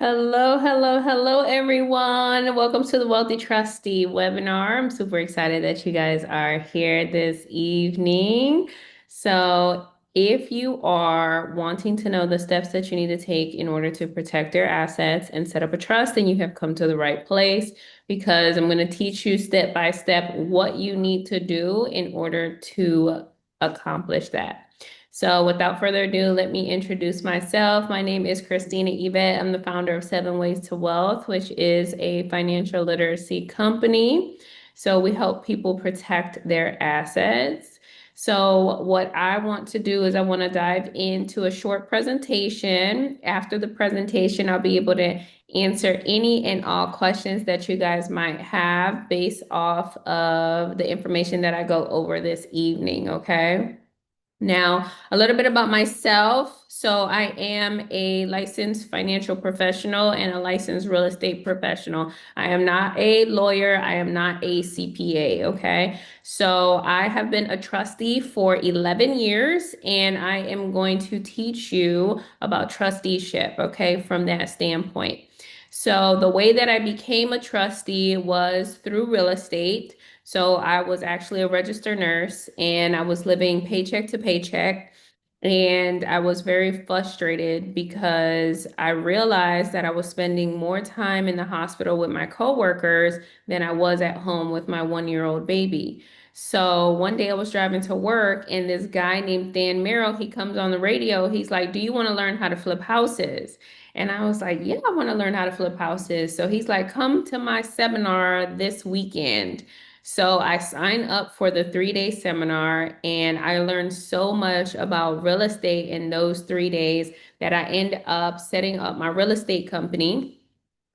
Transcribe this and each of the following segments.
Hello, hello, hello, everyone. Welcome to the Wealthy Trustee webinar. I'm super excited that you guys are here this evening. So, if you are wanting to know the steps that you need to take in order to protect your assets and set up a trust, then you have come to the right place because I'm going to teach you step by step what you need to do in order to accomplish that. So without further ado, let me introduce myself. My name is Christina Yvette. I'm the founder of 7 Ways to Wealth, which is a financial literacy company. So we help people protect their assets. So what I want to do is I want to dive into a short presentation. After the presentation, I'll be able to answer any and all questions that you guys might have based off of the information that I go over this evening, okay? Now, a little bit about myself. So, I am a licensed financial professional and a licensed real estate professional. I am not a lawyer. I am not a CPA. Okay. So, I have been a trustee for 11 years and I am going to teach you about trusteeship. Okay. From that standpoint. So, the way that I became a trustee was through real estate. So I was actually a registered nurse and I was living paycheck to paycheck. And I was very frustrated because I realized that I was spending more time in the hospital with my coworkers than I was at home with my 1-year-old baby. So one day I was driving to work and this guy named Dan Merrill, he comes on the radio. He's like, "Do you want to learn how to flip houses?" And I was like, "Yeah, I want to learn how to flip houses." So he's like, "Come to my seminar this weekend." So I signed up for the 3-day seminar and I learned so much about real estate in those 3 days that I ended up setting up my real estate company.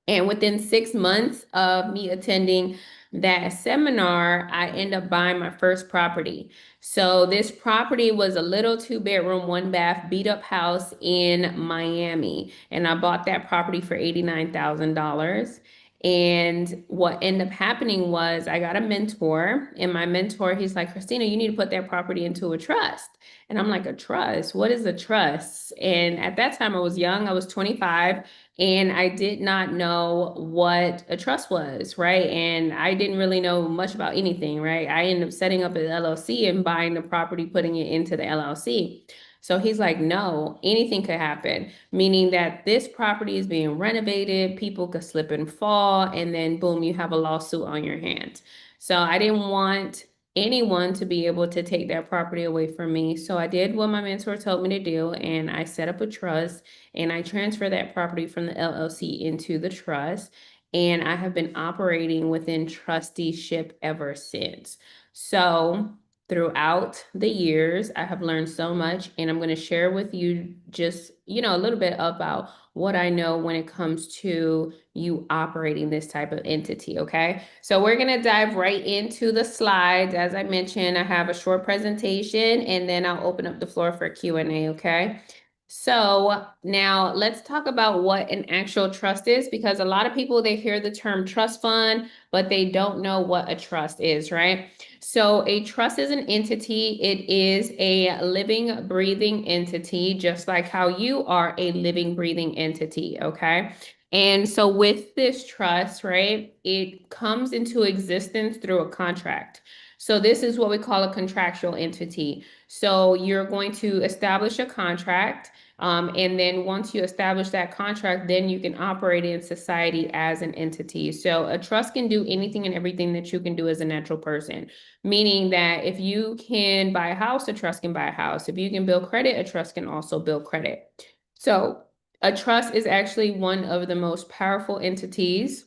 And within 6 months of me attending that seminar, I ended up buying my first property. So this property was a little 2 bedroom, 1 bath, beat up house in Miami. And I bought that property for $89,000. And what ended up happening was I got a mentor, and my mentor, he's like, "Christina, you need to put that property into a trust." And I'm like, "A trust? What is a trust?" And at that time I was young, I was 25, and I did not know what a trust was, right? And I didn't really know much about anything, right? I ended up setting up an LLC and buying the property, putting it into the LLC. So he's like, "No, anything could happen," meaning that this property is being renovated, people could slip and fall, and then boom, you have a lawsuit on your hands. So I didn't want anyone to be able to take that property away from me. So I did what my mentor told me to do, and I set up a trust and I transferred that property from the LLC into the trust. And I have been operating within trusteeship ever since. So throughout the years, I have learned so much, and I'm going to share with you just, a little bit about what I know when it comes to you operating this type of entity, okay? So we're going to dive right into the slides. As I mentioned, I have a short presentation and then I'll open up the floor for Q&A, okay? So now let's talk about what an actual trust is, because a lot of people, they hear the term trust fund, but they don't know what a trust is, right? So a trust is an entity. It is a living, breathing entity, just like how you are a living, breathing entity, okay? And so with this trust, right, it comes into existence through a contract. So this is what we call a contractual entity. So you're going to establish a contract. And then once you establish that contract, then you can operate in society as an entity. So a trust can do anything and everything that you can do as a natural person, meaning that if you can buy a house, a trust can buy a house. If you can build credit, a trust can also build credit. So a trust is actually one of the most powerful entities,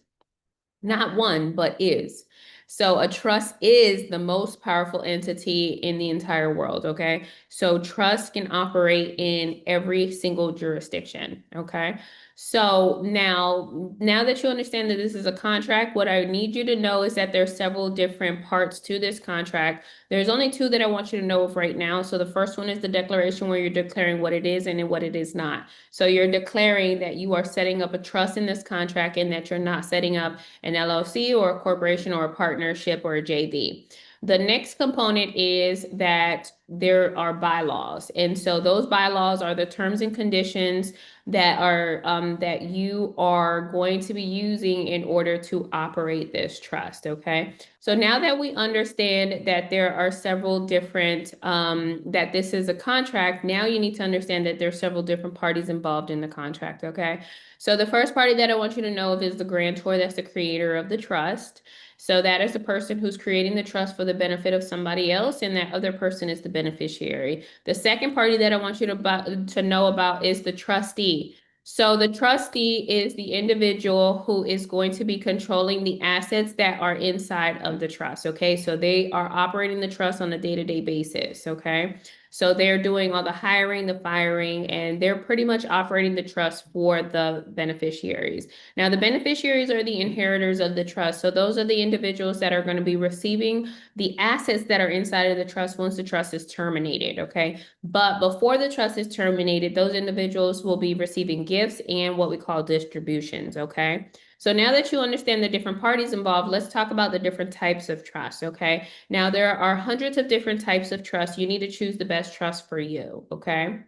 not one, but is. So a trust is the most powerful entity in the entire world, okay? So trust can operate in every single jurisdiction, okay? So now that you understand that this is a contract, what I need you to know is that there's several different parts to this contract. There's only two that I want you to know of right now. So the first one is the declaration, where you're declaring what it is and what it is not. So you're declaring that you are setting up a trust in this contract and that you're not setting up an LLC or a corporation or a partnership or a JV. The next component is that there are bylaws. And so those bylaws are the terms and conditions that are that you are going to be using in order to operate this trust. Okay. So now that we understand that there are several different that this is a contract, now you need to understand that there's several different parties involved in the contract. Okay. So the first party that I want you to know of is the grantor. That's the creator of the trust. So that is the person who's creating the trust for the benefit of somebody else, and that other person is the beneficiary. The second party that I want you to know about is the trustee. So the trustee is the individual who is going to be controlling the assets that are inside of the trust. Okay, so they are operating the trust on a day-to-day basis. Okay, so they're doing all the hiring, the firing, and they're pretty much operating the trust for the beneficiaries. Now, the beneficiaries are the inheritors of the trust. So those are the individuals that are going to be receiving the assets that are inside of the trust once the trust is terminated. Okay. But before the trust is terminated, those individuals will be receiving gifts and what we call distributions. Okay. So now that you understand the different parties involved, let's talk about the different types of trust. Okay. Now, there are hundreds of different types of trust. You need to choose the best trust for you. Okay.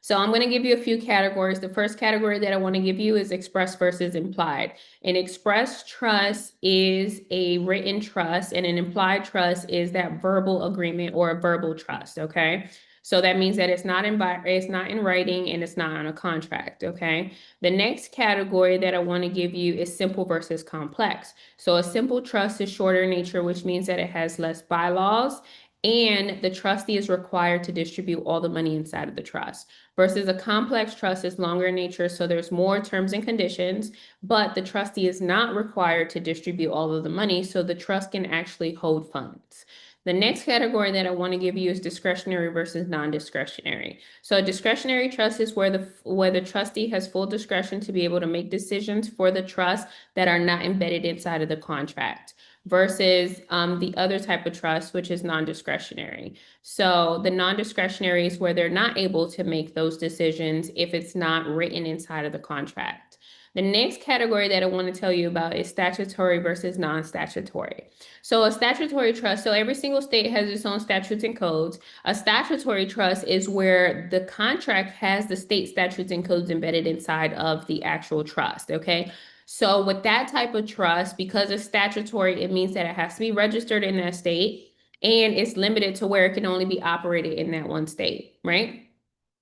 So I'm going to give you a few categories. The first category that I want to give you is express versus implied. An express trust is a written trust, and an implied trust is that verbal agreement or a verbal trust. Okay. So that means that it's not in writing and it's not on a contract. Okay. The next category that I want to give you is simple versus complex. So a simple trust is shorter in nature, which means that it has less bylaws, and the trustee is required to distribute all the money inside of the trust. Versus a complex trust is longer in nature, so there's more terms and conditions, but the trustee is not required to distribute all of the money, so the trust can actually hold funds. The next category that I want to give you is discretionary versus non-discretionary. So a discretionary trust is where the trustee has full discretion to be able to make decisions for the trust that are not embedded inside of the contract, versus the other type of trust, which is non-discretionary. So the non-discretionary is where they're not able to make those decisions if it's not written inside of the contract. The next category that I want to tell you about is statutory versus non-statutory. So a statutory trust, so every single state has its own statutes and codes. A statutory trust is where the contract has the state statutes and codes embedded inside of the actual trust, okay? So with that type of trust, because it's statutory, it means that it has to be registered in that state, and it's limited to where it can only be operated in that one state, right?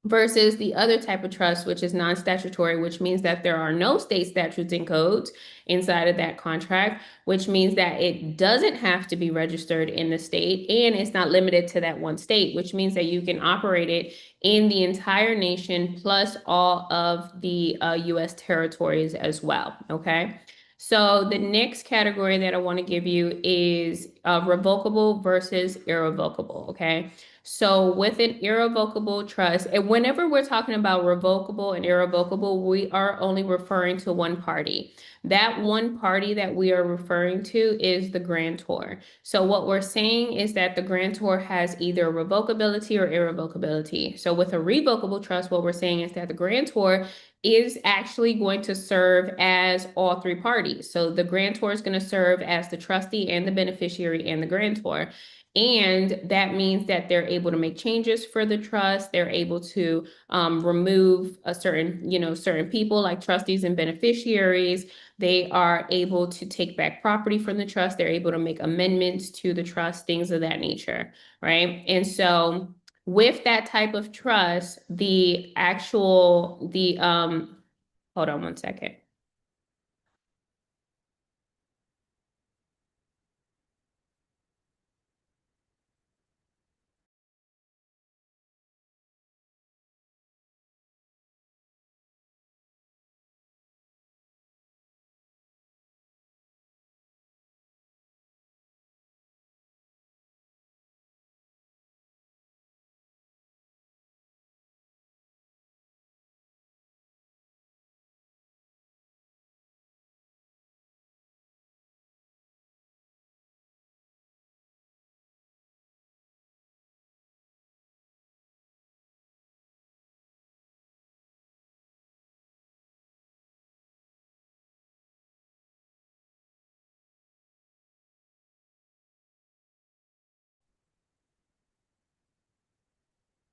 Versus the other type of trust, which is non-statutory, which means that there are no state statutes and codes inside of that contract, which means that it doesn't have to be registered in the state, and it's not limited to that one state, which means that you can operate it in the entire nation plus all of the US territories as well. Okay. So the next category that I want to give you is revocable versus irrevocable. Okay. So with an irrevocable trust, and whenever we're talking about revocable and irrevocable, we are only referring to one party. That one party that we are referring to is the grantor. So what we're saying is that the grantor has either revocability or irrevocability. So with a revocable trust, what we're saying is that the grantor is actually going to serve as all three parties. So the grantor is going to serve as the trustee and the beneficiary and the grantor. And that means that they're able to make changes for the trust. They're able to remove certain people like trustees and beneficiaries. They are able to take back property from the trust. They're able to make amendments to the trust, things of that nature, right? And so with that type of trust, hold on one second.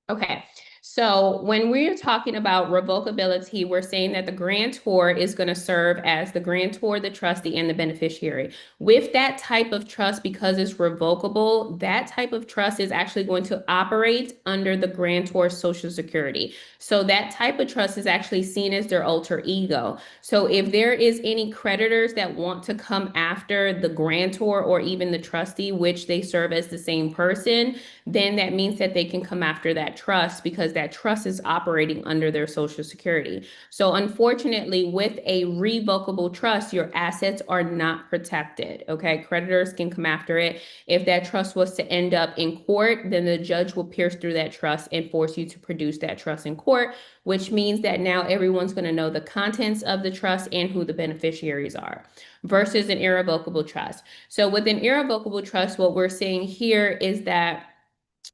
Okay, so when we're talking about revocability, we're saying that the grantor is going to serve as the grantor, the trustee, and the beneficiary. With that type of trust, because it's revocable, that type of trust is actually going to operate under the grantor's Social Security. So that type of trust is actually seen as their alter ego. So if there is any creditors that want to come after the grantor or even the trustee, which they serve as the same person, then that means that they can come after that trust because that trust is operating under their Social Security. So unfortunately, with a revocable trust, your assets are not protected. Okay, creditors can come after it. If that trust was to end up in court, then the judge will pierce through that trust and force you to produce that trust in court, which means that now everyone's going to know the contents of the trust and who the beneficiaries are, versus an irrevocable trust. So with an irrevocable trust, what we're saying here is that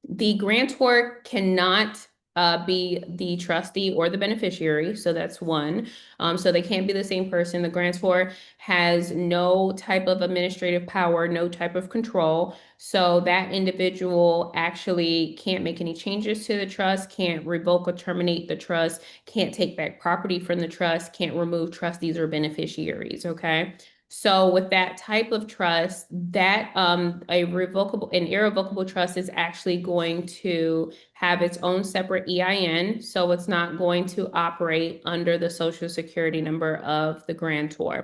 the grantor cannot be the trustee or the beneficiary. So that's one. So they can't be the same person. The grantor has no type of administrative power, no type of control. So that individual actually can't make any changes to the trust, can't revoke or terminate the trust, can't take back property from the trust, can't remove trustees or beneficiaries. Okay. So with that type of trust, that an irrevocable trust is actually going to have its own separate EIN. So it's not going to operate under the Social Security number of the grantor.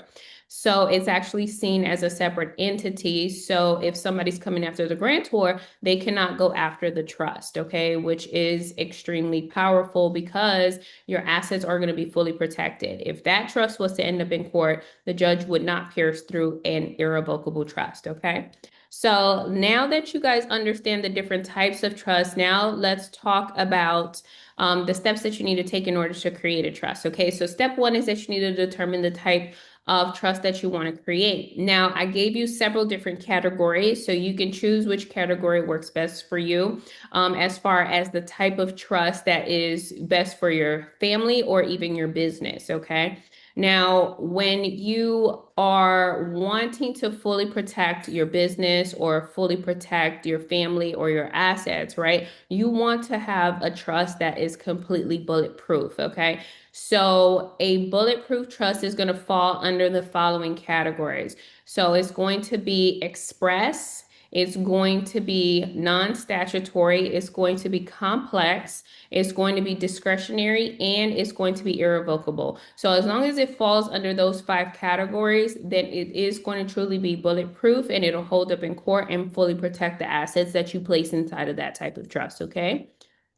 So it's actually seen as a separate entity. So if somebody's coming after the grantor, they cannot go after the trust, okay, which is extremely powerful because your assets are going to be fully protected. If that trust was to end up in court, the judge would not pierce through an irrevocable trust, okay? So now that you guys understand the different types of trust, now let's talk about the steps that you need to take in order to create a trust, okay? So step one is that you need to determine the type of trust that you want to create. Now, I gave you several different categories, so you can choose which category works best for you as far as the type of trust that is best for your family or even your business, okay? Now, when you are wanting to fully protect your business or fully protect your family or your assets, right? You want to have a trust that is completely bulletproof, okay? So a bulletproof trust is going to fall under the following categories. So it's going to be express, it's going to be non-statutory, it's going to be complex, it's going to be discretionary, and it's going to be irrevocable. So as long as it falls under those 5 categories, then it is going to truly be bulletproof and it'll hold up in court and fully protect the assets that you place inside of that type of trust, okay?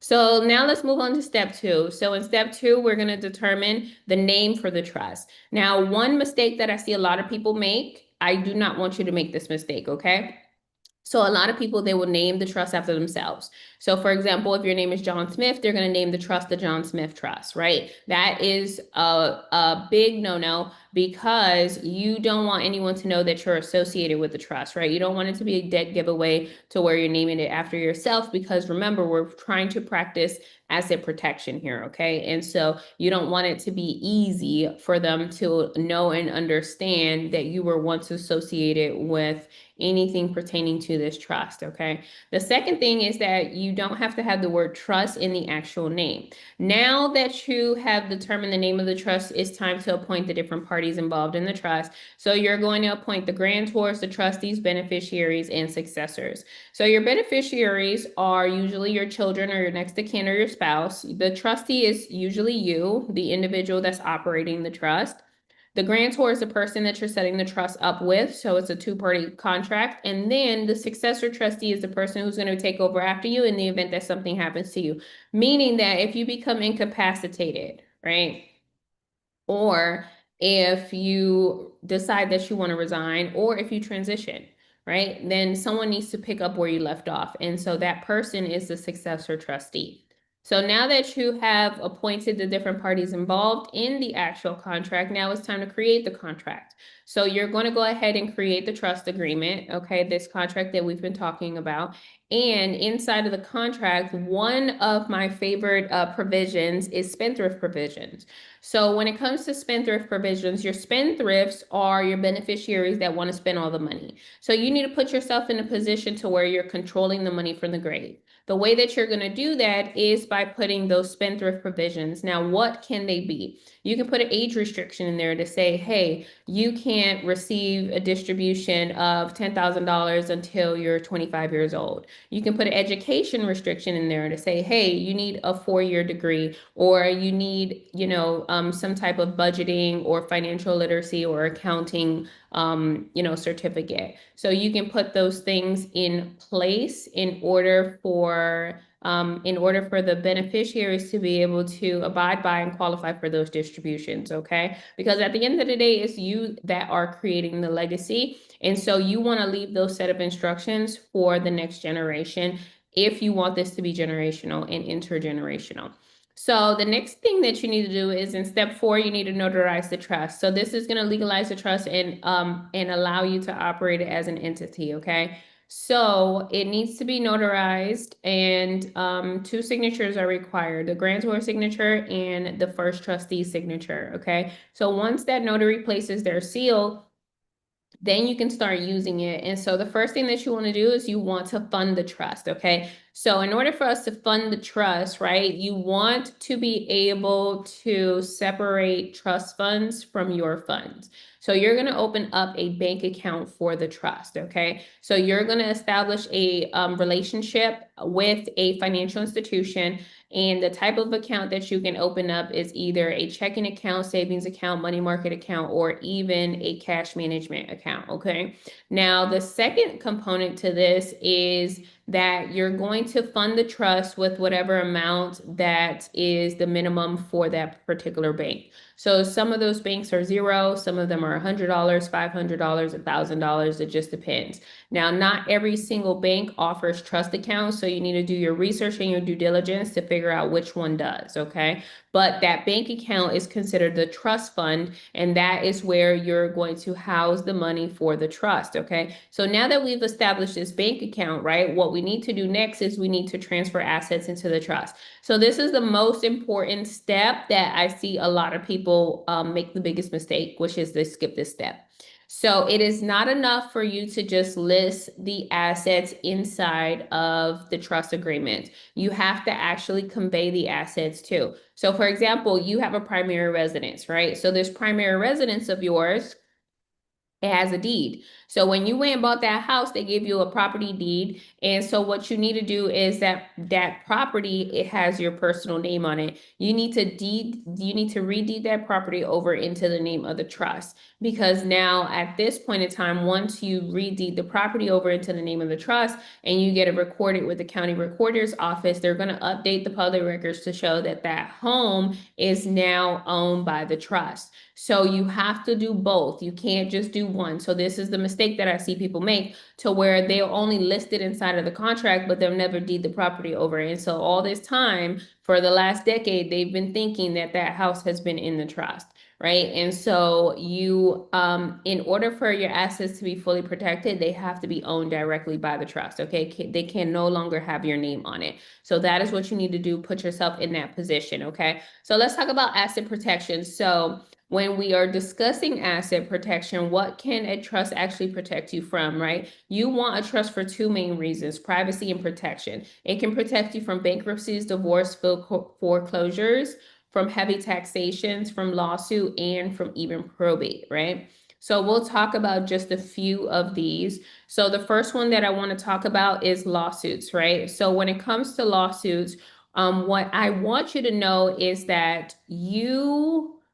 So now let's move on to step 2. So in step 2, we're going to determine the name for the trust. Now, one mistake that I see a lot of people make, I do not want you to make this mistake, okay? So a lot of people, they will name the trust after themselves. So for example, if your name is John Smith, they're going to name the trust the John Smith Trust, right? That is a big no-no because you don't want anyone to know that you're associated with the trust, right? You don't want it to be a dead giveaway to where you're naming it after yourself because remember, we're trying to practice asset protection here, okay? And so you don't want it to be easy for them to know and understand that you were once associated with anything pertaining to this trust, okay? The second thing is that you don't have to have the word trust in the actual name. Now that you have determined the name of the trust, it's time to appoint the different parties involved in the trust. So you're going to appoint the grantors, the trustees, beneficiaries, and successors. So your beneficiaries are usually your children or your next of kin or your spouse. The trustee is usually you, the individual that's operating the trust. The grantor is the person that you're setting the trust up with, so it's a 2-party contract. And then the successor trustee is the person who's going to take over after you in the event that something happens to you. Meaning that if you become incapacitated, right? Or if you decide that you want to resign, or if you transition, right? Then someone needs to pick up where you left off. And so that person is the successor trustee. So now that you have appointed the different parties involved in the actual contract, now it's time to create the contract. So you're going to go ahead and create the trust agreement, okay, this contract that we've been talking about. And inside of the contract, one of my favorite provisions is spendthrift provisions. So when it comes to spendthrift provisions, your spendthrifts are your beneficiaries that want to spend all the money. So you need to put yourself in a position to where you're controlling the money from the grave. The way that you're going to do that is by putting those spendthrift provisions. Now, what can they be? You can put an age restriction in there to say, hey, you can't receive a distribution of $10,000 until you're 25 years old. You can put an education restriction in there to say, hey, you need a 4-year degree, or you need, some type of budgeting or financial literacy or accounting, certificate. So you can put those things in place in order for the beneficiaries to be able to abide by and qualify for those distributions, okay? Because at the end of the day, it's you that are creating the legacy. And so you want to leave those set of instructions for the next generation if you want this to be generational and intergenerational. So the next thing that you need to do is in step 4, you need to notarize the trust. So this is going to legalize the trust and allow you to operate it as an entity, okay? So it needs to be notarized, and 2 signatures are required, the grantor signature and the first trustee signature, okay? So once that notary places their seal, then you can start using it. And so the first thing that you want to do is you want to fund the trust, okay? So in order for us to fund the trust, right, you want to be able to separate trust funds from your funds. So you're going to open up a bank account for the trust, okay? So you're going to establish a relationship with a financial institution, and the type of account that you can open up is either a checking account, savings account, money market account, or even a cash management account, okay? Now, the second component to this is that you're going to fund the trust with whatever amount that is the minimum for that particular bank. So some of those banks are zero, some of them are $100, $500, $1,000, it just depends. Now, not every single bank offers trust accounts, so you need to do your research and your due diligence to figure out which one does, okay? But that bank account is considered the trust fund, and that is where you're going to house the money for the trust, okay? So now that we've established this bank account, right, what we need to do next is we need to transfer assets into the trust. So this is the most important step that I see a lot of people make the biggest mistake, which is they skip this step. So it is not enough for you to just list the assets inside of the trust agreement. You have to actually convey the assets too. So for example, you have a primary residence, right? So this primary residence of yours, it has a deed. So when you went and bought that house, they gave you a property deed. And so what you need to do is that property, it has your personal name on it. You need to redeed that property over into the name of the trust. Because now at this point in time, once you redeed the property over into the name of the trust and you get it recorded with the county recorder's office, they're going to update the public records to show that that home is now owned by the trust. So you have to do both. You can't just do one. So this is the mistake that I see people make, to where they'll only list it inside of the contract, but they'll never deed the property over. And so all this time, for the last decade, they've been thinking that that house has been in the trust, right? And so you, in order for your assets to be fully protected, they have to be owned directly by the trust, okay? They can no longer have your name on it. So that is what you need to do, put yourself in that position, okay? So let's talk about asset protection. So when we are discussing asset protection, what can a trust actually protect you from, right? You want a trust for 2 main reasons: privacy and protection. It can protect you from bankruptcies, divorce, foreclosures, from heavy taxations, from lawsuit, and from even probate, right? So we'll talk about just a few of these. So the first one that I want to talk about is lawsuits, right? So when it comes to lawsuits, what I want you to know is that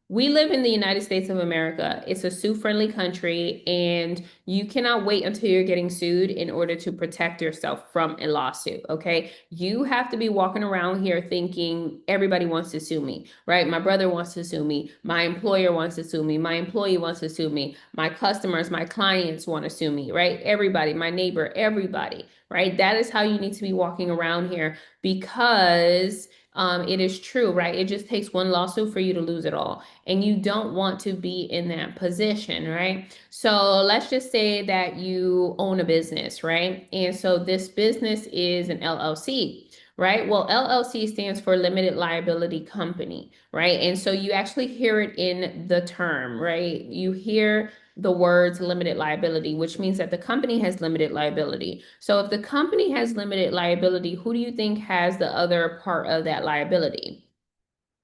we live in the United States of America. It's a sue-friendly country, and you cannot wait until you're getting sued in order to protect yourself from a lawsuit, okay? You have to be walking around here thinking everybody wants to sue me, right? My brother wants to sue me. My employer wants to sue me. My employee wants to sue me. My customers, my clients want to sue me, right? Everybody, my neighbor, everybody, right? That is how you need to be walking around here because it is true, right? It just takes one lawsuit for you to lose it all. And you don't want to be in that position, right? So let's just say that you own a business, right? And so this business is an LLC, right? Well, LLC stands for limited liability company, right? And so you actually hear it in the term, right? You hear the words limited liability, which means that the company has limited liability. So if the company has limited liability, who do you think has the other part of that liability?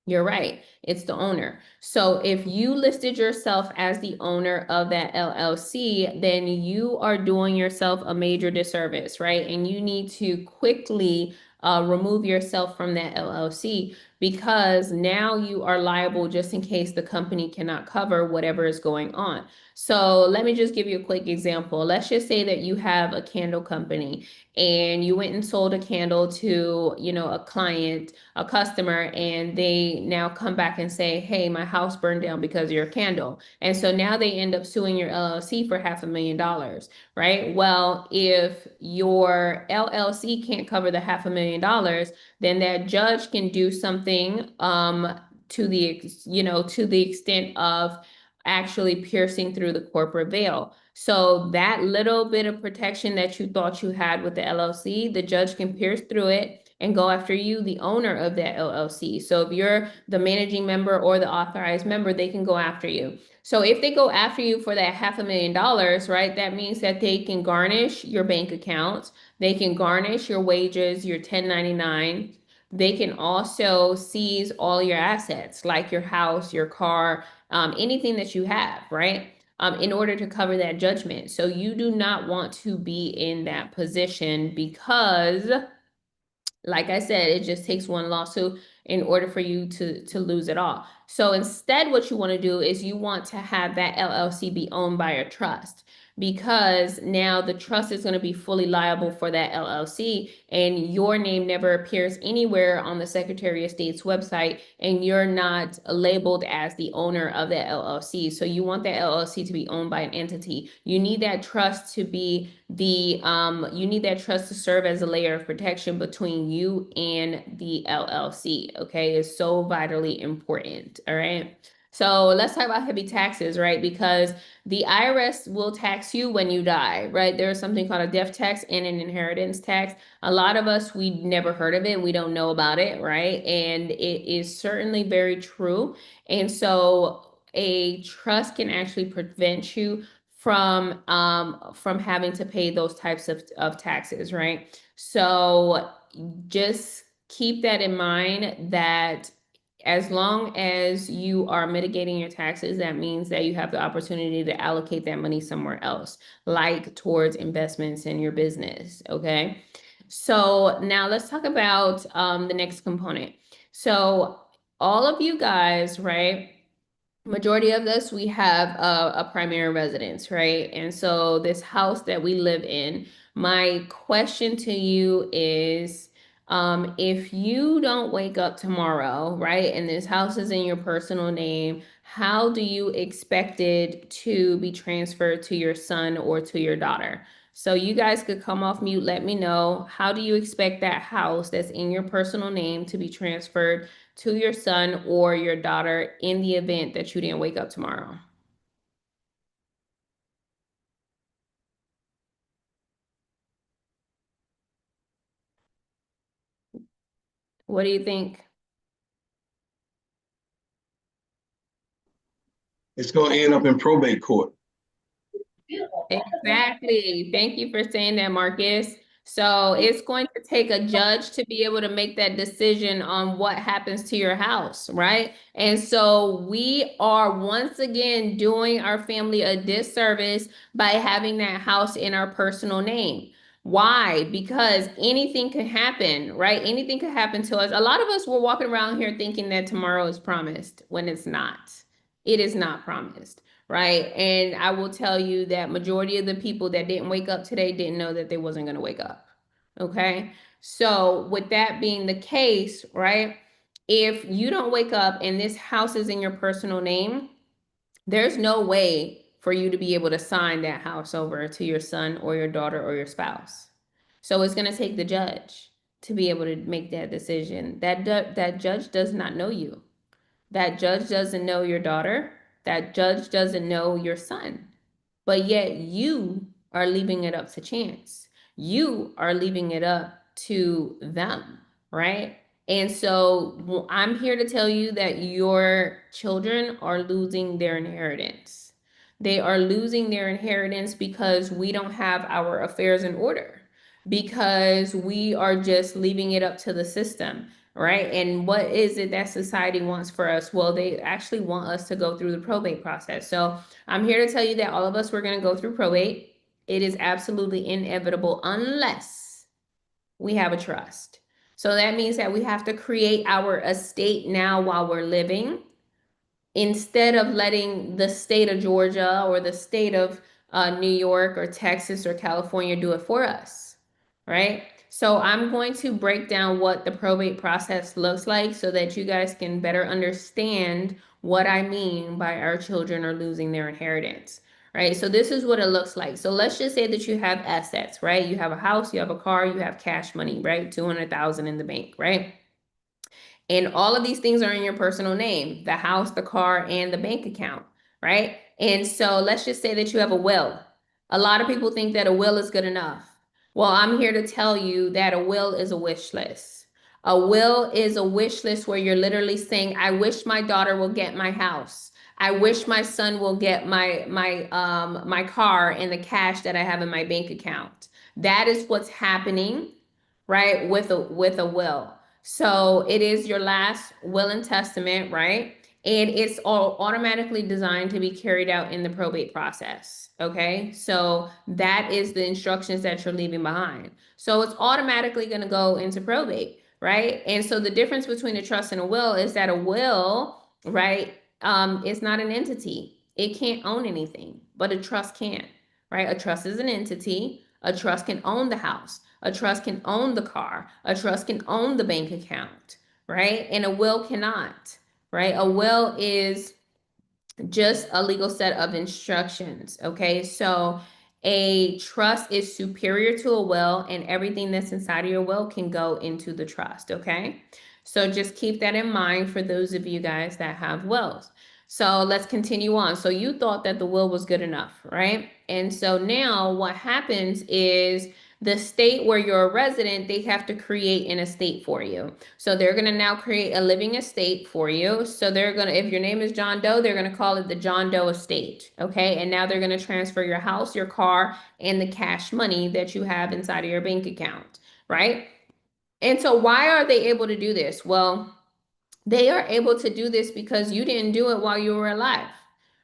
You're right. It's the owner. So if you listed yourself as the owner of that LLC, then you are doing yourself a major disservice, right? And you need to quickly remove yourself from that LLC because now you are liable just in case the company cannot cover whatever is going on. So let me just give you a quick example. Let's just say that you have a candle company and you went and sold a candle to, a client, a customer, and they now come back and say, hey, my house burned down because of your candle. And so now they end up suing your LLC for $500,000, right? Well, if your LLC can't cover the $500,000, then that judge can do something to the extent of actually piercing through the corporate veil. So that little bit of protection that you thought you had with the LLC, the judge can pierce through it and go after you, the owner of that LLC. So if you're the managing member or the authorized member, they can go after you. So if they go after you for that $500,000, right, that means that they can garnish your bank accounts, they can garnish your wages, your 1099. They can also seize all your assets, like your house, your car, anything that you have, right? In order to cover that judgment. So you do not want to be in that position because, like I said, it just takes one lawsuit in order for you to lose it all. So instead, what you want to do is you want to have that LLC be owned by a trust because now the trust is going to be fully liable for that LLC and your name never appears anywhere on the Secretary of State's website and you're not labeled as the owner of that LLC. So you want that LLC to be owned by an entity. You need that trust to be you need that trust to serve as a layer of protection between you and the LLC. Okay, it's so vitally important. All right. So let's talk about heavy taxes, right? Because the IRS will tax you when you die, right? There's something called a death tax and an inheritance tax. A lot of us, we never heard of it. We don't know about it, right? And it is certainly very true. And so a trust can actually prevent you from having to pay those types of taxes, right? So just keep that in mind that as long as you are mitigating your taxes, that means that you have the opportunity to allocate that money somewhere else, like towards investments in your business, okay? So now let's talk about the next component. So all of you guys, right? Majority of us, we have a primary residence, right? And so this house that we live in, my question to you is, if you don't wake up tomorrow, right, and this house is in your personal name, how do you expect it to be transferred to your son or to your daughter? So you guys could come off mute, let me know, how do you expect that house that's in your personal name to be transferred to your son or your daughter in the event that you didn't wake up tomorrow? What do you think? It's going to end up in probate court. Exactly. Thank you for saying that, Marcus. So it's going to take a judge to be able to make that decision on what happens to your house, right? And so we are once again doing our family a disservice by having that house in our personal name. Why? Because anything could happen, right? Anything could happen to us. A lot of us were walking around here thinking that tomorrow is promised when it's not. It is not promised, right? And I will tell you that majority of the people that didn't wake up today didn't know that they wasn't going to wake up. Okay. So with that being the case, right? If you don't wake up and this house is in your personal name, there's no way for you to be able to sign that house over to your son or your daughter or your spouse. So it's going to take the judge to be able to make that decision. That judge does not know you. That judge doesn't know your daughter. That judge doesn't know your son. But yet you are leaving it up to chance. You are leaving it up to them, right? And so I'm here to tell you that your children are losing their inheritance. They are losing their inheritance because we don't have our affairs in order, because we are just leaving it up to the system, right? And what is it that society wants for us? Well, they actually want us to go through the probate process. So I'm here to tell you that all of us, we're going to go through probate. It is absolutely inevitable unless we have a trust. So that means that we have to create our estate now while we're living, instead of letting the state of Georgia or the state of New York or Texas or California do it for us, right? So I'm going to break down what the probate process looks like so that you guys can better understand what I mean by our children are losing their inheritance, right? So this is what it looks like. So let's just say that you have assets, right? You have a house, you have a car, you have cash money, right? 200,000 in the bank, right? And all of these things are in your personal name, the house, the car, and the bank account, right? And so let's just say that you have a will. A lot of people think that a will is good enough. Well, I'm here to tell you that a will is a wish list. A will is a wish list where you're literally saying, I wish my daughter will get my house. I wish my son will get my car and the cash that I have in my bank account. That is what's happening, right? With a will. So it is your last will and testament, right? And it's all automatically designed to be carried out in the probate process. Okay. So that is the instructions that you're leaving behind. So it's automatically going to go into probate, right? And so the difference between a trust and a will is that a will, right, is not an entity. It can't own anything, but a trust can, right? A trust is an entity. A trust can own the house. A trust can own the car. A trust can own the bank account, right? And a will cannot, right? A will is just a legal set of instructions. Okay, so a trust is superior to a will, and everything that's inside of your will can go into the trust. Okay, so just keep that in mind for those of you guys that have wills. So let's continue on. So you thought that the will was good enough, right? And so now what happens is the state where you're a resident, they have to create an estate for you. So they're going to now create a living estate for you. So they're going to, if your name is John Doe, they're going to call it the John Doe estate. Okay. And now they're going to transfer your house, your car, and the cash money that you have inside of your bank account. Right. And so why are they able to do this? Well, they are able to do this because you didn't do it while you were alive,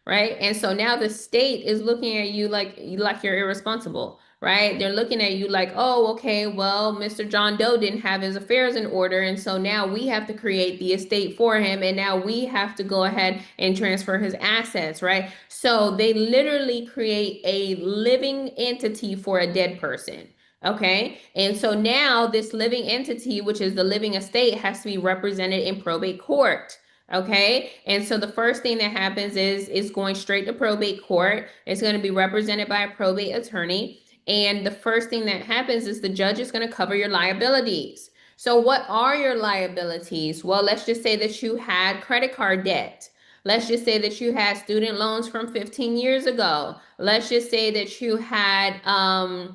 right? And so now the state is looking at you like you're irresponsible, right? They're looking at you like, oh, okay, well, Mr. John Doe didn't have his affairs in order, and so now we have to create the estate for him, and now we have to go ahead and transfer his assets, right? So they literally create a living entity for a dead person. Okay. And so now this living entity, which is the living estate, has to be represented in probate court. Okay. And so the first thing that happens is it's going straight to probate court. It's going to be represented by a probate attorney. And the first thing that happens is the judge is going to cover your liabilities. So what are your liabilities? Well, let's just say that you had credit card debt. Let's just say that you had student loans from 15 years ago. Let's just say that you had a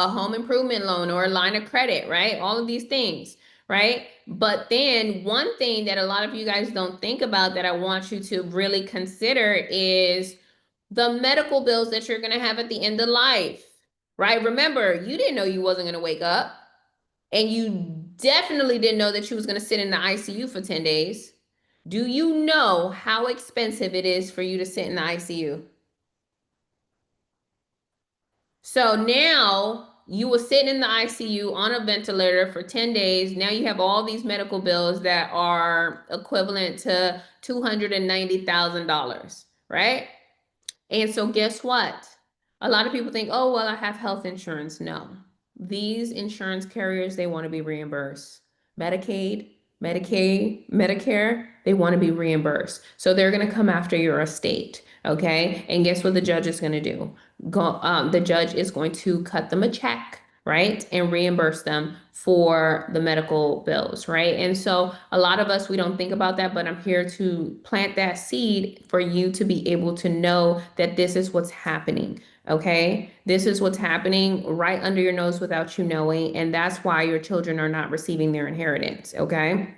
home improvement loan or a line of credit, right? All of these things, right? But then one thing that a lot of you guys don't think about that I want you to really consider is the medical bills that you're going to have at the end of life, right? Remember, you didn't know you wasn't going to wake up, and you definitely didn't know that you was going to sit in the ICU for 10 days. Do you know how expensive it is for you to sit in the ICU? So now you were sitting in the ICU on a ventilator for 10 days. Now you have all these medical bills that are equivalent to $290,000, right? And so guess what? A lot of people think, oh, well, I have health insurance. No, these insurance carriers, they want to be reimbursed. Medicaid, Medicare, they want to be reimbursed. So they're going to come after your estate. Okay. And guess what the judge is going to do? The judge is going to cut them a check, right? And reimburse them for the medical bills, right? And so a lot of us, we don't think about that, but I'm here to plant that seed for you to be able to know that this is what's happening. Okay. This is what's happening right under your nose without you knowing. And that's why your children are not receiving their inheritance. Okay.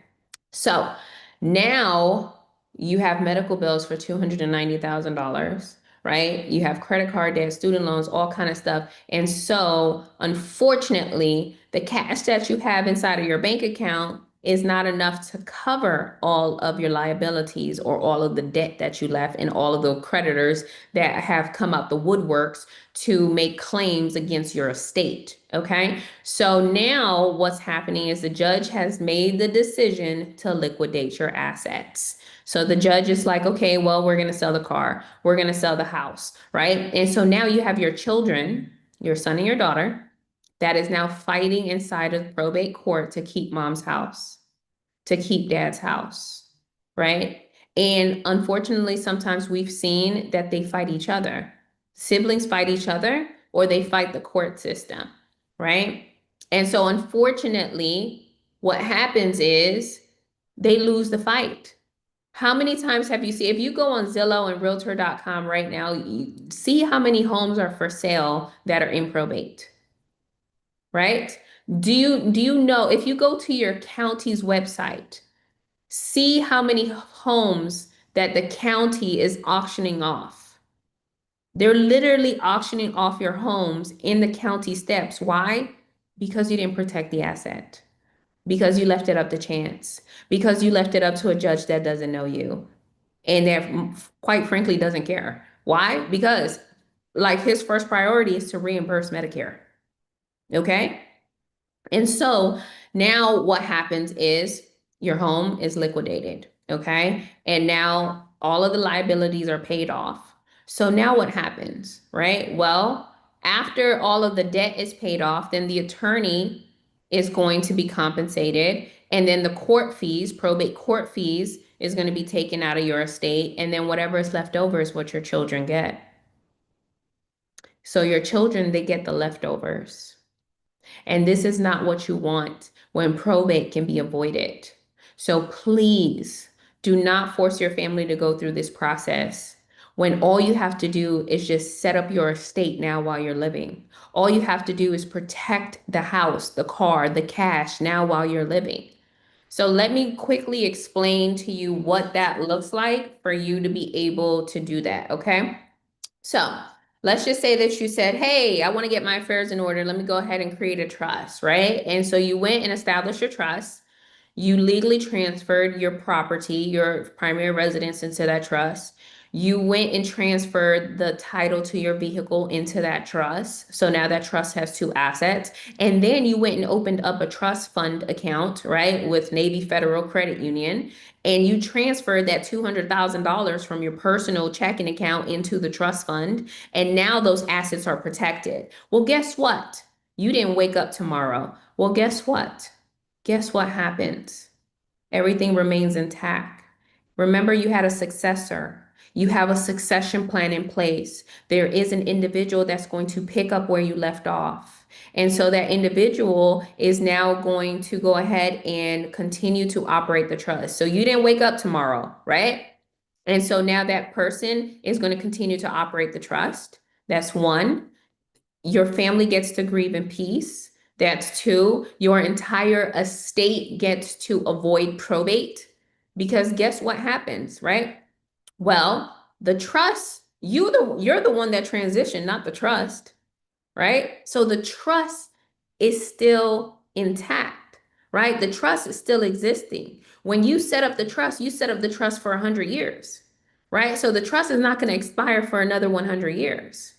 So now you have medical bills for $290,000, right? You have credit card debt, student loans, all kind of stuff. And so unfortunately, the cash that you have inside of your bank account is not enough to cover all of your liabilities or all of the debt that you left and all of the creditors that have come out the woodworks to make claims against your estate. Okay. So now what's happening is the judge has made the decision to liquidate your assets. So the judge is like, okay, well, we're going to sell the car. We're going to sell the house, right? And so now you have your children, your son and your daughter, that is now fighting inside of probate court to keep mom's house, to keep dad's house, right? And unfortunately, sometimes we've seen that they fight each other. Siblings fight each other or they fight the court system, right? And so unfortunately, what happens is they lose the fight. How many times have you seen, if you go on Zillow and Realtor.com right now, you see how many homes are for sale that are in probate, right? Do you know if you go to your county's website, see how many homes that the county is auctioning off? They're literally auctioning off your homes in the county steps. Why? Because you didn't protect the asset. Because you left it up to chance. Because you left it up to a judge that doesn't know you and that quite frankly doesn't care. Why? Because like his first priority is to reimburse Medicare. Okay? And so now what happens is your home is liquidated, okay? And now all of the liabilities are paid off. So now what happens, right? Well, after all of the debt is paid off, then the attorney is going to be compensated. And then the court fees, probate court fees, is going to be taken out of your estate. And then whatever is left over is what your children get. So your children, they get the leftovers. And this is not what you want when probate can be avoided. So please do not force your family to go through this process when all you have to do is just set up your estate now while you're living. All you have to do is protect the house, the car, the cash now while you're living. So let me quickly explain to you what that looks like for you to be able to do that, okay? So let's just say that you said, hey, I want to get my affairs in order. Let me go ahead and create a trust, right? And so you went and established your trust. You legally transferred your property, your primary residence into that trust. You went and transferred the title to your vehicle into that trust. So now that trust has two assets. And then you went and opened up a trust fund account, right, with Navy Federal Credit Union. And you transferred that $200,000 from your personal checking account into the trust fund. And now those assets are protected. Well, guess what? You didn't wake up tomorrow. Well, guess what? Guess what happens? Everything remains intact. Remember, you had a successor. You have a succession plan in place. There is an individual that's going to pick up where you left off. And so that individual is now going to go ahead and continue to operate the trust. So you didn't wake up tomorrow, right? And so now that person is going to continue to operate the trust. That's one. Your family gets to grieve in peace. That's two. Your entire estate gets to avoid probate because guess what happens, right? Well, the trust, you're the one that transitioned, not the trust, right? So the trust is still intact, right? The trust is still existing. When you set up the trust, you set up the trust for 100 years, right? So the trust is not going to expire for another 100 years.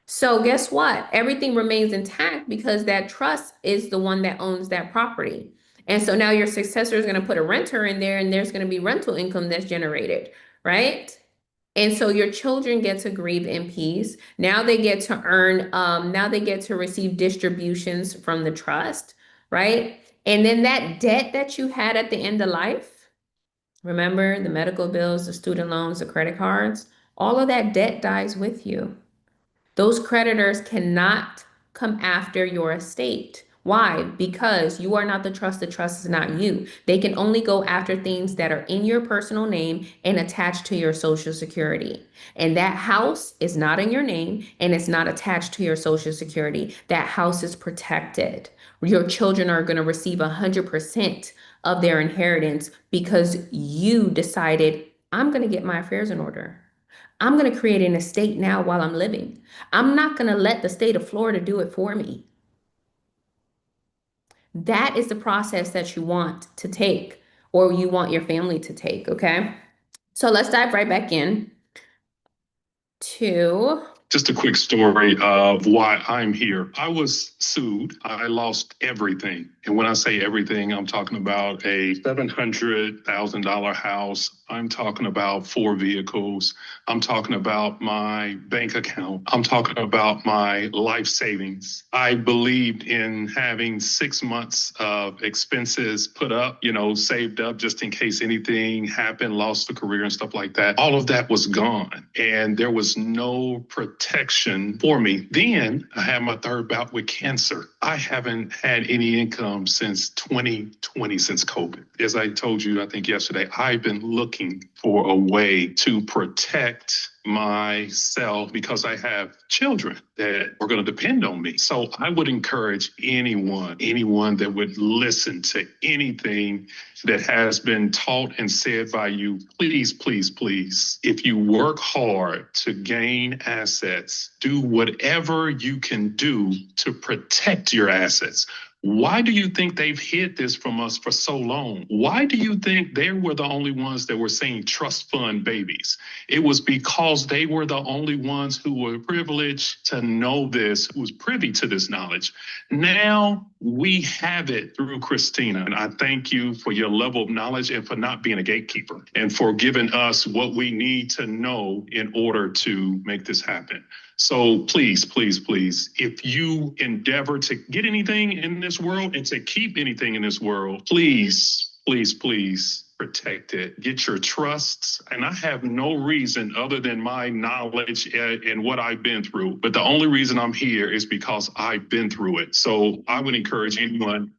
So guess what? Everything remains intact because that trust is the one that owns that property. And so now your successor is going to put a renter in there and there's going to be rental income that's generated, right? And so your children get to grieve in peace. Now they get to earn, now they get to receive distributions from the trust, right? And then that debt that you had at the end of life, remember the medical bills, the student loans, the credit cards, all of that debt dies with you. Those creditors cannot come after your estate. Why? Because you are not the trust is not you. They can only go after things that are in your personal name and attached to your social security. And that house is not in your name and it's not attached to your social security. That house is protected. Your children are going to receive 100% of their inheritance because you decided, I'm going to get my affairs in order. I'm going to create an estate now while I'm living. I'm not going to let the state of Florida do it for me. That is the process that you want to take or you want your family to take, okay? So let's dive right back in to Just a quick story of why I'm here. I was sued. I lost everything. And when I say everything, I'm talking about a $700,000 house. I'm talking about 4 vehicles. I'm talking about my bank account. I'm talking about my life savings. I believed in having 6 months of expenses put up, saved up just in case anything happened, lost the career and stuff like that. All of that was gone. And there was no protection for me. Then I had my third bout with cancer. I haven't had any income since 2020, since COVID. As I told you, I think yesterday, I've been looking for a way to protect myself because I have children that are going to depend on me. So I would encourage anyone that would listen to anything that has been taught and said by you, please, please, please, if you work hard to gain assets, do whatever you can do to protect your assets. Why do you think they've hid this from us for so long? Why do you think they were the only ones that were saying trust fund babies? It was because they were the only ones who were privileged to know this, who was privy to this knowledge. Now we have it through Christina. And I thank you for your level of knowledge and for not being a gatekeeper and for giving us what we need to know in order to make this happen. So please, please, please, if you endeavor to get anything in this world and to keep anything in this world, please, please, please protect it. Get your trusts. And I have no reason other than my knowledge and what I've been through. But the only reason I'm here is because I've been through it. So I would encourage anyone.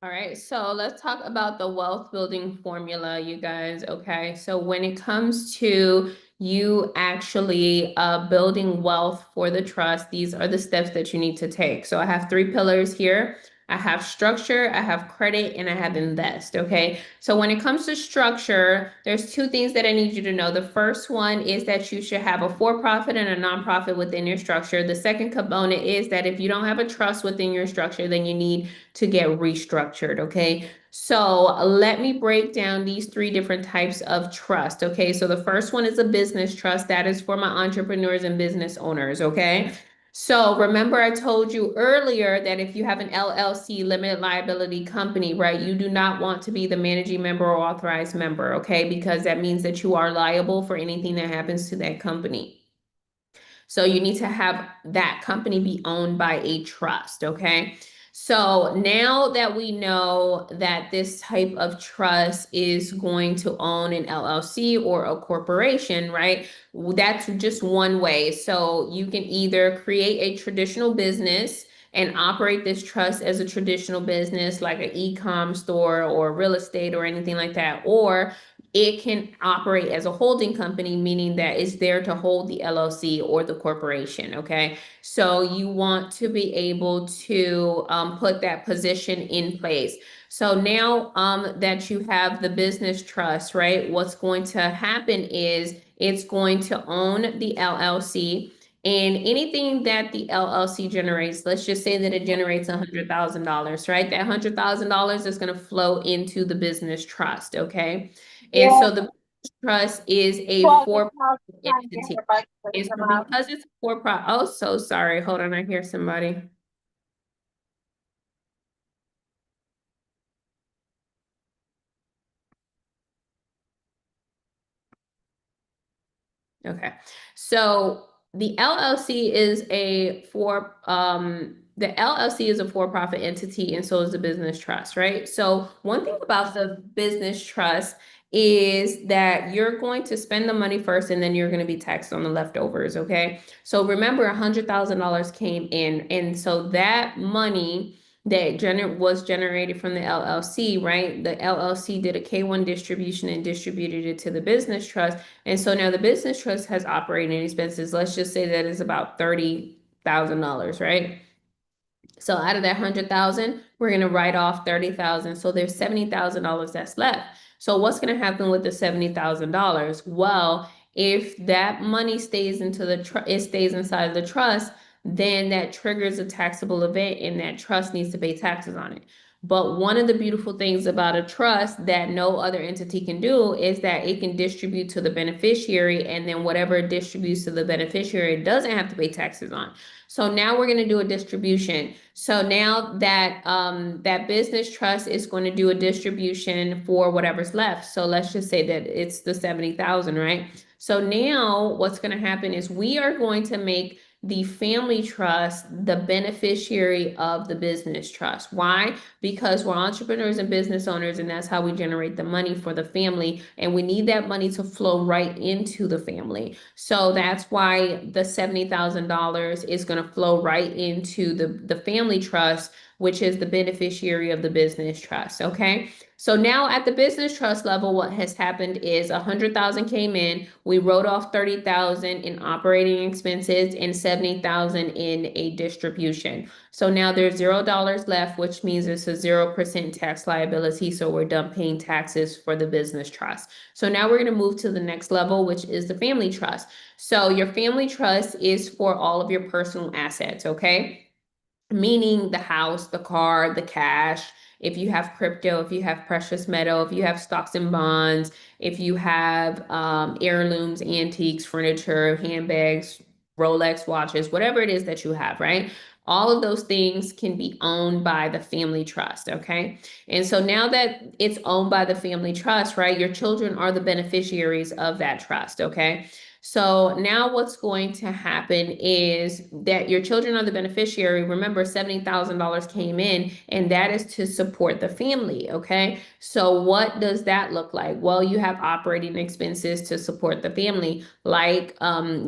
All right, so let's talk about the wealth building formula, you guys. Okay, so when it comes to you actually building wealth for the trust, these are the steps that you need to take. So I have 3 pillars here. I have structure, I have credit, and I have invest. Okay, so when it comes to structure, there's 2 things that I need you to know. The first one is that you should have a for-profit and a nonprofit within your structure. The second component is that if you don't have a trust within your structure, then you need to get restructured. Okay, so let me break down these 3 different types of trust. Okay, so the first one is a business trust. That is for my entrepreneurs and business owners. Okay, so remember I told you earlier that if you have an LLC, limited liability company, right, you do not want to be the managing member or authorized member. Okay, because that means that you are liable for anything that happens to that company. So you need to have that company be owned by a trust, okay? So now that we know that this type of trust is going to own an LLC or a corporation, right? That's just one way. So you can either create a traditional business and operate this trust as a traditional business like an e-com store or real estate or anything like that, or it can operate as a holding company, meaning that it's there to hold the LLC or the corporation. Okay. So you want to be able to put that position in place. So now that you have the business trust, right, what's going to happen is it's going to own the LLC. And anything that the LLC generates, let's just say that it generates $100,000, right? That $100,000 is going to flow into the business trust, okay? And so the trust is a for-profit entity. And so because it's for-profit, oh, so sorry. Hold on, I hear somebody. Okay, so the LLC is a for the LLC is a for-profit entity, and so is the business trust, right? So one thing about the business trust is that you're going to spend the money first and then you're going to be taxed on the leftovers, okay? So remember, $100,000 came in, and so that money that was generated from the LLC, right? The LLC did a K-1 distribution and distributed it to the business trust. And so now the business trust has operating expenses. Let's just say that is about $30,000, right? So out of that 100,000, we're going to write off 30,000. So there's $70,000 that's left. So what's going to happen with the $70,000? Well, if that money stays it stays inside the trust, then that triggers a taxable event and that trust needs to pay taxes on it. But one of the beautiful things about a trust that no other entity can do is that it can distribute to the beneficiary, and then whatever it distributes to the beneficiary, it doesn't have to pay taxes on. So now we're going to do a distribution. So now that that business trust is going to do a distribution for whatever's left. So let's just say that it's the 70,000, right? So now what's going to happen is we are going to make the family trust the beneficiary of the business trust. Why? Because we're entrepreneurs and business owners, and that's how we generate the money for the family. And we need that money to flow right into the family. So that's why the $70,000 is going to flow right into the family trust, which is the beneficiary of the business trust. Okay. So now at the business trust level, what has happened is 100,000 came in. We wrote off 30,000 in operating expenses and 70,000 in a distribution. So now there's $0 left, which means it's a 0% tax liability. So we're done paying taxes for the business trust. So now we're going to move to the next level, which is the family trust. So your family trust is for all of your personal assets, okay? Meaning the house, the car, the cash, if you have crypto, if you have precious metal, if you have stocks and bonds, if you have heirlooms, antiques, furniture, handbags, Rolex watches, whatever it is that you have, right? All of those things can be owned by the family trust, okay? And so now that it's owned by the family trust, right, your children are the beneficiaries of that trust, okay? So now what's going to happen is that your children are the beneficiary. Remember, $70,000 came in, and that is to support the family, okay? So what does that look like? Well, you have operating expenses to support the family, like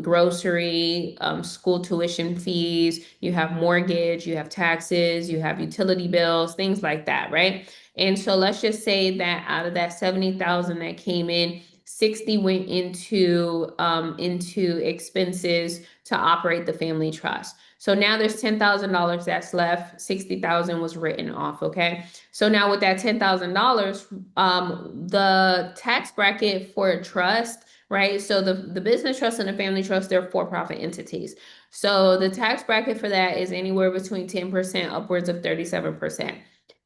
grocery, school tuition fees, you have mortgage, you have taxes, you have utility bills, things like that, right? And so let's just say that out of that 70,000 that came in, 60 went into expenses to operate the family trust. So now there's $10,000 that's left. 60,000 was written off. Okay. So now with that $10,000, the tax bracket for a trust, right? So the business trust and the family trust, they're for-profit entities. So the tax bracket for that is anywhere between 10% upwards of 37%.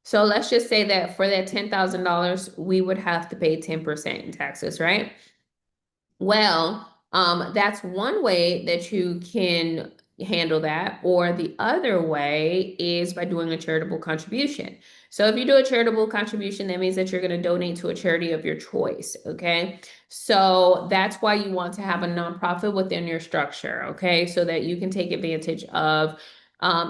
So let's just say that for that $10,000, we would have to pay 10% in taxes, right? Well, that's one way that you can handle that. Or the other way is by doing a charitable contribution. So if you do a charitable contribution, that means that you're going to donate to a charity of your choice, okay? So that's why you want to have a nonprofit within your structure, okay? So that you can take advantage of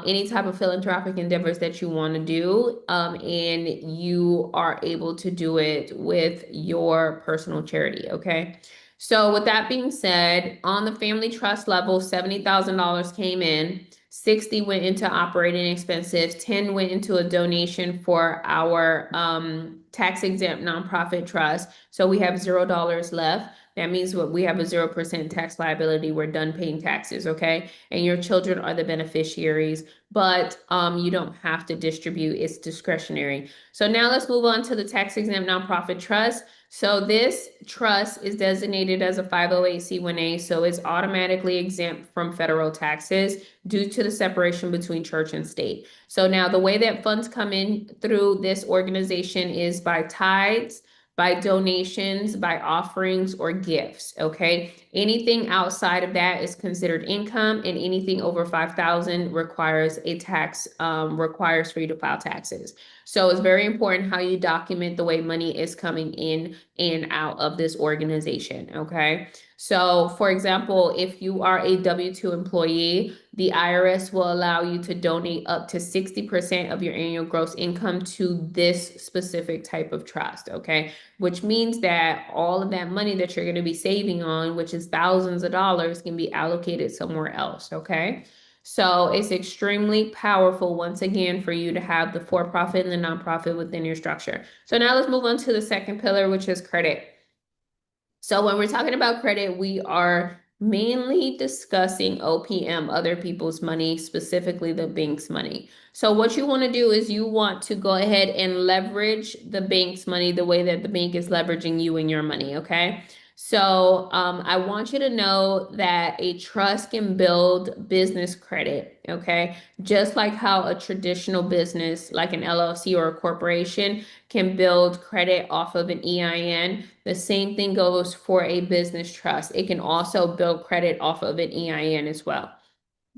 any type of philanthropic endeavors that you want to do, and you are able to do it with your personal charity, okay? So with that being said, on the family trust level, $70,000 came in, 60 went into operating expenses, 10 went into a donation for our tax exempt nonprofit trust. So we have $0 left. That means we have a 0% tax liability. We're done paying taxes, okay? And your children are the beneficiaries, but you don't have to distribute. It's discretionary. So now let's move on to the tax exempt nonprofit trust. So this trust is designated as a 508c1a, so it's automatically exempt from federal taxes due to the separation between church and state. So now the way that funds come in through this organization is by tithes, by donations, by offerings, or gifts, okay? Anything outside of that is considered income, and anything over 5,000 requires a tax, requires for you to file taxes. So it's very important how you document the way money is coming in and out of this organization, okay? So for example, if you are a W-2 employee, the IRS will allow you to donate up to 60% of your annual gross income to this specific type of trust, okay? Which means that all of that money that you're going to be saving on, which is thousands of dollars, can be allocated somewhere else, okay? So it's extremely powerful, once again, for you to have the for-profit and the nonprofit within your structure. So now let's move on to the second pillar, which is credit. So when we're talking about credit, we are mainly discussing OPM, other people's money, specifically the bank's money. So what you want to do is you want to go ahead and leverage the bank's money the way that the bank is leveraging you and your money, okay? So I want you to know that a trust can build business credit, okay? Just like how a traditional business, like an LLC or a corporation, can build credit off of an EIN. The same thing goes for a business trust. It can also build credit off of an EIN as well.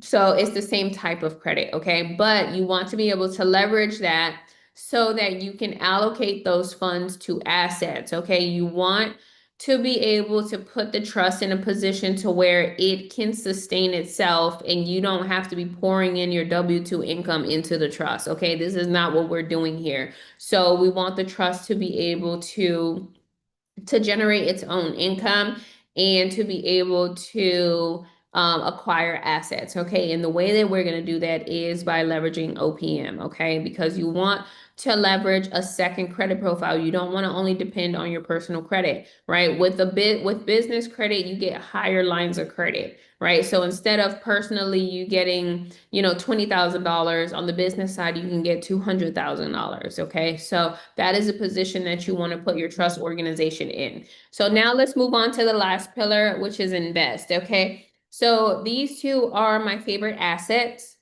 So it's the same type of credit, okay? But you want to be able to leverage that so that you can allocate those funds to assets, okay? You want to be able to put the trust in a position to where it can sustain itself and you don't have to be pouring in your W-2 income into the trust, okay? This is not what we're doing here. So we want the trust to be able to generate its own income and to be able to acquire assets, okay? And the way that we're going to do that is by leveraging OPM, okay? Because you want to leverage a second credit profile. You don't want to only depend on your personal credit, right? With business credit, you get higher lines of credit, right? So instead of personally you getting, $20,000 on the business side, you can get $200,000, okay? So that is a position that you want to put your trust organization in. So now let's move on to the last pillar, which is invest, okay? So these two are my favorite assets.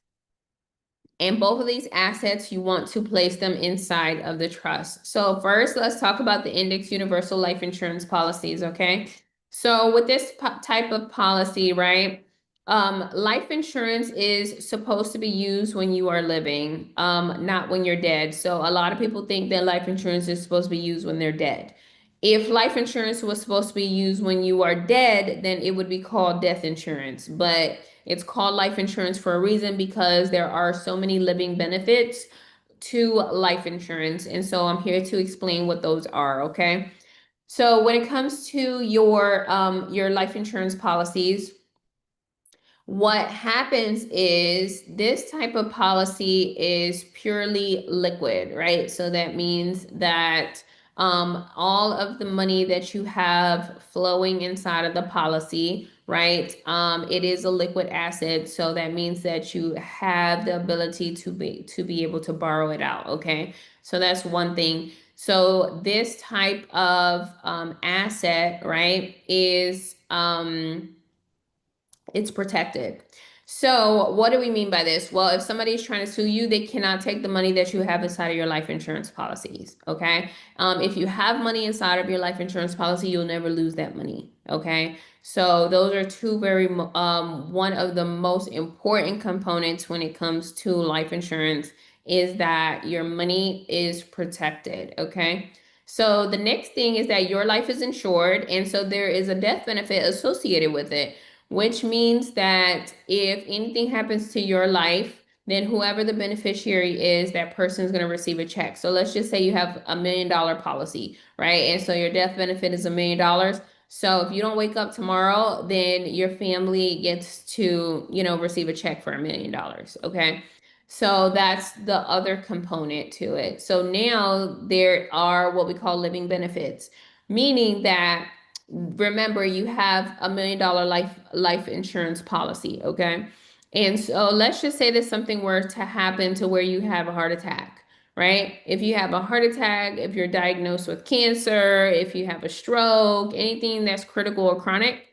And both of these assets, you want to place them inside of the trust. So first, let's talk about the index universal life insurance policies, okay? So with this type of policy, right, life insurance is supposed to be used when you are living, not when you're dead. So a lot of people think that life insurance is supposed to be used when they're dead. If life insurance was supposed to be used when you are dead, then it would be called death insurance. But it's called life insurance for a reason because there are so many living benefits to life insurance. And so I'm here to explain what those are, okay? So when it comes to your life insurance policies, what happens is this type of policy is purely liquid, right? So that means that all of the money that you have flowing inside of the policy, right? It is a liquid asset, so that means that you have the ability to be able to borrow it out, okay? So that's one thing. So this type of asset, right, is it's protected. So what do we mean by this? Well, if somebody's trying to sue you, they cannot take the money that you have inside of your life insurance policies, okay? If you have money inside of your life insurance policy, you'll never lose that money, okay? So those are two one of the most important components when it comes to life insurance is that your money is protected, okay? So the next thing is that your life is insured, and so there is a death benefit associated with it, which means that if anything happens to your life, then whoever the beneficiary is, that person is going to receive a check. So let's just say you have $1 million policy, right? And so your death benefit is $1 million. So if you don't wake up tomorrow, then your family gets to, receive a check for $1 million. Okay. So that's the other component to it. So now there are what we call living benefits, meaning that remember you have $1 million life insurance policy, okay? And so let's just say that something were to happen to where you have a heart attack, right? If you have a heart attack, if you're diagnosed with cancer, if you have a stroke, anything that's critical or chronic,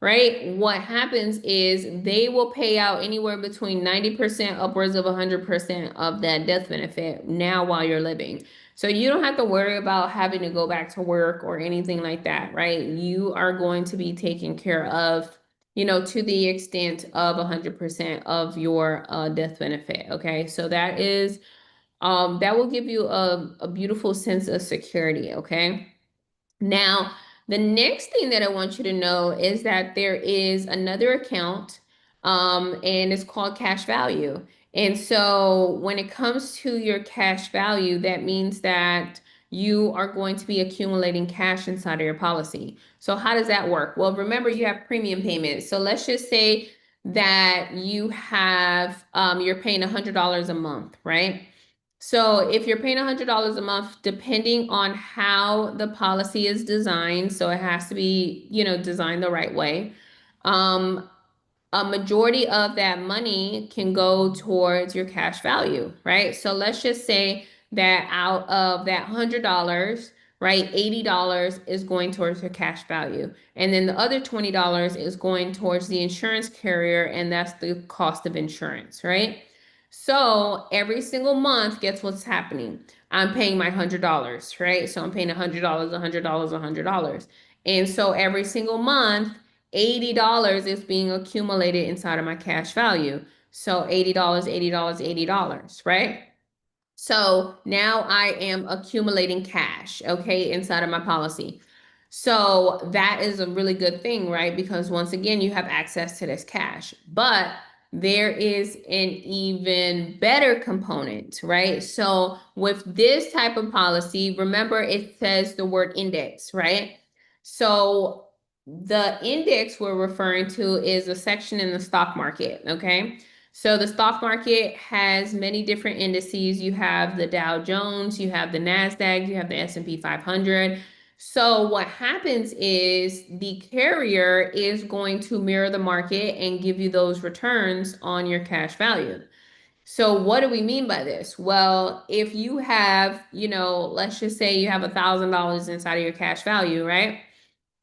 right? What happens is they will pay out anywhere between 90% upwards of 100% of that death benefit now while you're living. So you don't have to worry about having to go back to work or anything like that, right? You are going to be taken care of, to the extent of 100% of your death benefit. Okay. So that will give you a beautiful sense of security. Okay. Now, the next thing that I want you to know is that there is another account and it's called cash value. And so when it comes to your cash value, that means that you are going to be accumulating cash inside of your policy. So how does that work? Well, remember you have premium payments. So let's just say that you're paying $100 a month, right? So if you're paying $100 a month, depending on how the policy is designed, so it has to be, designed the right way. Um, a majority of that money can go towards your cash value, right? So let's just say that out of that $100, right, $80 is going towards your cash value. And then the other $20 is going towards the insurance carrier, and that's the cost of insurance, right? So every single month, guess what's happening? I'm paying my $100, right? So I'm paying $100, $100, $100. And so every single month, $80 is being accumulated inside of my cash value. So $80, $80, $80, right? So now I am accumulating cash, okay, inside of my policy. So that is a really good thing, right? Because once again, you have access to this cash. But there is an even better component, right? So with this type of policy, remember it says the word index, right? So the index we're referring to is a section in the stock market, okay? So the stock market has many different indices. You have the Dow Jones, you have the NASDAQ, you have the S&P 500. So what happens is the carrier is going to mirror the market and give you those returns on your cash value. So what do we mean by this? Well, if you have, let's just say you have $1,000 inside of your cash value, right?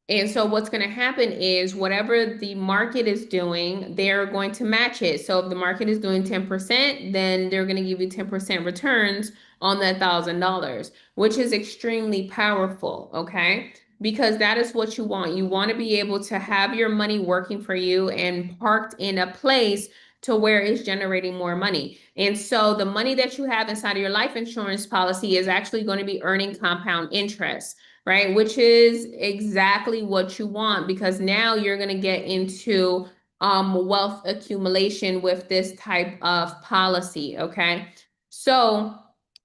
And so what's going to happen is whatever the market is doing, they're going to match it. So if the market is doing 10%, then they're going to give you 10% returns on that $1,000, which is extremely powerful, okay? Because that is what you want. You want to be able to have your money working for you and parked in a place to where it's generating more money. And so the money that you have inside of your life insurance policy is actually going to be earning compound interest, right? Which is exactly what you want, because now you're going to get into wealth accumulation with this type of policy, okay? So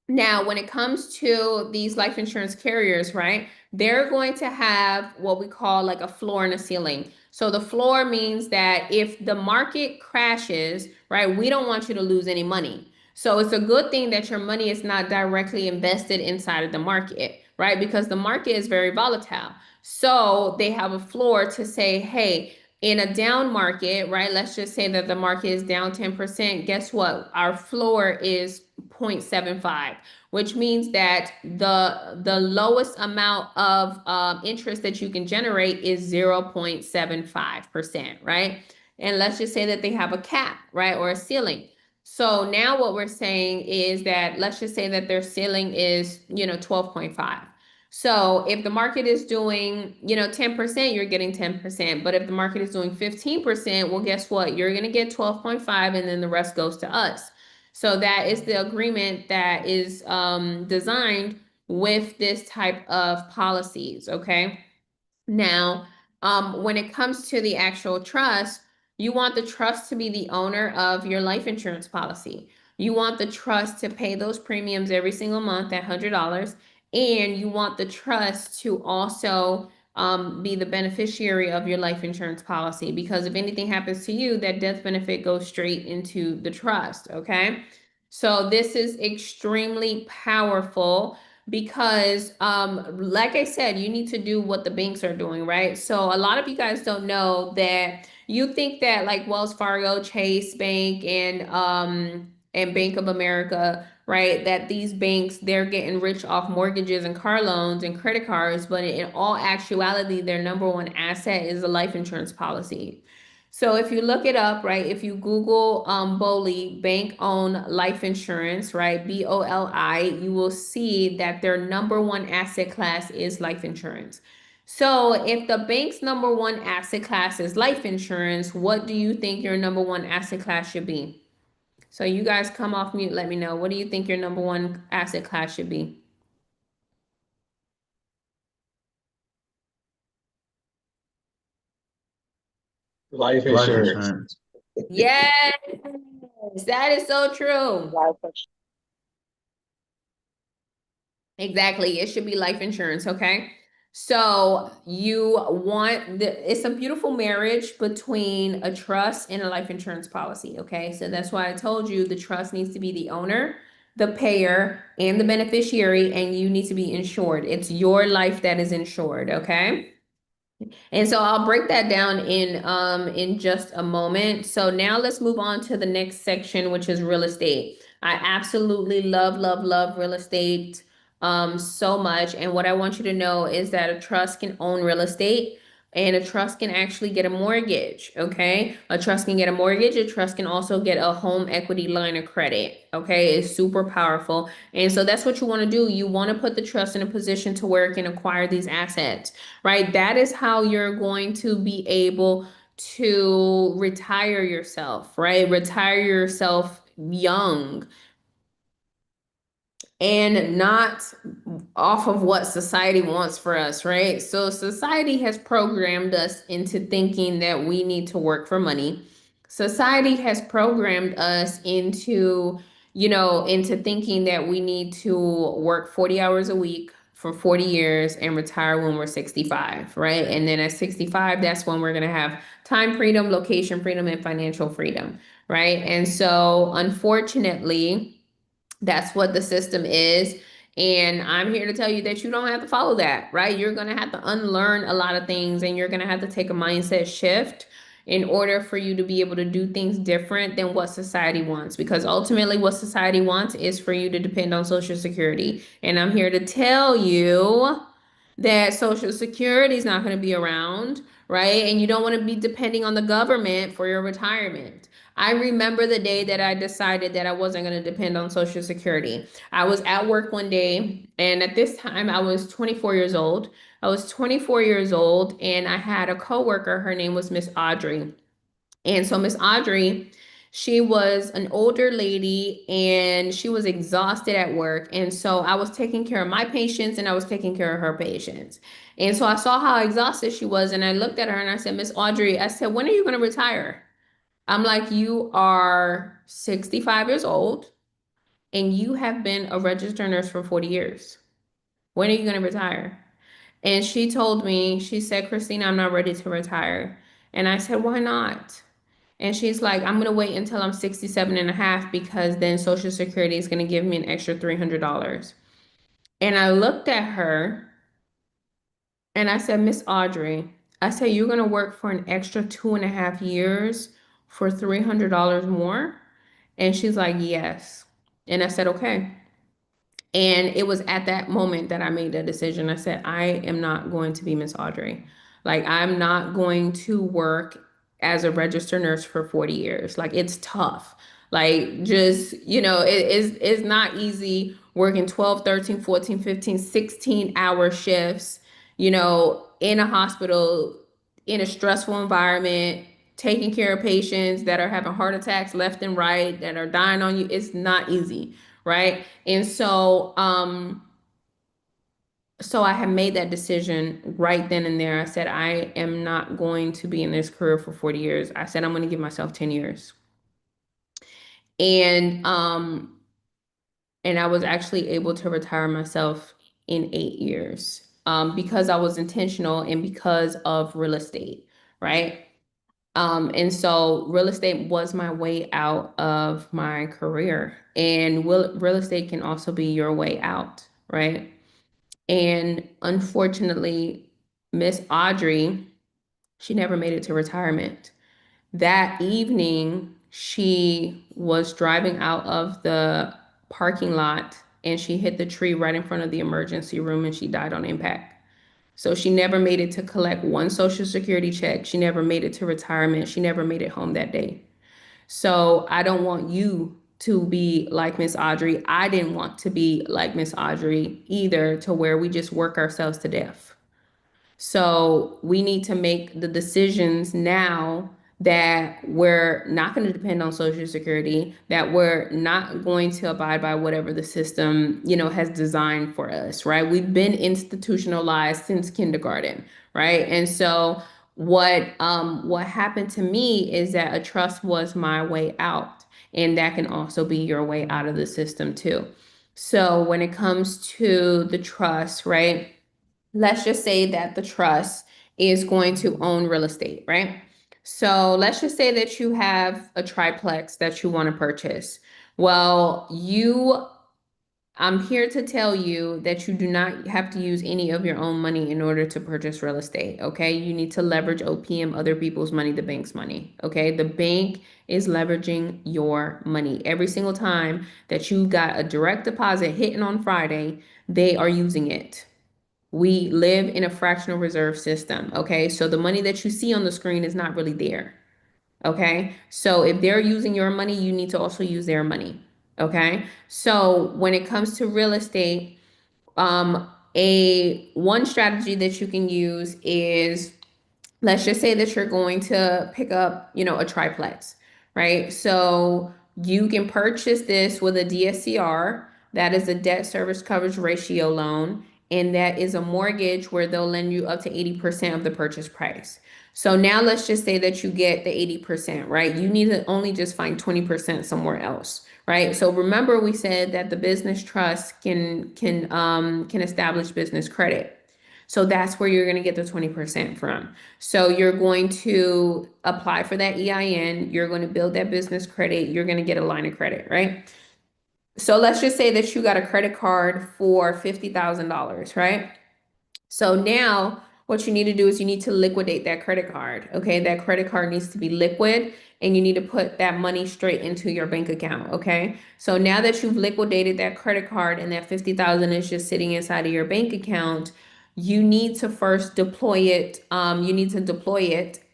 now when it comes to these life insurance carriers, right, they're going to have what we call like a floor and a ceiling. So the floor means that if the market crashes, right, we don't want you to lose any money. So it's a good thing that your money is not directly invested inside of the market, right? Because the market is very volatile. So they have a floor to say, hey, in a down market, right? Let's just say that the market is down 10%. Guess what? Our floor is 0.75, which means that the lowest amount of interest that you can generate is 0.75%, right? And let's just say that they have a cap, right? Or a ceiling. So now what we're saying is that let's just say that their ceiling is, 12.5. So if the market is doing, 10%, you're getting 10%. But if the market is doing 15%, well, guess what? You're going to get 12.5 and then the rest goes to us. So that is the agreement that is designed with this type of policies, okay? Now, when it comes to the actual trust, you want the trust to be the owner of your life insurance policy. You want the trust to pay those premiums every single month, that $100, and you want the trust to also be the beneficiary of your life insurance policy, because if anything happens to you, that death benefit goes straight into the trust, okay? So this is extremely powerful because like I said, you need to do what the banks are doing, right? So a lot of you guys don't know that you think that like Wells Fargo, Chase Bank, and Bank of America, right? That these banks, they're getting rich off mortgages and car loans and credit cards, but in all actuality, their number one asset is a life insurance policy. So if you look it up, right, if you Google BOLI, bank owned life insurance, right, BOLI, you will see that their number one asset class is life insurance. So if the bank's number one asset class is life insurance, what do you think your number one asset class should be? So you guys come off mute, let me know. What do you think your number one asset class should be? Life Life insurance. insurance. Yes, that is so true. Exactly. It should be life insurance, okay? So you want it's a beautiful marriage between a trust and a life insurance policy, okay? So that's why I told you the trust needs to be the owner, the payer, and the beneficiary, and you need to be insured. It's your life that is insured, okay? And so I'll break that down in just a moment. So now let's move on to the next section, which is real estate. I absolutely love real estate so much. And what I want you to know is that a trust can own real estate and a trust can actually get a mortgage, okay? A trust can get a mortgage, a trust can also get a home equity line of credit, okay? It's super powerful. And so that's what you want to do. You want to put the trust in a position to where it can acquire these assets, right? That is how you're going to be able to retire yourself, right? Retire yourself young and not off of what society wants for us, right? So society has programmed us into thinking that we need to work for money. Society has programmed us into, into thinking that we need to work 40 hours a week for 40 years and retire when we're 65, right? And then at 65, that's when we're going to have time freedom, location freedom, and financial freedom, right? And so unfortunately, that's what the system is. And I'm here to tell you that you don't have to follow that, right? You're going to have to unlearn a lot of things and you're going to have to take a mindset shift in order for you to be able to do things different than what society wants. Because ultimately, what society wants is for you to depend on Social Security. And I'm here to tell you that Social Security is not going to be around, right? And you don't want to be depending on the government for your retirement. I remember the day that I decided that I wasn't going to depend on Social Security. I was at work one day, and at this time, I was 24 years old. I was 24 years old, and I had a coworker. Her name was Miss Audrey. And so Miss Audrey, she was an older lady and she was exhausted at work. And so I was taking care of my patients and I was taking care of her patients. And so I saw how exhausted she was and I looked at her and I said, Miss Audrey, I said, when are you going to retire? I'm like, you are 65 years old and you have been a registered nurse for 40 years. When are you going to retire? And she told me, she said, Christina, I'm not ready to retire. And I said, why not? And she's like, I'm going to wait until I'm 67 and a half because then Social Security is going to give me an extra $300. And I looked at her and I said, Miss Audrey, I said, you're going to work for an extra 2.5 years for $300 more? And she's like, yes. And I said, okay. And it was at that moment that I made the decision. I said, I am not going to be Miss Audrey. Like, I'm not going to work as a registered nurse for 40 years. Like, it's tough. Like, just, it's not easy working 12, 13, 14, 15, 16-hour shifts, in a hospital, in a stressful environment, taking care of patients that are having heart attacks left and right, that are dying on you. It's not easy, right? And so I had made that decision right then and there. I said, I am not going to be in this career for 40 years. I said, I'm going to give myself 10 years. And I was actually able to retire myself in 8 years because I was intentional and because of real estate, right? And so real estate was my way out of my career. And real estate can also be your way out, right? And unfortunately, Miss Audrey, she never made it to retirement. That evening, she was driving out of the parking lot and she hit the tree right in front of the emergency room and she died on impact. So she never made it to collect one Social Security check. She never made it to retirement. She never made it home that day. So I don't want you to be like Miss Audrey. I didn't want to be like Miss Audrey either, to where we just work ourselves to death. So we need to make the decisions now that we're not going to depend on Social Security, that we're not going to abide by whatever the system, has designed for us, right? We've been institutionalized since kindergarten, right? And so what happened to me is that a trust was my way out, and that can also be your way out of the system too. So when it comes to the trust, right? Let's just say that the trust is going to own real estate, right? So let's just say that you have a triplex that you want to purchase. Well, I'm here to tell you that you do not have to use any of your own money in order to purchase real estate, okay? You need to leverage OPM, other people's money, the bank's money, okay? The bank is leveraging your money. Every single time that you got a direct deposit hitting on Friday, they are using it. We live in a fractional reserve system, okay? So the money that you see on the screen is not really there, okay? So if they're using your money, you need to also use their money, okay? So when it comes to real estate, a one strategy that you can use is, let's just say that you're going to pick up, a triplex, right? So you can purchase this with a DSCR, that is a debt service coverage ratio loan, and that is a mortgage where they'll lend you up to 80% of the purchase price. So now let's just say that you get the 80%, right? You need to only just find 20% somewhere else, right? So remember we said that the business trust can establish business credit. So that's where you're going to get the 20% from. So you're going to apply for that EIN, you're going to build that business credit, you're going to get a line of credit, right? So let's just say that you got a credit card for $50,000, right? So now what you need to do is you need to liquidate that credit card. Okay, that credit card needs to be liquid and you need to put that money straight into your bank account. Okay, so now that you've liquidated that credit card and that 50,000 is just sitting inside of your bank account, you need to first deploy it. You need to deploy it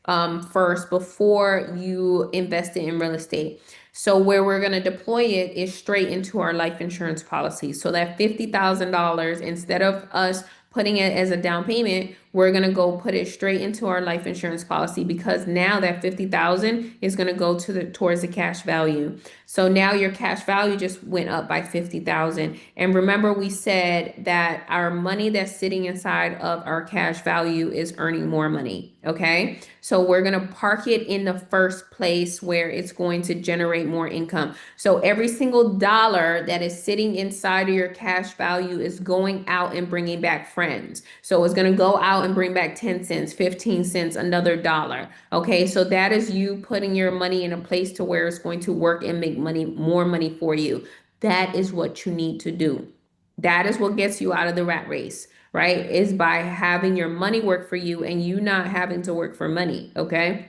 first before you invest it in real estate. So where we're going to deploy it is straight into our life insurance policy. So that $50,000, instead of us putting it as a down payment, we're going to go put it straight into our life insurance policy, because now that 50,000 is going to go towards the cash value. So now your cash value just went up by 50,000. And remember we said that our money that's sitting inside of our cash value is earning more money, okay? So we're going to park it in the first place where it's going to generate more income. So every single dollar that is sitting inside of your cash value is going out and bringing back friends. So it's going to go out and bring back 10 cents, 15 cents, another dollar. Okay, so that is you putting your money in a place to where it's going to work and make money, more money for you. That is what you need to do. That is what gets you out of the rat race, right? Is by having your money work for you and you not having to work for money. Okay.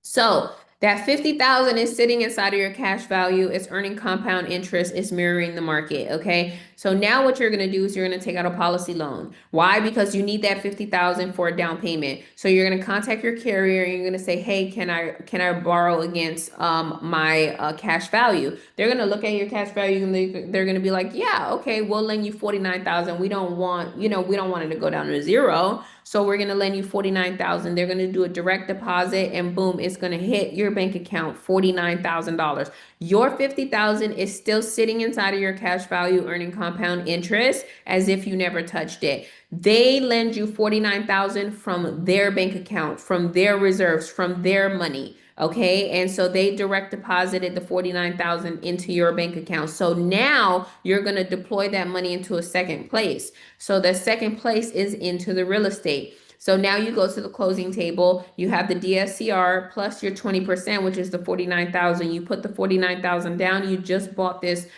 So that 50,000 is sitting inside of your cash value. It's earning compound interest. It's mirroring the market. Okay. So now what you're going to do is you're going to take out a policy loan. Why? Because you need that 50,000 for a down payment. So you're going to contact your carrier and you're going to say, hey, can I borrow against my cash value? They're going to look at your cash value and they're going to be like, yeah, okay, we'll lend you 49,000. We don't want it to go down to zero. So we're going to lend you 49,000. They're going to do a direct deposit and boom, it's going to hit your bank account, $49,000. Your 50,000 is still sitting inside of your cash value earning compound interest as if you never touched it. They lend you 49,000 from their bank account, from their reserves, from their money. Okay, and so they direct deposited the 49,000 into your bank account. So now you're going to deploy that money into a second place. So the second place is into the real estate. So now you go to the closing table, you have the DSCR plus your 20%, which is the 49,000. You put the 49,000 down, you just bought this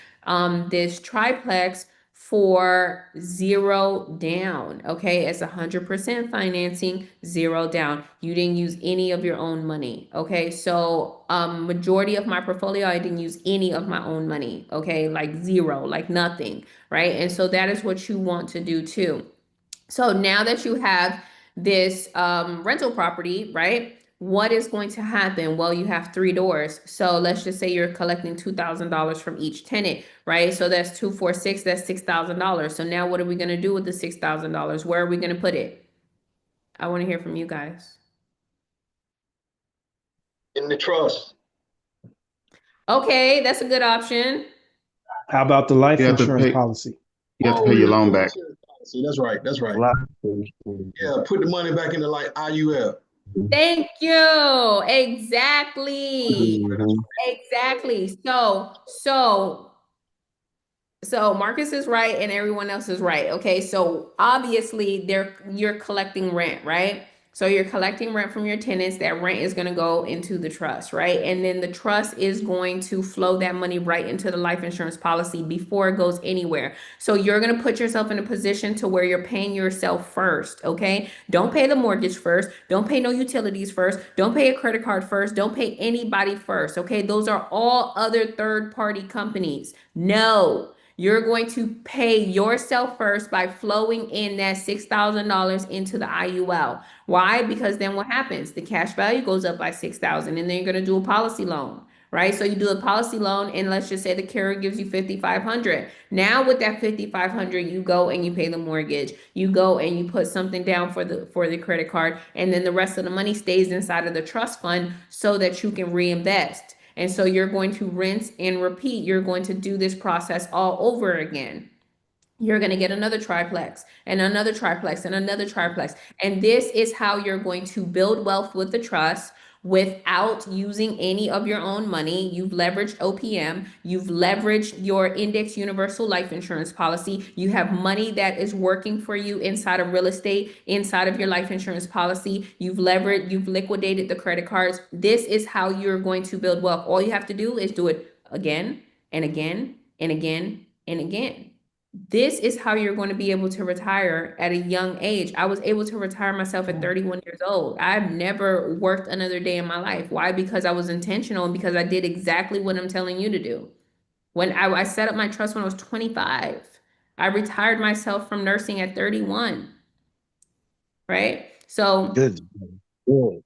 triplex for zero down. Okay, it's 100% financing, zero down. You didn't use any of your own money. Okay, so majority of my portfolio, I didn't use any of my own money. Okay, like zero, like nothing, right? And so that is what you want to do too. So now that you have this rental property, right? What is going to happen? Well, you have three doors. So let's just say you're collecting $2,000 from each tenant, right? So that's 246, that's $6,000. So now what are we going to do with the $6,000? Where are we going to put it? I want to hear from you guys. In the trust. Okay, that's a good option. How about the life You have to insurance pay. policy? You have to pay your loan back. See, that's right. That's right. Life Yeah, put the money back in the like IUL. Thank you. Exactly. Mhm. Exactly. So Marcus is right and everyone else is right. Okay. So obviously you're collecting rent, right? So you're collecting rent from your tenants. That rent is going to go into the trust, right? And then the trust is going to flow that money right into the life insurance policy before it goes anywhere. So you're going to put yourself in a position to where you're paying yourself first, okay? Don't pay the mortgage first. Don't pay no utilities first. Don't pay a credit card first. Don't pay anybody first, okay? Those are all other third party companies. No. You're going to pay yourself first by flowing in that $6,000 into the IUL. Why? Because then what happens? The cash value goes up by 6,000 and then you're going to do a policy loan, right? So you do a policy loan and let's just say the carrier gives you 5,500. Now with that 5,500, you go and you pay the mortgage. You go and you put something down for the credit card and then the rest of the money stays inside of the trust fund so that you can reinvest. And so you're going to rinse and repeat. You're going to do this process all over again. You're going to get another triplex and another triplex and another triplex. And this is how you're going to build wealth with the trust without using any of your own money. You've leveraged OPM, you've leveraged your index universal life insurance policy. You have money that is working for you inside of real estate, inside of your life insurance policy. You've leveraged, you've liquidated the credit cards. This is how you're going to build wealth. All you have to do is do it again and again and again and again. This is how you're going to be able to retire at a young age. I was able to retire myself at 31 years old. I've never worked another day in my life. Why? Because I was intentional and because I did exactly what I'm telling you to do. When I set up my trust when I was 25, I retired myself from nursing at 31, right? So Good. Good.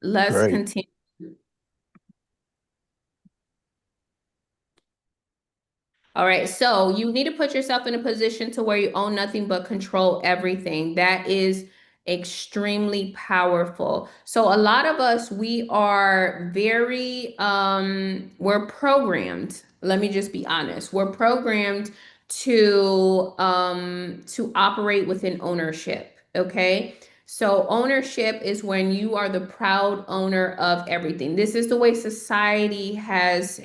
let's Great. continue. All right, so you need to put yourself in a position to where you own nothing but control everything. That is extremely powerful. So a lot of us, we are very we're programmed. Let me just be honest. We're programmed to operate within ownership, okay? So ownership is when you are the proud owner of everything. This is the way society has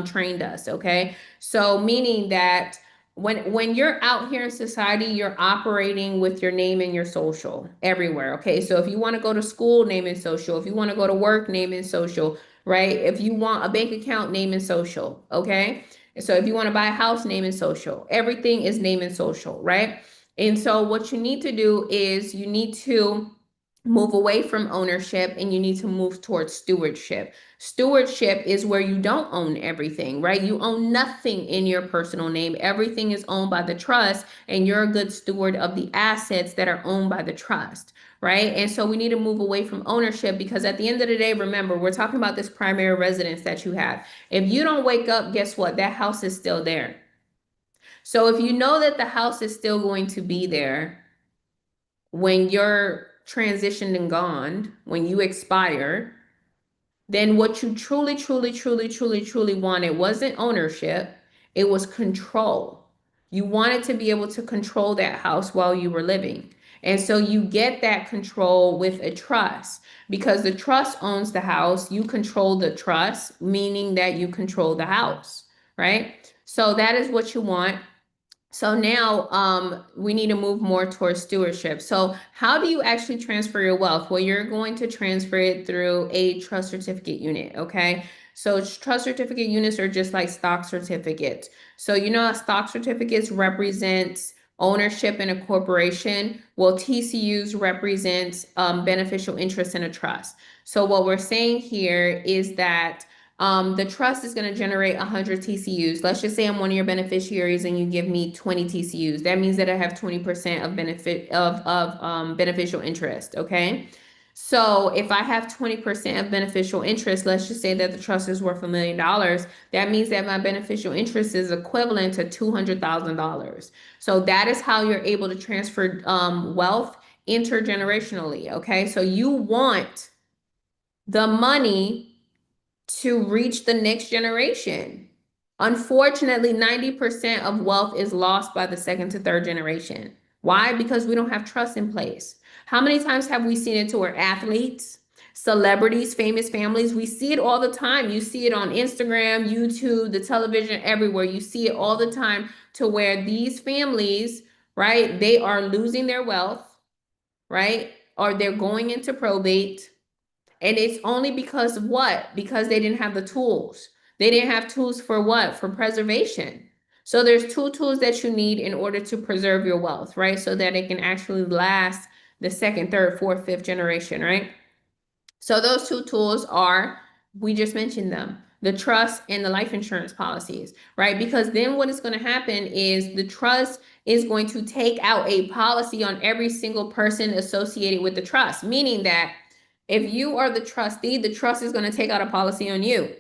trained us, okay? So meaning that when you're out here in society, you're operating with your name and your social everywhere. Okay. So if you want to go to school, name and social. If you want to go to work, name and social, right? If you want a bank account, name and social. Okay. So if you want to buy a house, name and social. Everything is name and social, right? And so what you need to do is you need to move away from ownership and you need to move towards stewardship. Stewardship is where you don't own everything, right? You own nothing in your personal name. Everything is owned by the trust, and you're a good steward of the assets that are owned by the trust, right? And so we need to move away from ownership because at the end of the day, remember, we're talking about this primary residence that you have. If you don't wake up, guess what? That house is still there. So if you know that the house is still going to be there when you're transitioned and gone, when you expire, then what you truly, truly, truly, truly, truly wanted wasn't ownership, it was control. You wanted to be able to control that house while you were living. And so you get that control with a trust because the trust owns the house. You control the trust, meaning that you control the house, right? So that is what you want. So now we need to move more towards stewardship. So how do you actually transfer your wealth? Well, you're going to transfer it through a trust certificate unit, okay? So trust certificate units are just like stock certificates. So you know, stock certificates represents ownership in a corporation. Well, TCUs represents beneficial interest in a trust. So what we're saying here is that the trust is going to generate 100 TCUs. Let's just say I'm one of your beneficiaries and you give me 20 TCUs. That means that I have 20% of benefit of beneficial interest. Okay. So if I have 20% of beneficial interest, let's just say that the trust is worth $1 million. That means that my beneficial interest is equivalent to $200,000. So that is how you're able to transfer wealth intergenerationally. Okay. So you want the money to reach the next generation. Unfortunately, 90% of wealth is lost by the second to third generation. Why? Because we don't have trust in place. How many times have we seen it to where athletes, celebrities, famous families, we see it all the time. You see it on Instagram, YouTube, the television, everywhere. You see it all the time to where these families, right, they are losing their wealth, right? Or they're going into probate. And it's only because of what? Because they didn't have the tools. They didn't have tools for what? For preservation. So there's two tools that you need in order to preserve your wealth, right? So that it can actually last the second, third, fourth, fifth generation, right? So those two tools are, we just mentioned them, the trust and the life insurance policies, right? Because then what is going to happen is the trust is going to take out a policy on every single person associated with the trust, meaning that if you are the trustee, the trust is going to take out a policy on you.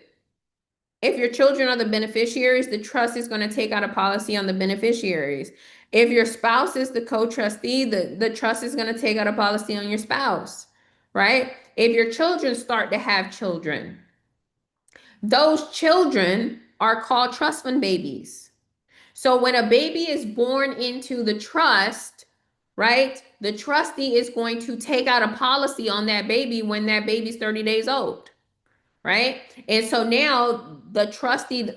If your children are the beneficiaries, the trust is going to take out a policy on the beneficiaries. If your spouse is the co-trustee, the trust is going to take out a policy on your spouse, right? If your children start to have children, those children are called trust fund babies. So when a baby is born into the trust, right, the trustee is going to take out a policy on that baby when that baby's 30 days old, right? And so now the trustee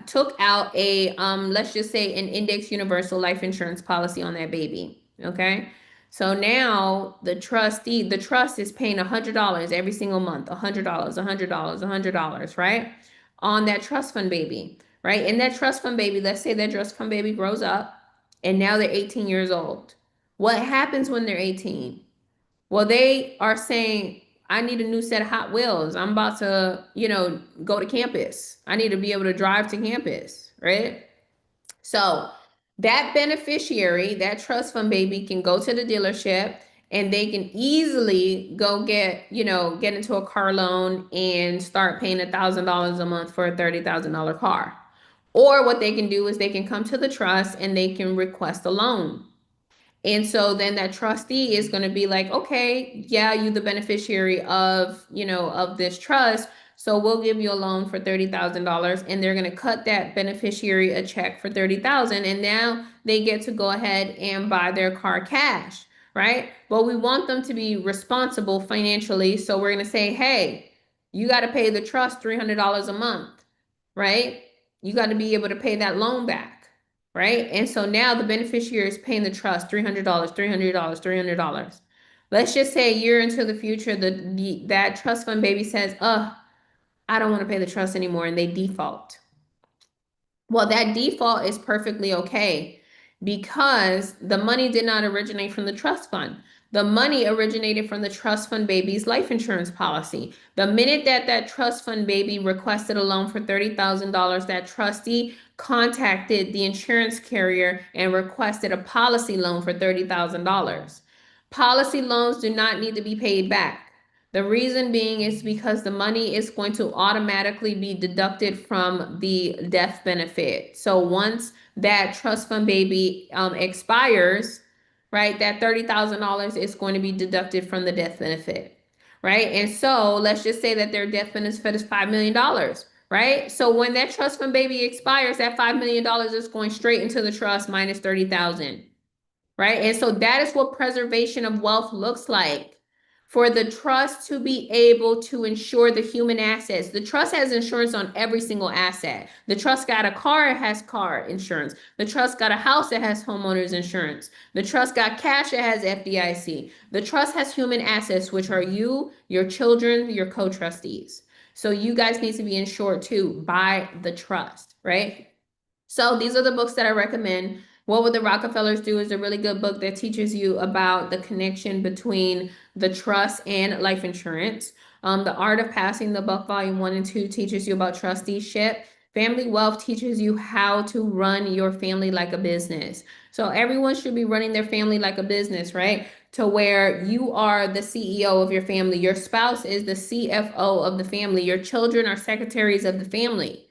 took out a, let's just say an index universal life insurance policy on that baby, okay? So now the trust is paying $100 every single month, $100, $100, $100, right? On that trust fund baby, right? And that trust fund baby, let's say that trust fund baby grows up and now they're 18 years old. What happens when they're 18? Well, they are saying, I need a new set of Hot Wheels. I'm about to, go to campus. I need to be able to drive to campus, right? So that beneficiary, that trust fund baby can go to the dealership and they can easily go get into a car loan and start paying $1,000 a month for a $30,000 car. Or what they can do is they can come to the trust and they can request a loan. And so then that trustee is going to be like, okay, yeah, you the beneficiary of this trust. So we'll give you a loan for $30,000 and they're going to cut that beneficiary a check for $30,000 and now they get to go ahead and buy their car cash, right? But we want them to be responsible financially. So we're going to say, hey, you got to pay the trust $300 a month, right? You got to be able to pay that loan back. Right? And so now the beneficiary is paying the trust $300, $300, $300. Let's just say a year into the future, that trust fund baby says, I don't want to pay the trust anymore, and they default. Well, that default is perfectly okay because the money did not originate from the trust fund. The money originated from the trust fund baby's life insurance policy. The minute that trust fund baby requested a loan for $30,000, that trustee contacted the insurance carrier and requested a policy loan for $30,000. Policy loans do not need to be paid back. The reason being is because the money is going to automatically be deducted from the death benefit. So once that trust fund baby expires, right, that $30,000 is going to be deducted from the death benefit, right? And so let's just say that their death benefit is $5 million, right? So when that trust fund baby expires, that $5 million is going straight into the trust minus 30,000, right? And so that is what preservation of wealth looks like. For the trust to be able to insure the human assets. The trust has insurance on every single asset. The trust got a car, it has car insurance. The trust got a house, it has homeowners insurance. The trust got cash, it has FDIC. The trust has human assets, which are you, your children, your co-trustees. So you guys need to be insured too by the trust, right? So these are the books that I recommend. What Would the Rockefellers Do is a really good book that teaches you about the connection between the trust and life insurance. The Art of Passing the Buck Volume 1 and 2 teaches you about trusteeship. Family Wealth teaches you how to run your family like a business. So everyone should be running their family like a business, right? To where you are the CEO of your family. Your spouse is the CFO of the family. Your children are secretaries of the family.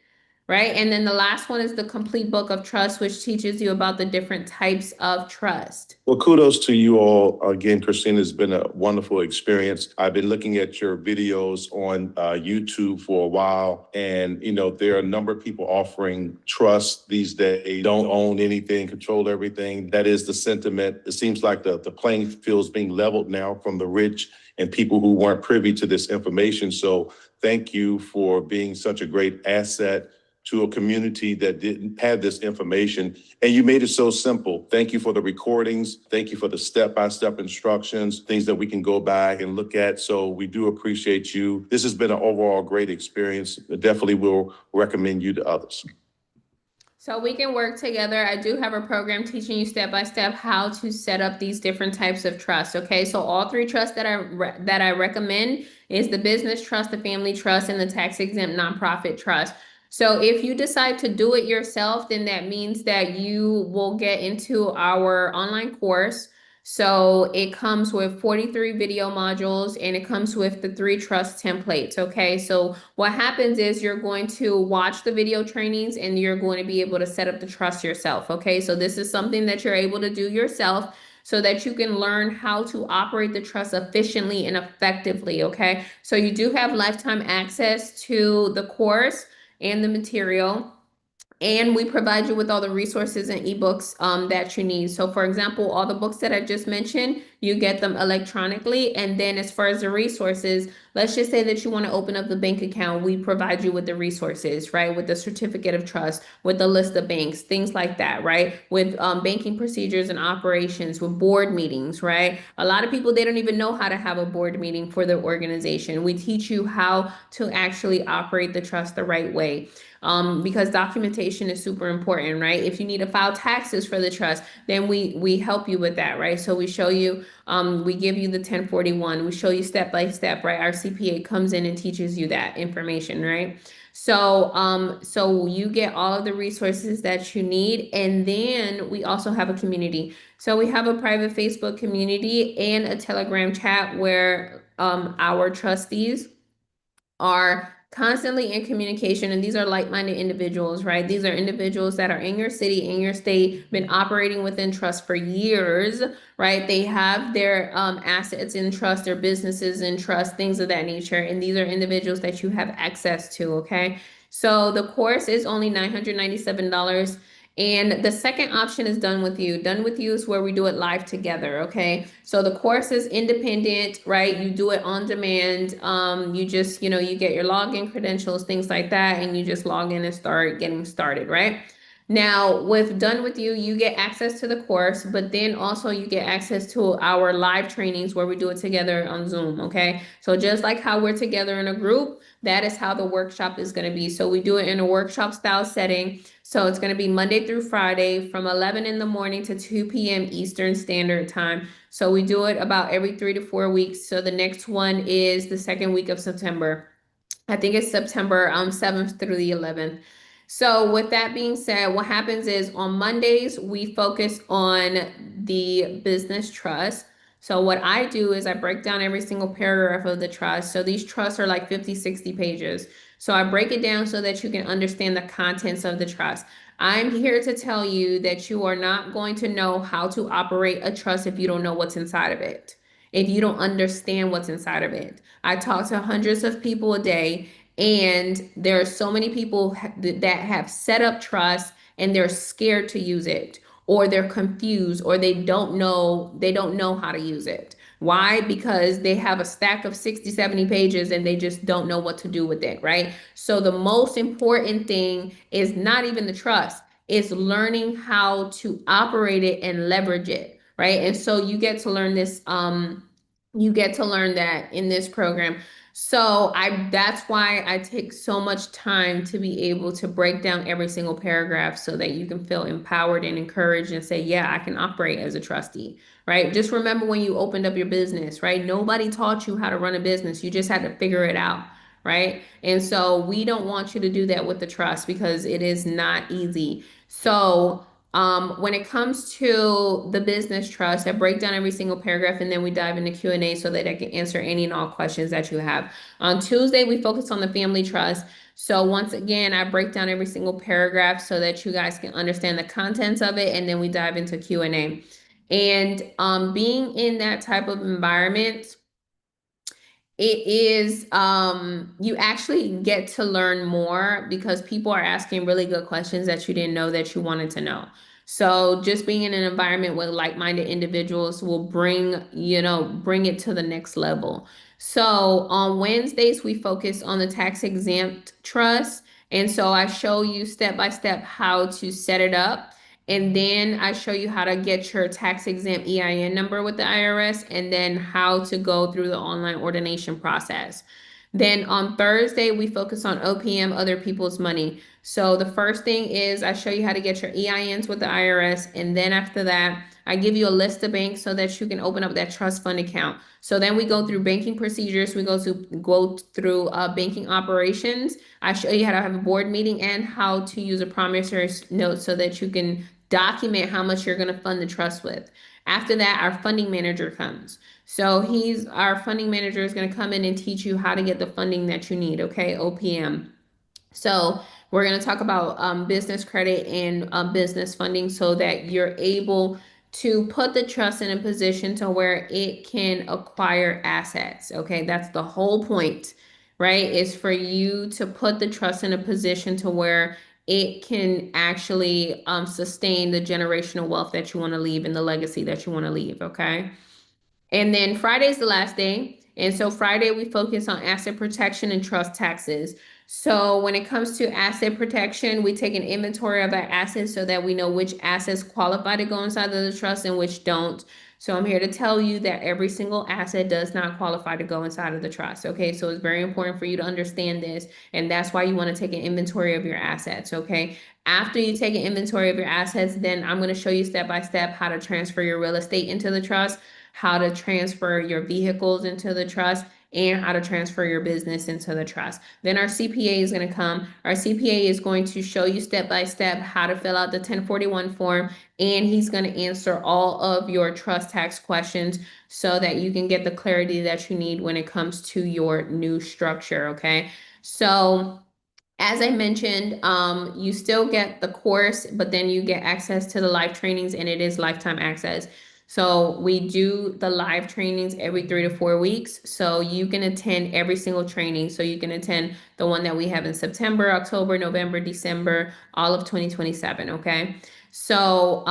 right? And then the last one is the complete book of trust, which teaches you about the different types of trust. Well, kudos to you all. Again, Christina, it's been a wonderful experience. I've been looking at your videos on YouTube for a while, and there are a number of people offering trust these days. Don't own anything, control everything. That is the sentiment. It seems like the playing field is being leveled now from the rich and people who weren't privy to this information. So thank you for being such a great asset to a community that didn't have this information. And you made it so simple. Thank you for the recordings. Thank you for the step-by-step instructions, things that we can go back and look at. So we do appreciate you. This has been an overall great experience. I definitely will recommend you to others. So we can work together. I do have a program teaching you step by step how to set up these different types of trust. Okay, so all three trusts that I recommend is the business trust, the family trust, and the tax exempt nonprofit trust. So if you decide to do it yourself, then that means that you will get into our online course. So it comes with 43 video modules and it comes with the 3 trust templates. Okay, so what happens is you're going to watch the video trainings and you're going to be able to set up the trust yourself. Okay, so this is something that you're able to do yourself so that you can learn how to operate the trust efficiently and effectively. Okay, so you do have lifetime access to the course and the material. And we provide you with all the resources and ebooks that you need. So for example, all the books that I just mentioned, you get them electronically. And then as far as the resources, let's just say that you want to open up the bank account. We provide you with the resources, right? With the certificate of trust, with the list of banks, things like that, right? With banking procedures and operations, with board meetings, right? A lot of people, they don't even know how to have a board meeting for their organization. We teach you how to actually operate the trust the right way. Because documentation is super important, right? If you need to file taxes for the trust, then we help you with that, right? So we show you, we give you the 1041, we show you step by step, right? Our CPA comes in and teaches you that information, right? So, so you get all of the resources that you need, and then we also have a community. So we have a private Facebook community and a Telegram chat where our trustees are constantly in communication, and these are like-minded individuals, right? These are individuals that are in your city, in your state, been operating within trust for years, right? They have their assets in trust, their businesses in trust, things of that nature, and these are individuals that you have access to, okay? So the course is only $997. And the second option is Done With You. Done With You is where we do it live together, okay? So the course is independent, right? You do it on demand. You just, you get your login credentials, things like that, and you just log in and start getting started, right? Now, with Done With You, you get access to the course, but then also you get access to our live trainings where we do it together on Zoom, okay? So just like how we're together in a group, that is how the workshop is going to be. So we do it in a workshop style setting. So it's going to be Monday through Friday from 11 in the morning to 2 p.m. Eastern Standard Time. So we do it about every 3 to 4 weeks. So the next one is the second week of September. I think it's September 7th through the 11th. So with that being said, what happens is on Mondays, we focus on the business trust. So what I do is I break down every single paragraph of the trust. So these trusts are like 50, 60 pages. So I break it down so that you can understand the contents of the trust. I'm here to tell you that you are not going to know how to operate a trust if you don't know what's inside of it, if you don't understand what's inside of it. I talk to hundreds of people a day, and there are so many people that have set up trust and they're scared to use it, or they're confused, or they don't know how to use it. Why? Because they have a stack of 60, 70 pages and they just don't know what to do with it, right? So the most important thing is not even the trust, it's learning how to operate it and leverage it, right? And so you get to learn this, you get to learn that in this program. So that's why I take so much time to be able to break down every single paragraph so that you can feel empowered and encouraged and say, yeah, I can operate as a trustee, right? Just remember when you opened up your business, right? Nobody taught you how to run a business. You just had to figure it out, right? And so we don't want you to do that with the trust because it is not easy. So when it comes to the business trust, I break down every single paragraph and then we dive into Q&A so that I can answer any and all questions that you have. On Tuesday, we focus on the family trust. So once again, I break down every single paragraph so that you guys can understand the contents of it, and then we dive into Q&A. And being in that type of environment, it is you actually get to learn more because people are asking really good questions that you didn't know that you wanted to know. So just being in an environment with like-minded individuals will bring it to the next level. So on Wednesdays, we focus on the tax exempt trust. And so I show you step by step how to set it up. And then I show you how to get your tax exempt EIN number with the IRS and then how to go through the online ordination process. Then on Thursday, we focus on OPM, other people's money. So the first thing is I show you how to get your EINs with the IRS. And then after that, I give you a list of banks so that you can open up that trust fund account. So then we go through banking procedures. We go through banking operations. I show you how to have a board meeting and how to use a promissory note so that you can document how much you're going to fund the trust with. After that, our funding manager comes. So our funding manager is going to come in and teach you how to get the funding that you need, okay? OPM. So we're going to talk about business credit and business funding so that you're able to put the trust in a position to where it can acquire assets. Okay, that's the whole point, right? Is for you to put the trust in a position to where it can actually sustain the generational wealth that you want to leave and the legacy that you want to leave. Okay. And then Friday is the last day. And so Friday we focus on asset protection and trust taxes. So when it comes to asset protection, we take an inventory of our assets so that we know which assets qualify to go inside of the trust and which don't. So I'm here to tell you that every single asset does not qualify to go inside of the trust. Okay, so it's very important for you to understand this. And that's why you want to take an inventory of your assets. Okay, after you take an inventory of your assets, then I'm going to show you step by step how to transfer your real estate into the trust, how to transfer your vehicles into the trust, and how to transfer your business into the trust. Then our CPA is going to come. Our CPA is going to show you step by step how to fill out the 1041 form, and he's going to answer all of your trust tax questions so that you can get the clarity that you need when it comes to your new structure, okay? So as I mentioned, you still get the course, but then you get access to the live trainings, and it is lifetime access. So we do the live trainings every 3 to 4 weeks. So you can attend every single training. So you can attend the one that we have in September, October, November, December, all of 2027. Okay. So,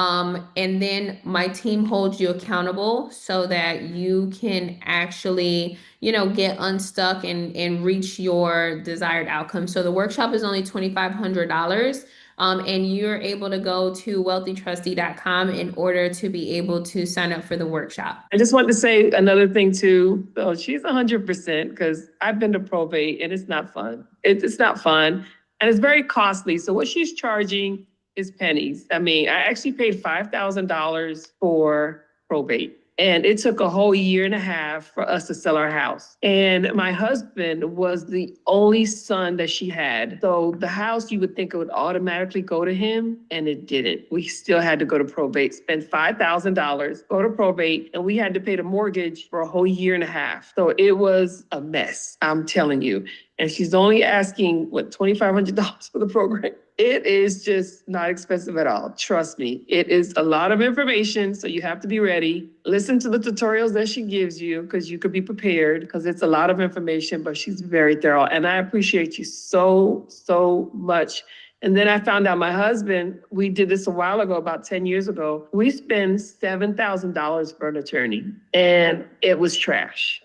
and then my team holds you accountable so that you can actually, get unstuck and reach your desired outcome. So the workshop is only $2,500. And you're able to go to wealthytrustee.com in order to be able to sign up for the workshop. I just want to say another thing too. So she's 100% because I've been to probate and it's not fun. It's not fun and it's very costly. So what she's charging is pennies. I mean, I actually paid $5,000 for probate. And it took a whole year and a half for us to sell our house. And my husband was the only son that she had. So the house, you would think it would automatically go to him, and it didn't. We still had to go to probate, spend $5,000, go to probate, and we had to pay the mortgage for a whole year and a half. So it was a mess, I'm telling you. And she's only asking, $2,500 for the program? It is just not expensive at all. Trust me. It is a lot of information, so you have to be ready. Listen to the tutorials that she gives you because you could be prepared because it's a lot of information, but she's very thorough. And I appreciate you so, so much. And then I found out my husband, we did this a while ago, about 10 years ago. We spent $7,000 for an attorney, and it was trash.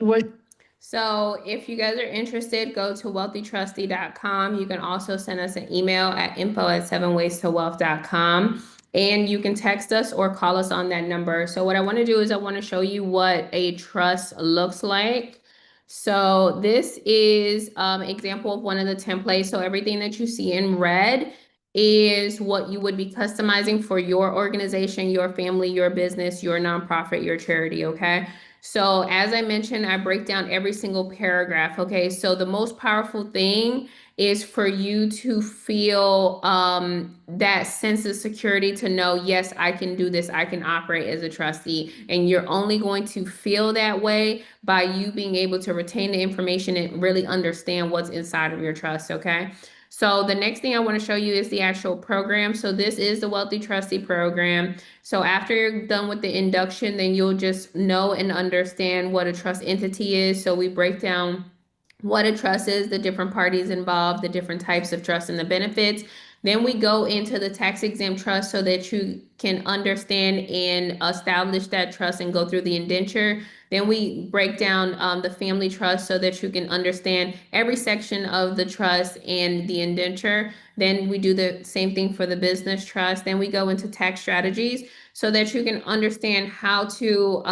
So if you guys are interested, go to wealthytrustee.com. You can also send us an email at info@7waystowealth.com. And you can text us or call us on that number. So what I want to do is I want to show you what a trust looks like. So this is example of one of the templates. So everything that you see in red is what you would be customizing for your organization, your family, your business, your nonprofit, your charity, okay? So as I mentioned, I break down every single paragraph, okay? So the most powerful thing is for you to feel that sense of security to know, yes, I can do this, I can operate as a trustee. And you're only going to feel that way by you being able to retain the information and really understand what's inside of your trust, okay? So the next thing I want to show you is the actual program. So this is the Wealthy Trustee program. So after you're done with the induction, then you'll just know and understand what a trust entity is. So we break down what a trust is, the different parties involved, the different types of trust and the benefits. Then we go into the tax exempt trust so that you can understand and establish that trust and go through the indenture. Then we break down the family trust so that you can understand every section of the trust and the indenture. Then we do the same thing for the business trust. Then we go into tax strategies so that you can understand how to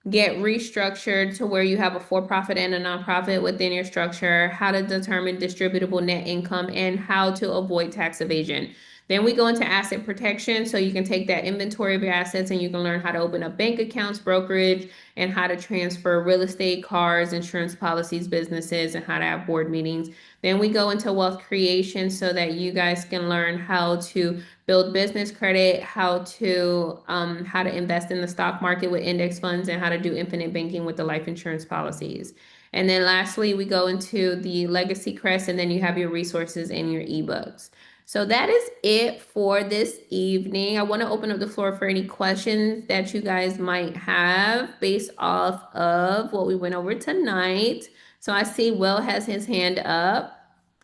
get restructured to where you have a for-profit and a nonprofit within your structure, how to determine distributable net income, and how to avoid tax evasion. Then we go into asset protection, so you can take that inventory of your assets and you can learn how to open up bank accounts, brokerage, and how to transfer real estate, cars, insurance policies, businesses, and how to have board meetings. Then we go into wealth creation so that you guys can learn how to build business credit, how to invest in the stock market with index funds, and how to do infinite banking with the life insurance policies. And then lastly, we go into the legacy crest, and then you have your resources and your ebooks. So that is it for this evening. I want to open up the floor for any questions that you guys might have based off of what we went over tonight. So I see Will has his hand up.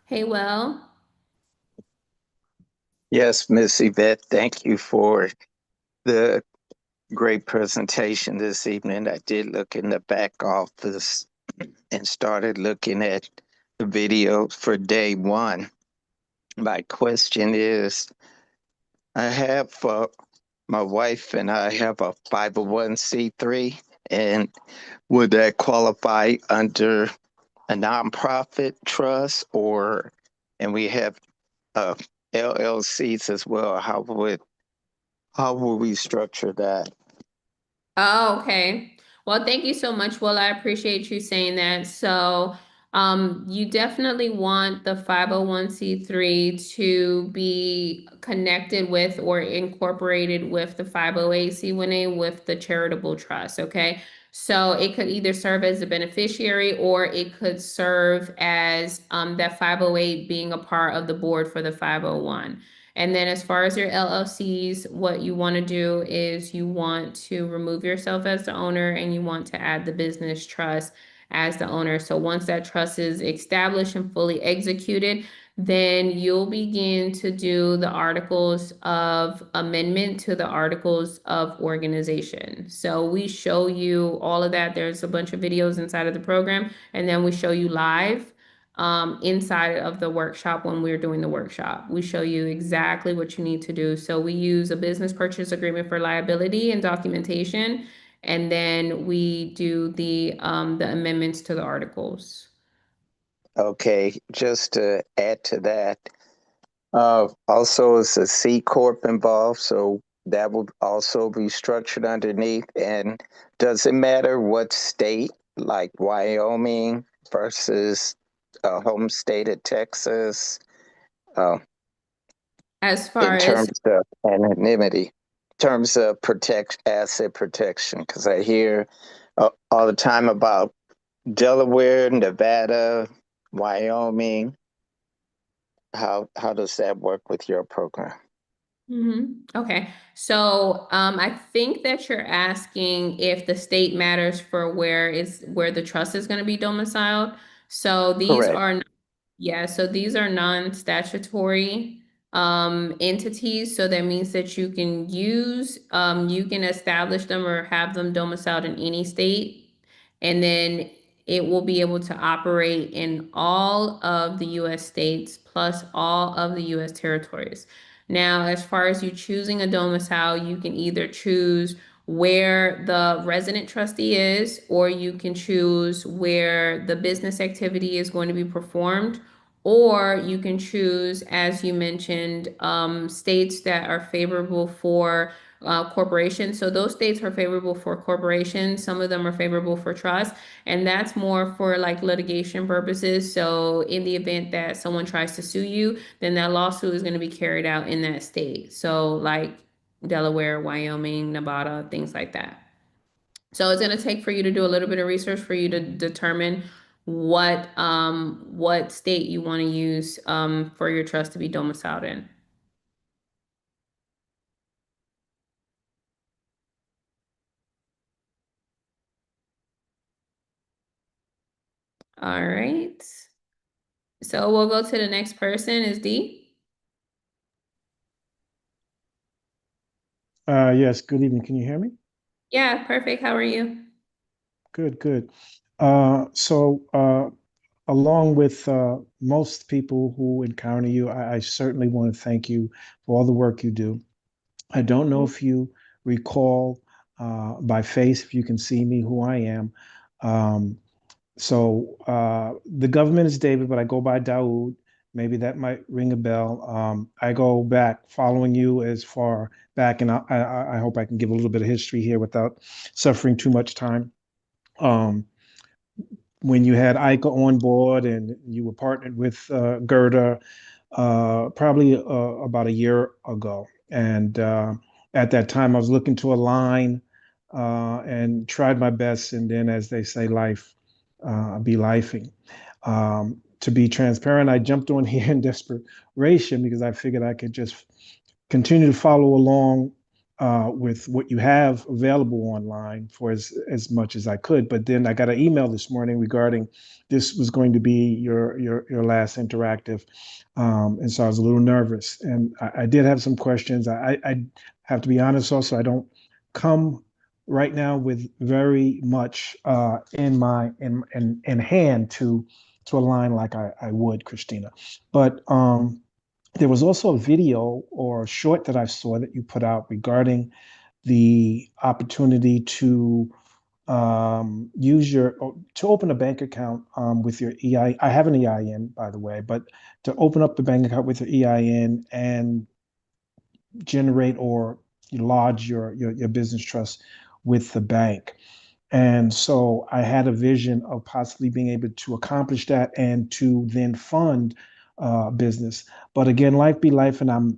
Hey, Will. Yes, Miss Yvette, thank you for the great presentation this evening. I did look in the back office and started looking at the video for day one. My question is, I have my wife and I have a 501c3, and would that qualify under a nonprofit trust, and we have LLCs as well? How would we structure that? Oh, okay. Well, thank you so much. Well, I appreciate you saying that. So, you definitely want the 501c3 to be connected with or incorporated with the 508c1a with the charitable trust, okay? So it could either serve as a beneficiary or it could serve as that 508 being a part of the board for the 501. And then as far as your LLCs, what you want to do is you want to remove yourself as the owner and you want to add the business trust as the owner. So once that trust is established and fully executed, then you'll begin to do the articles of amendment to the articles of organization. So we show you all of that. There's a bunch of videos inside of the program, and then we show you live inside of the workshop when we're doing the workshop. We show you exactly what you need to do. So we use a business purchase agreement for liability and documentation, and then we do the amendments to the articles. Okay, just to add to that, also is a C Corp involved, so that will also be structured underneath. And does it matter what state, like Wyoming versus home state of Texas, As far in as terms of anonymity, in terms of asset protection? Because I hear all the time about Delaware, Nevada, Wyoming. How does that work with your program? Okay, so I think that you're asking if the state matters for where the trust is going to be domiciled. So these Correct. are Yeah, so these are non-statutory entities. So that means that you can establish them or have them domiciled in any state, and then it will be able to operate in all of the US states plus all of the US territories. Now, as far as you choosing a domicile, you can either choose where the resident trustee is, or you can choose where the business activity is going to be performed, Or you can choose, as you mentioned, states that are favorable for corporations. So those states are favorable for corporations. Some of them are favorable for trust, and that's more for like litigation purposes. So in the event that someone tries to sue you, then that lawsuit is going to be carried out in that state. So like Delaware, Wyoming, Nevada, things like that. So it's going to take for you to do a little bit of research for you to determine what state you want to use for your trust to be domiciled in. All right. So we'll go to the next person is D. Yes, good evening. Can you hear me? Yeah, perfect. How are you? Good, good. Along with most people who encounter you, I certainly want to thank you for all the work you do. I don't know if you recall by face, if you can see me, who I am. Um, the government is David, but I go by Daoud. Maybe that might ring a bell. I go back following you as far back, and I hope I can give a little bit of history here without suffering too much time. Um, when you had Ika on board and you were partnered with Gerda, probably about a year ago. And at that time, I was looking to align and tried my best. And then, as they say, life be lifing. To be transparent, I jumped on here in desperation because I figured I could just continue to follow along with what you have available online for as much as I could. But then I got an email this morning regarding this was going to be your last interactive, and so I was a little nervous. And I did have some questions. I have to be honest. Also, I don't come right now with very much in hand to align like I would, Christina. But there was also a video or a short that I saw that you put out regarding the opportunity to use to open a bank account with your EI. I have an EIN, by the way, but to open up the bank account with your EIN and generate or lodge your business trust with the bank. And so I had a vision of possibly being able to accomplish that and to then fund business. But again, life be life, and I've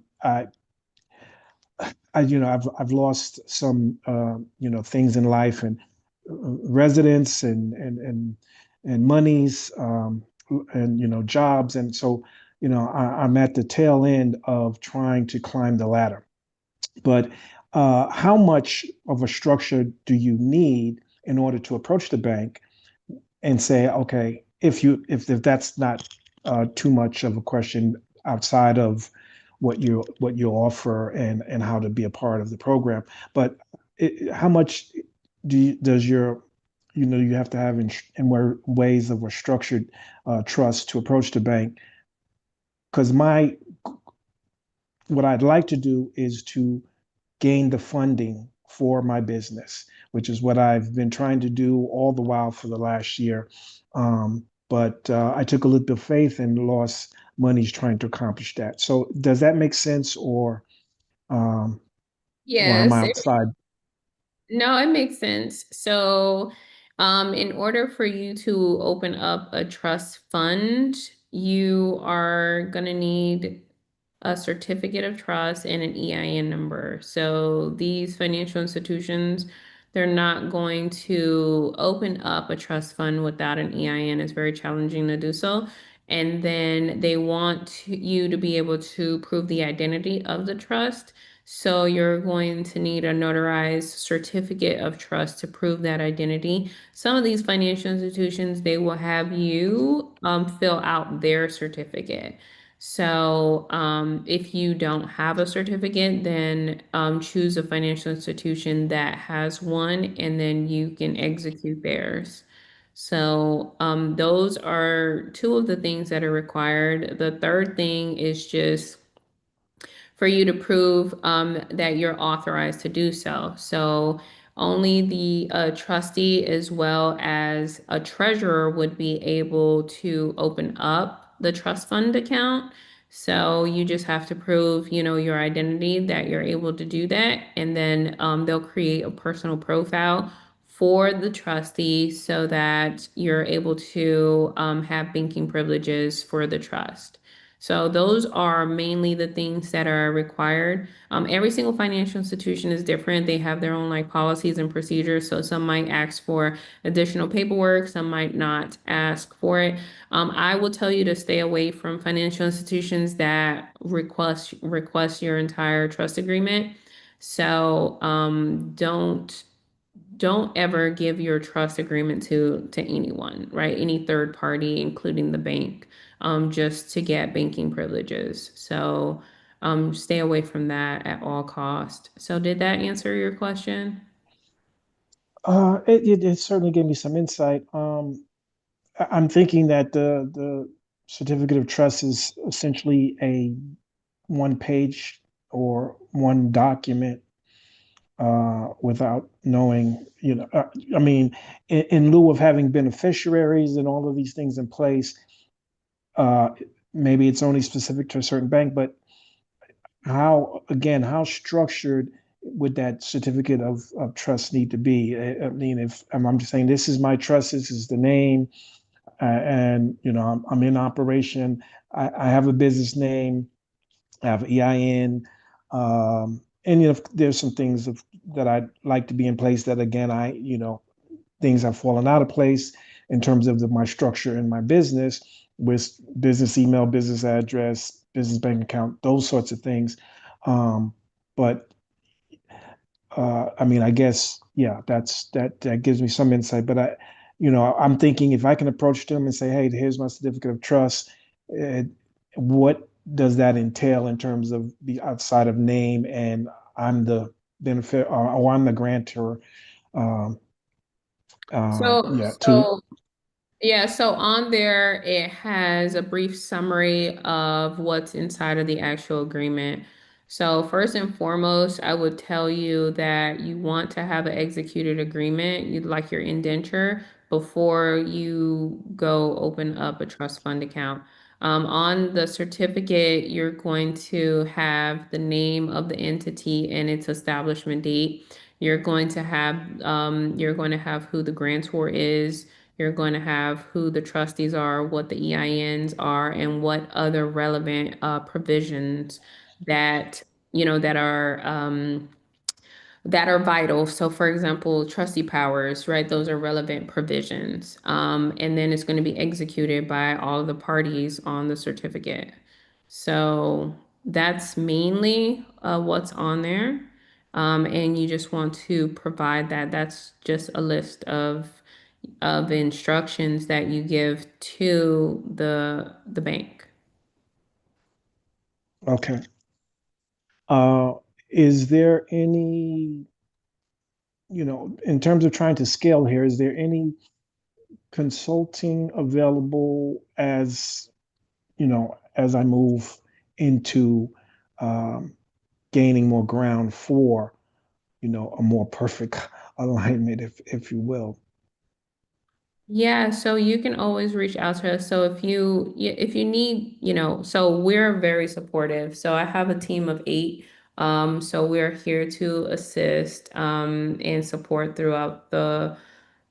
lost some things in life and residence and monies and jobs, and so I'm at the tail end of trying to climb the ladder. But how much of a structure do you need in order to approach the bank and say, okay, if that's not too much of a question outside of what you offer and how to be a part of the program, but how much does you have to have in ways of a structured trust to approach the bank? Because what I'd like to do is to gain the funding for my business, which is what I've been trying to do all the while for the last year. But I took a leap of faith and lost monies trying to accomplish that. So does that make sense, um, or am I Yes, outside? no, it makes sense. So, in order for you to open up a trust fund, you are gonna need a certificate of trust and an EIN number. So these financial institutions, they're not going to open up a trust fund without an EIN. It's very challenging to do so. And then they want you to be able to prove the identity of the trust. So you're going to need a notarized certificate of trust to prove that identity. Some of these financial institutions, they will have you fill out their certificate. So if you don't have a certificate, then choose a financial institution that has one, and then you can execute theirs. So those are two of the things that are required. The third thing is just for you to prove that you're authorized to do so. So only the trustee as well as a treasurer would be able to open up the trust fund account. So you just have to prove, your identity that you're able to do that. And then they'll create a personal profile for the trustee so that you're able to have banking privileges for the trust. So those are mainly the things that are required. Every single financial institution is different. They have their own like policies and procedures. So some might ask for additional paperwork, some might not ask for it. I will tell you to stay away from financial institutions that request your entire trust agreement. So don't ever give your trust agreement to anyone, right? Any third party, including the bank, just to get banking privileges. So stay away from that at all cost. So did that answer your question? It certainly gave me some insight. I'm thinking that the certificate of trust is essentially a one page or one document without knowing, I mean, in lieu of having beneficiaries and all of these things in place, uh, maybe it's only specific to a certain bank, but how structured would that certificate of trust need to be? I mean, if I'm just saying, this is my trust, this is the name, and I'm in operation. I have a business name, I have EIN, and there's some things that I'd like to be in place that again things have fallen out of place in terms of my structure in my business with business email, business address, business bank account, those sorts of things. But I mean, I guess, yeah, that gives me some insight. But I'm thinking if I can approach them and say, hey, here's my certificate of trust, uh, what does that entail in terms of the outside of name and I'm the benefit or I'm the grantor? Um, So, yeah, to so Yeah, so on there, it has a brief summary of what's inside of the actual agreement. So first and foremost, I would tell you that you want to have an executed agreement, you'd like your indenture before you go open up a trust fund account. On the certificate, you're going to have the name of the entity and its establishment date. You're going to have who the grantor is. You're going to have who the trustees are, what the EINs are, and what other relevant provisions that you know that are vital. So, for example, trustee powers, right? Those are relevant provisions, and then it's going to be executed by all of the parties on the certificate. So that's mainly what's on there. And you just want to provide that. That's just a list of instructions that you give to the bank. okay. Uh, is there any, in terms of trying to scale here, is there any consulting available as I move into um, gaining more ground for, a more perfect alignment, if you will? Yeah, so you can always reach out to us. So if you need, so we're very supportive. So I have a team of 8. So we're here to assist and support throughout the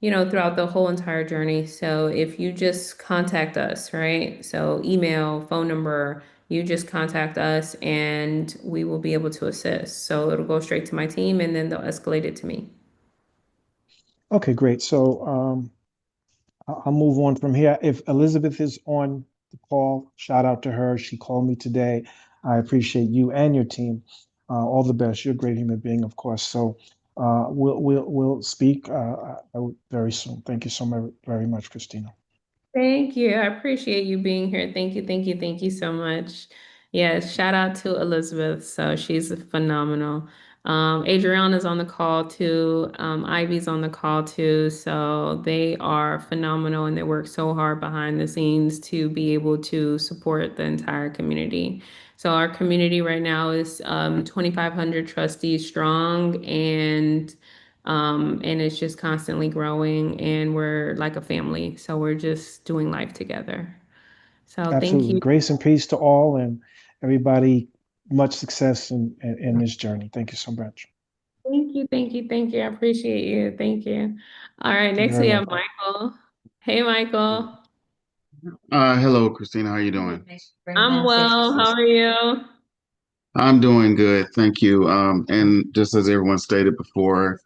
whole entire journey. So if you just contact us, right? So email, phone number, you just contact us and we will be able to assist. So it'll go straight to my team and then they'll escalate it to me. Okay, great. So I'll move on from here. If Elizabeth is on the call, shout out to her. She called me today. I appreciate you and your team. All the best. You're a great human being, of course. So we'll speak very soon. Thank you so very much, Christina. Thank you. I appreciate you being here. Thank you, thank you, thank you so much. Yes, shout out to Elizabeth. So she's phenomenal. Adriana's on the call too. Ivy's on the call too. So they are phenomenal and they work so hard behind the scenes to be able to support the entire community. So our community right now is 2,500 trustees strong and it's just constantly growing and we're like a family. So we're just doing life together. So thank Absolutely. you. Grace and peace to all and everybody. Much success in this journey. Thank you so much. Thank you, thank you, thank you. I appreciate you. Thank you. All right, You're next very we have welcome. Michael. Hey, Michael. Hello, Christina. How you doing? I'm well. How are you? I'm doing good, thank you. And just as everyone stated before,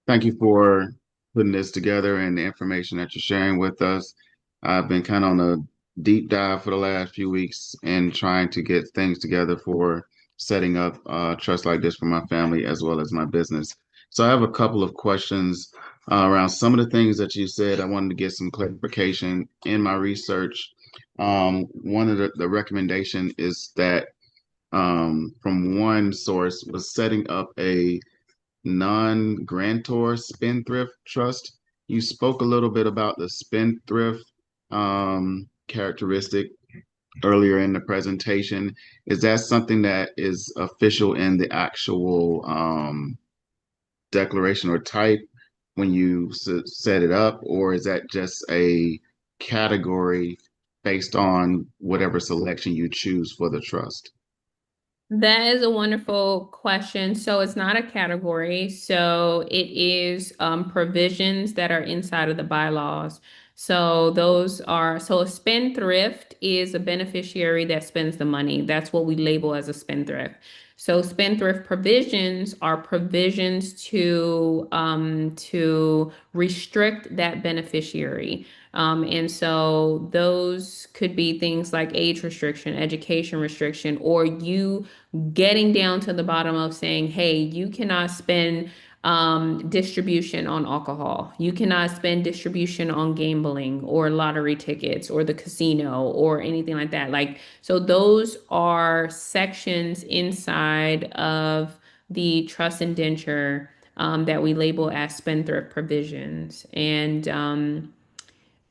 thank you for putting this together and the information that you're sharing with us. I've been kind of on a deep dive for the last few weeks and trying to get things together for setting up trust like this for my family as well as my business. So I have a couple of questions around some of the things that you said. I wanted to get some clarification in my research. One of the recommendation is that from one source was setting up a non-grantor spendthrift trust. You spoke a little bit about the spendthrift characteristic earlier in the presentation. Is that something that is official in the actual declaration or type when you set it up, or is that just a category based on whatever selection you choose for the trust? That is a wonderful question. So it's not a category. So it is provisions that are inside of the bylaws. So those are, so a spendthrift is a beneficiary that spends the money. That's what we label as a spendthrift. So spendthrift provisions are provisions to restrict that beneficiary. And so those could be things like age restriction, education restriction, or you getting down to the bottom of saying, hey, you cannot spend distribution on alcohol. You cannot spend distribution on gambling or lottery tickets or the casino or anything like that. Like, so those are sections inside of the trust indenture that we label as spendthrift provisions. And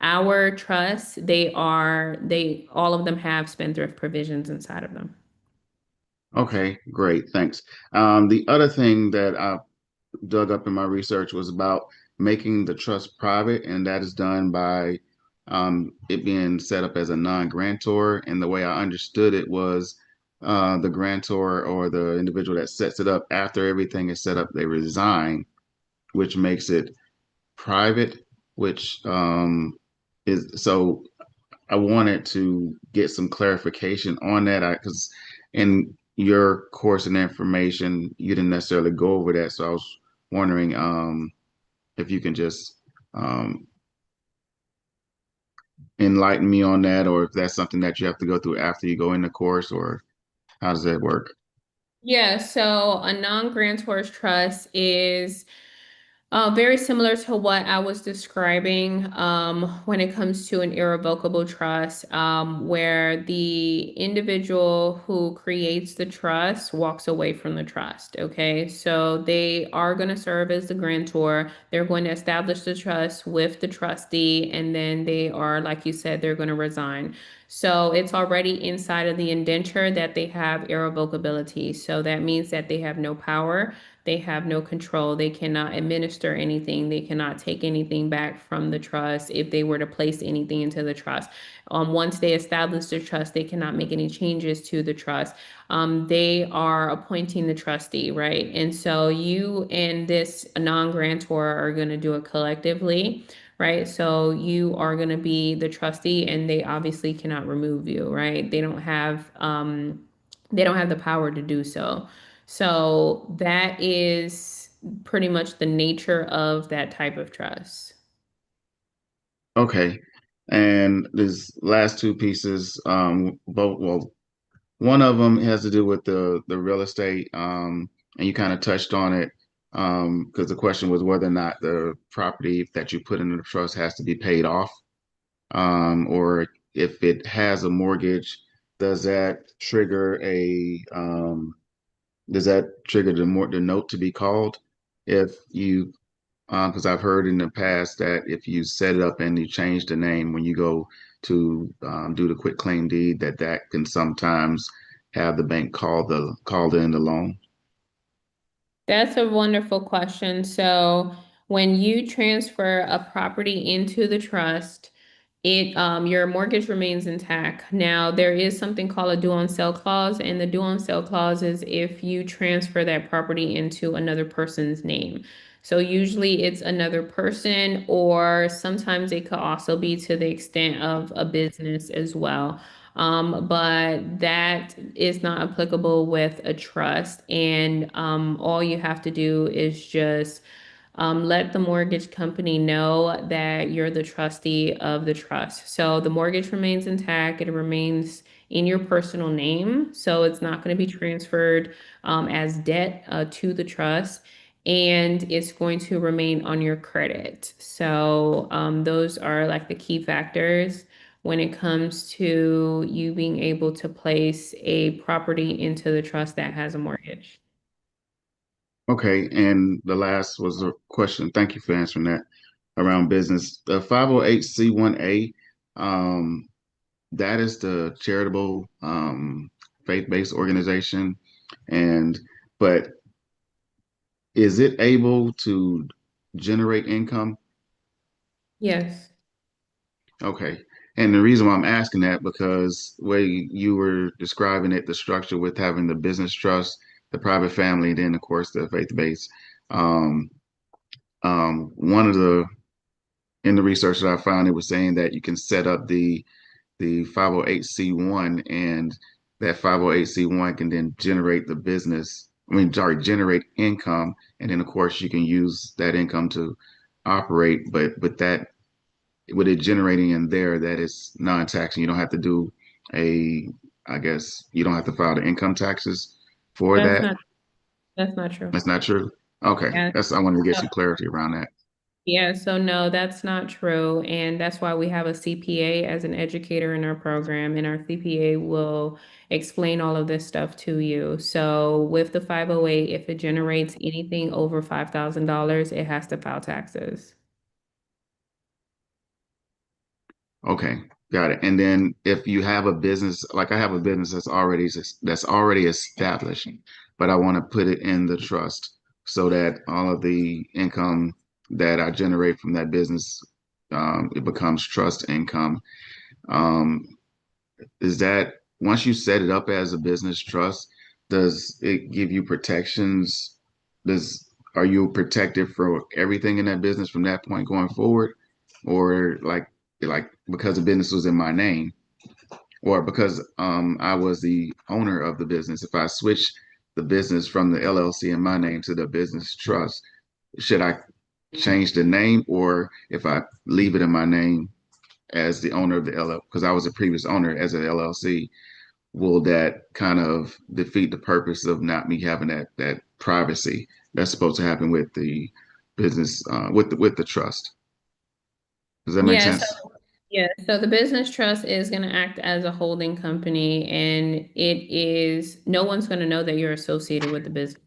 our trusts, they all of them have spendthrift provisions inside of them. Okay, great, thanks. The other thing that I dug up in my research was about making the trust private, and that is done by it being set up as a non-grantor. And the way I understood it was the grantor or the individual that sets it up after everything is set up, they resign, which makes it private, which is so I wanted to get some clarification on that because in your course and information, you didn't necessarily go over that. So I was wondering if you can just um, enlighten me on that, or if that's something that you have to go through after you go in the course, or how does that work? Yeah, so a non-grantor's trust is very similar to what I was describing when it comes to an irrevocable trust, where the individual who creates the trust walks away from the trust. Okay, so they are going to serve as the grantor. They're going to establish the trust with the trustee, and then they are, like you said, they're going to resign. So it's already inside of the indenture that they have irrevocability. So that means that they have no power. They have no control. They cannot administer anything. They cannot take anything back from the trust if they were to place anything into the trust. Once they establish the trust, they cannot make any changes to the trust. They are appointing the trustee, right? And so you and this non-grantor are going to do it collectively, right? So you are going to be the trustee, and they obviously cannot remove you, right? They don't have the power to do so. So that is pretty much the nature of that type of trust. Okay, and these last two pieces, both well, one of them has to do with the real estate, and you kind of touched on it because the question was whether or not the property that you put into the trust has to be paid off, or if it has a mortgage, does that trigger a does that trigger the note to be called if you because I've heard in the past that if you set it up and you change the name when you go to do the quit claim deed, that that can sometimes have the bank called in the loan. That's a wonderful question. So when you transfer a property into the trust, your mortgage remains intact. Now, there is something called a due on sale clause, and the due on sale clause is if you transfer that property into another person's name. So usually it's another person, or sometimes it could also be to the extent of a business as well. But that is not applicable with a trust, and all you have to do is just let the mortgage company know that you're the trustee of the trust. So the mortgage remains intact, it remains in your personal name. So it's not going to be transferred as debt to the trust, and it's going to remain on your credit. So those are like the key factors when it comes to you being able to place a property into the trust that has a mortgage. Okay, and the last was a question. Thank you for answering that around business. The 508c1A, that is the charitable faith-based organization. And but is it able to generate income? Yes. Okay. And the reason why I'm asking that, because the way you were describing it, the structure with having the business trust, the private family, and then of course the faith-based. Um, one of the in the research that I found, it was saying that you can set up the 508c1, and that 508c1 can then generate the business. I mean, sorry, generate income, and then of course you can use that income to operate. But with it generating in there, that is non-taxing. You don't have to do a, I guess you don't have to file the income taxes for That's that. not that's not true. That's not true. Okay, Yeah. I wanted to get some clarity around that. Yeah, so no, that's not true. And that's why we have a CPA as an educator in our program, and our CPA will explain all of this stuff to you. So with the 508, if it generates anything over $5,000, it has to file taxes. Okay, got it. And then if you have a business, like I have a business that's already established, but I want to put it in the trust so that all of the income that I generate from that business, it becomes trust income. Um, is that once you set it up as a business trust, does it give you protections? Does Are you protected for everything in that business from that point going forward? Or like because the business was in my name, or because I was the owner of the business, if I switch the business from the LLC in my name to the business trust, should I change the name, or if I leave it in my name as the owner of the LLC, because I was a previous owner as an LLC, will that kind of defeat the purpose of not me having that privacy that's supposed to happen with the business with the trust? Does that make Yeah, sense? yeah, so the business trust is going to act as a holding company, and no one's going to know that you're associated with the business.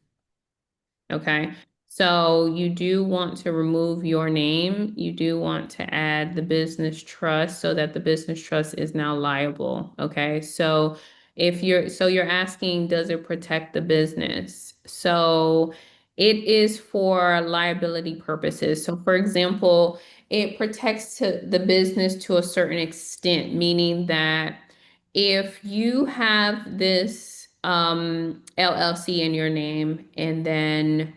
Okay. So you do want to remove your name. You do want to add the business trust so that the business trust is now liable. Okay. So you're asking, does it protect the business? So it is for liability purposes. So for example, it protects the business to a certain extent, meaning that if you have this LLC in your name and then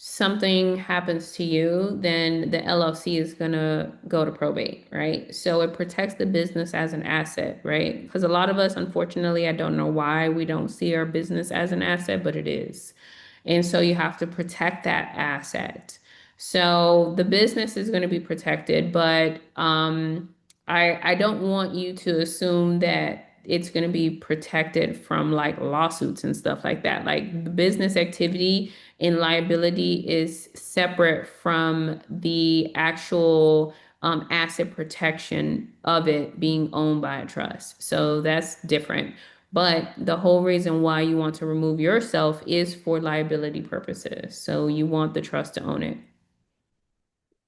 something happens to you, then the LLC is gonna go to probate, right? So it protects the business as an asset, right? Because a lot of us, unfortunately, I don't know why we don't see our business as an asset, but it is. And so you have to protect that asset. So the business is going to be protected, but I don't want you to assume that it's going to be protected from like lawsuits and stuff like that. Like the business activity and liability is separate from the actual asset protection of it being owned by a trust. So that's different. But the whole reason why you want to remove yourself is for liability purposes. So you want the trust to own it.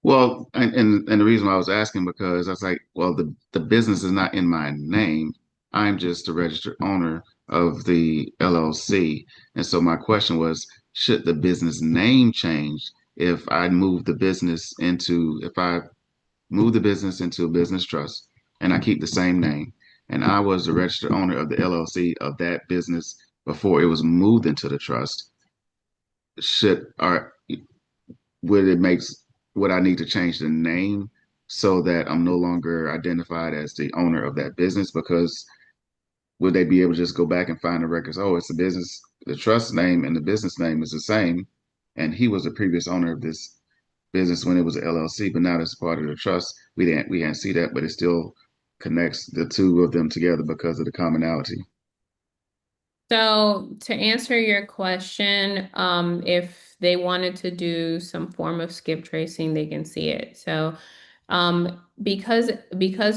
Well, and the reason why I was asking, because I was like, well, the business is not in my name. I'm just the registered owner of the LLC. And so my question was, should the business name change if I move the business into a business trust? and I keep the same name. And I was the registered owner of the LLC of that business before it was moved into the trust. Should or would it makes would I need to change the name so that I'm no longer identified as the owner of that business? Because would they be able to just go back and find the records? Oh, it's the business, the trust name and the business name is the same. And he was the previous owner of this business when it was an LLC, but now it's part of the trust. We didn't see that, but it still connects the two of them together because of the commonality. So to answer your question, if they wanted to do some form of skip tracing, they can see it. So because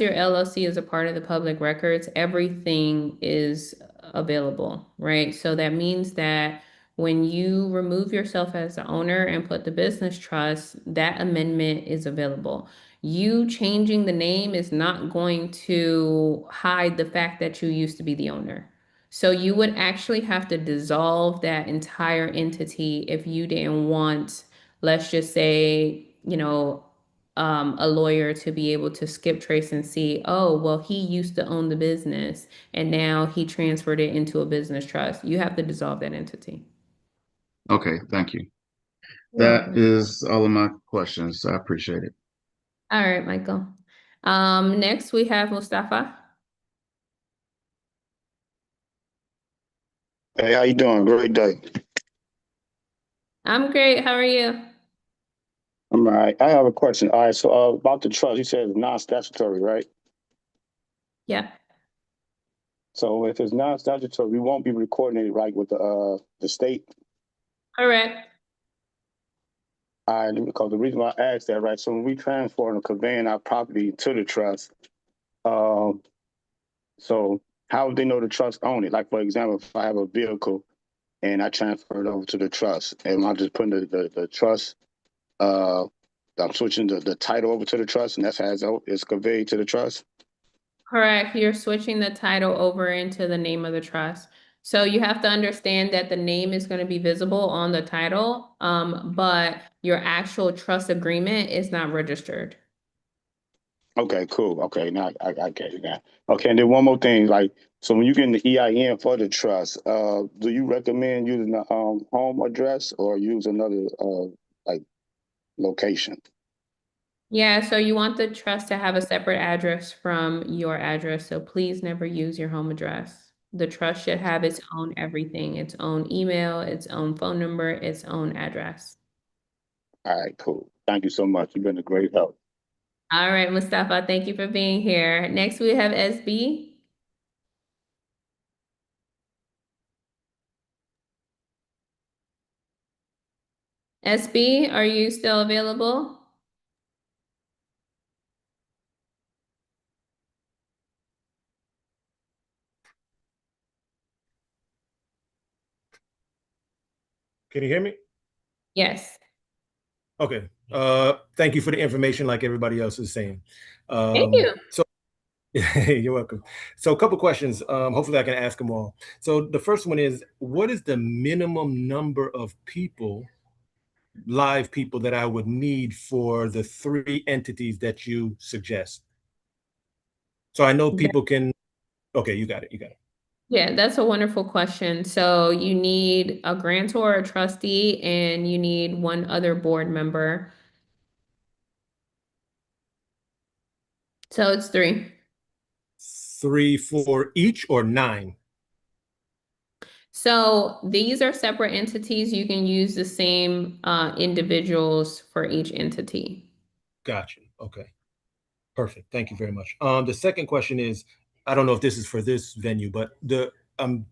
your LLC is a part of the public records, everything is available, right? So that means that when you remove yourself as the owner and put the business trust, that amendment is available. You changing the name is not going to hide the fact that you used to be the owner. So you would actually have to dissolve that entire entity if you didn't want, let's just say, a lawyer to be able to skip trace and see, oh, well, he used to own the business and now he transferred it into a business trust. You have to dissolve that entity. Okay, thank you. You're That welcome. is all of my questions. I appreciate it. All right, Michael. Next we have Mustafa. Hey, how you doing? Great day. I'm great. How are you? I'm all right. I have a question. All right, so about the trust, you said it's non-statutory, right? Yeah. So if it's non-statutory, we won't be recording it right with the state. Correct. All right, because the reason why I asked that, right? So when we transfer and conveying our property to the trust, so how would they know the trust own it? Like for example, if I have a vehicle and I transfer it over to the trust, and I'm just putting the trust, I'm switching the title over to the trust, and that's how it's conveyed to the trust. Correct. You're switching the title over into the name of the trust. So you have to understand that the name is going to be visible on the title, but your actual trust agreement is not registered. Okay, cool. Okay, now I get it now. Okay, and then one more thing, like, so when you get the EIN for the trust, do you recommend using the home address or use another like location? Yeah, so you want the trust to have a separate address from your address, so please never use your home address. The trust should have its own everything, its own email, its own phone number, its own address. All right, cool. Thank you so much. You've been a great help. All right, Mustafa, thank you for being here. Next, we have SB. SB, are you still available? Can you hear me? Yes. Okay. Thank you for the information like everybody else is saying. Thank you. So you're welcome. So a couple questions. Hopefully I can ask them all. So the first one is, what is the minimum number of people, live people, that I would need for the 3 entities that you suggest? So I know people can, okay, you got it. You got it. Yeah, that's a wonderful question. So you need a grantor, a trustee, and you need one other board member. So it's 3. 3 for each or 9? So these are separate entities. You can use the same individuals for each entity. Gotcha. Okay. Perfect. Thank you very much. The second question is, I don't know if this is for this venue, but I'm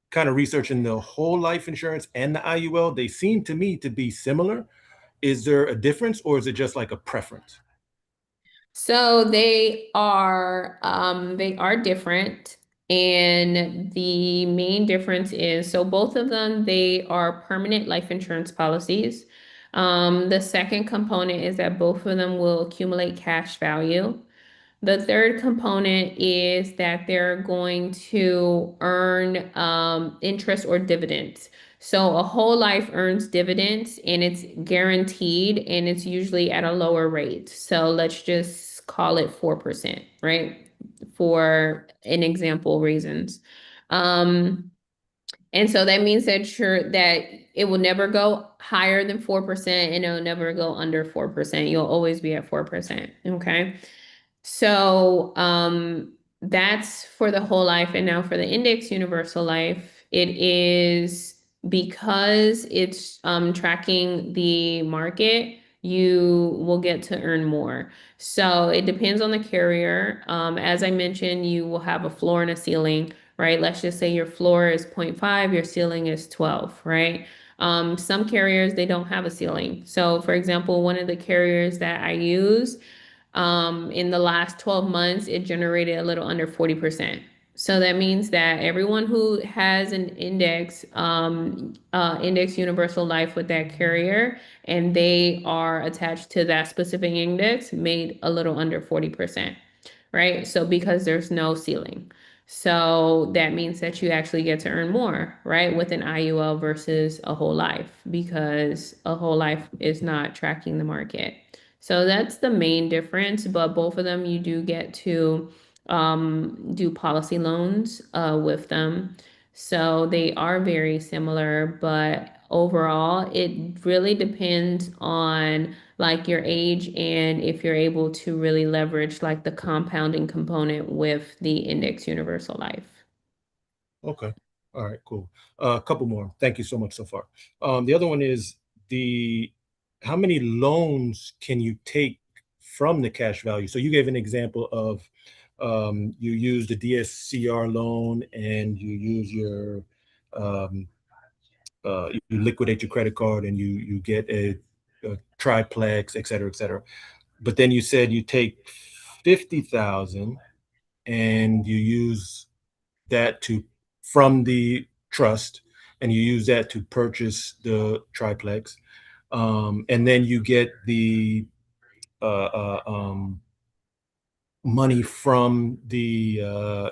kind of researching the whole life insurance and the IUL. They seem to me to be similar. Is there a difference, or is it just like a preference? So they are different. And the main difference is, so both of them, they are permanent life insurance policies. The second component is that both of them will accumulate cash value. The third component is that they're going to earn interest or dividends. So a whole life earns dividends and it's guaranteed and it's usually at a lower rate. So let's just call it 4%, right? For an example reasons. And so that means that it will never go higher than 4% and it'll never go under 4%. You'll always be at 4%. Okay. So that's for the whole life. And now for the index universal life, it is because it's tracking the market, you will get to earn more. So it depends on the carrier. As I mentioned, you will have a floor and a ceiling, right? Let's just say your floor is 0.5, your ceiling is 12, right? Some carriers, they don't have a ceiling. So for example, one of the carriers that I use, in the last 12 months, it generated a little under 40%. So that means that everyone who has an index universal life with that carrier, and they are attached to that specific index, made a little under 40%, right? So because there's no ceiling. So that means that you actually get to earn more, right? With an IUL versus a whole life, because a whole life is not tracking the market. So that's the main difference, but both of them you do get to do policy loans with them. So they are very similar, but overall, it really depends on like your age and if you're able to really leverage like the compounding component with the index universal life. Okay. All right, cool. A couple more. Thank you so much so far. The other one is how many loans can you take from the cash value? So you gave an example of you use the DSCR loan and you use your you liquidate your credit card and you get a triplex, et cetera, et cetera. But then you said you take 50,000 and you use that from the trust, and you use that to purchase the triplex, and then you get the uh, uh, um, money from the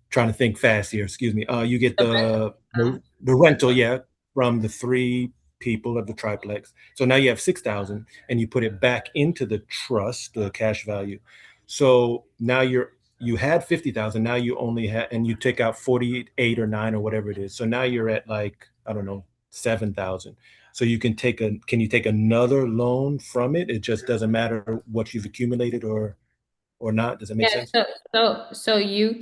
trying to think fast here. Excuse me. You get The rest the rental, yeah, from the three people of the triplex. So now you have 6,000, and you put it back into the trust, the cash value. So now you had 50,000. Now you only had, and you take out 48 or 9 or whatever it is. So now you're at like, I don't know, 7,000. So can you take another loan from it? It just doesn't matter what you've accumulated or not. Does that make Yeah, sense? so you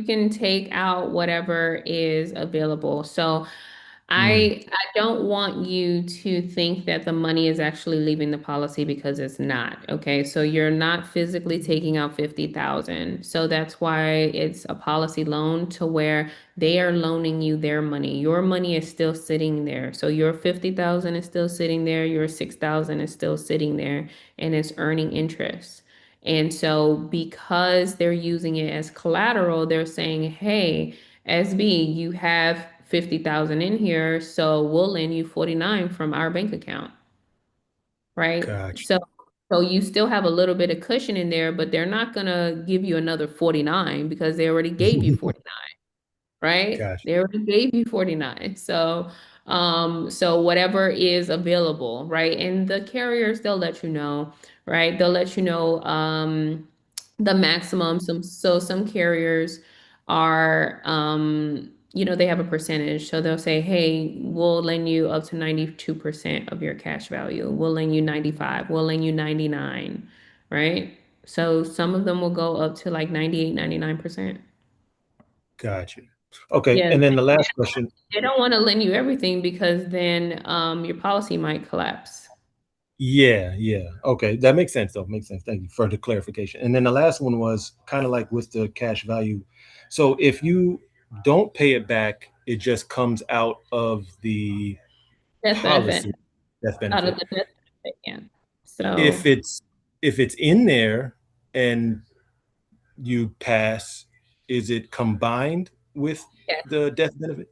can take out whatever is available. So Mm, I don't want you to think that the money is actually leaving the policy, because it's not. Okay. So you're not physically taking out 50,000. So that's why it's a policy loan, to where they are loaning you their money. Your money is still sitting there. So your 50,000 is still sitting there, your 6,000 is still sitting there, and it's earning interest. And so because they're using it as collateral, they're saying, hey, SB, you have 50,000 in here, so we'll lend you 49 from our bank account, right? gotcha. So you still have a little bit of cushion in there, but they're not gonna give you another 49 because they already gave you 49, right? Gotcha. They already gave you 49. So whatever is available, right? And the carriers, they'll let you know, right? They'll let you know the maximum. Some carriers are they have a percentage. So they'll say, hey, we'll lend you up to 92% of your cash value. We'll lend you 95, we'll lend you 99, right? So some of them will go up to like 98, 99%. Gotcha. Okay, Yeah, and then the last question. they don't want to lend you everything, because then your policy might collapse. Yeah, yeah. Okay, that makes sense though. Makes sense. Thank you for the clarification. And then the last one was kind of like with the cash value. So if you don't pay it back, it just comes out of the Death benefit, policy, death out of benefit. the death benefit, yeah. If So it's in there and you pass, is it combined with yeah. the death benefit?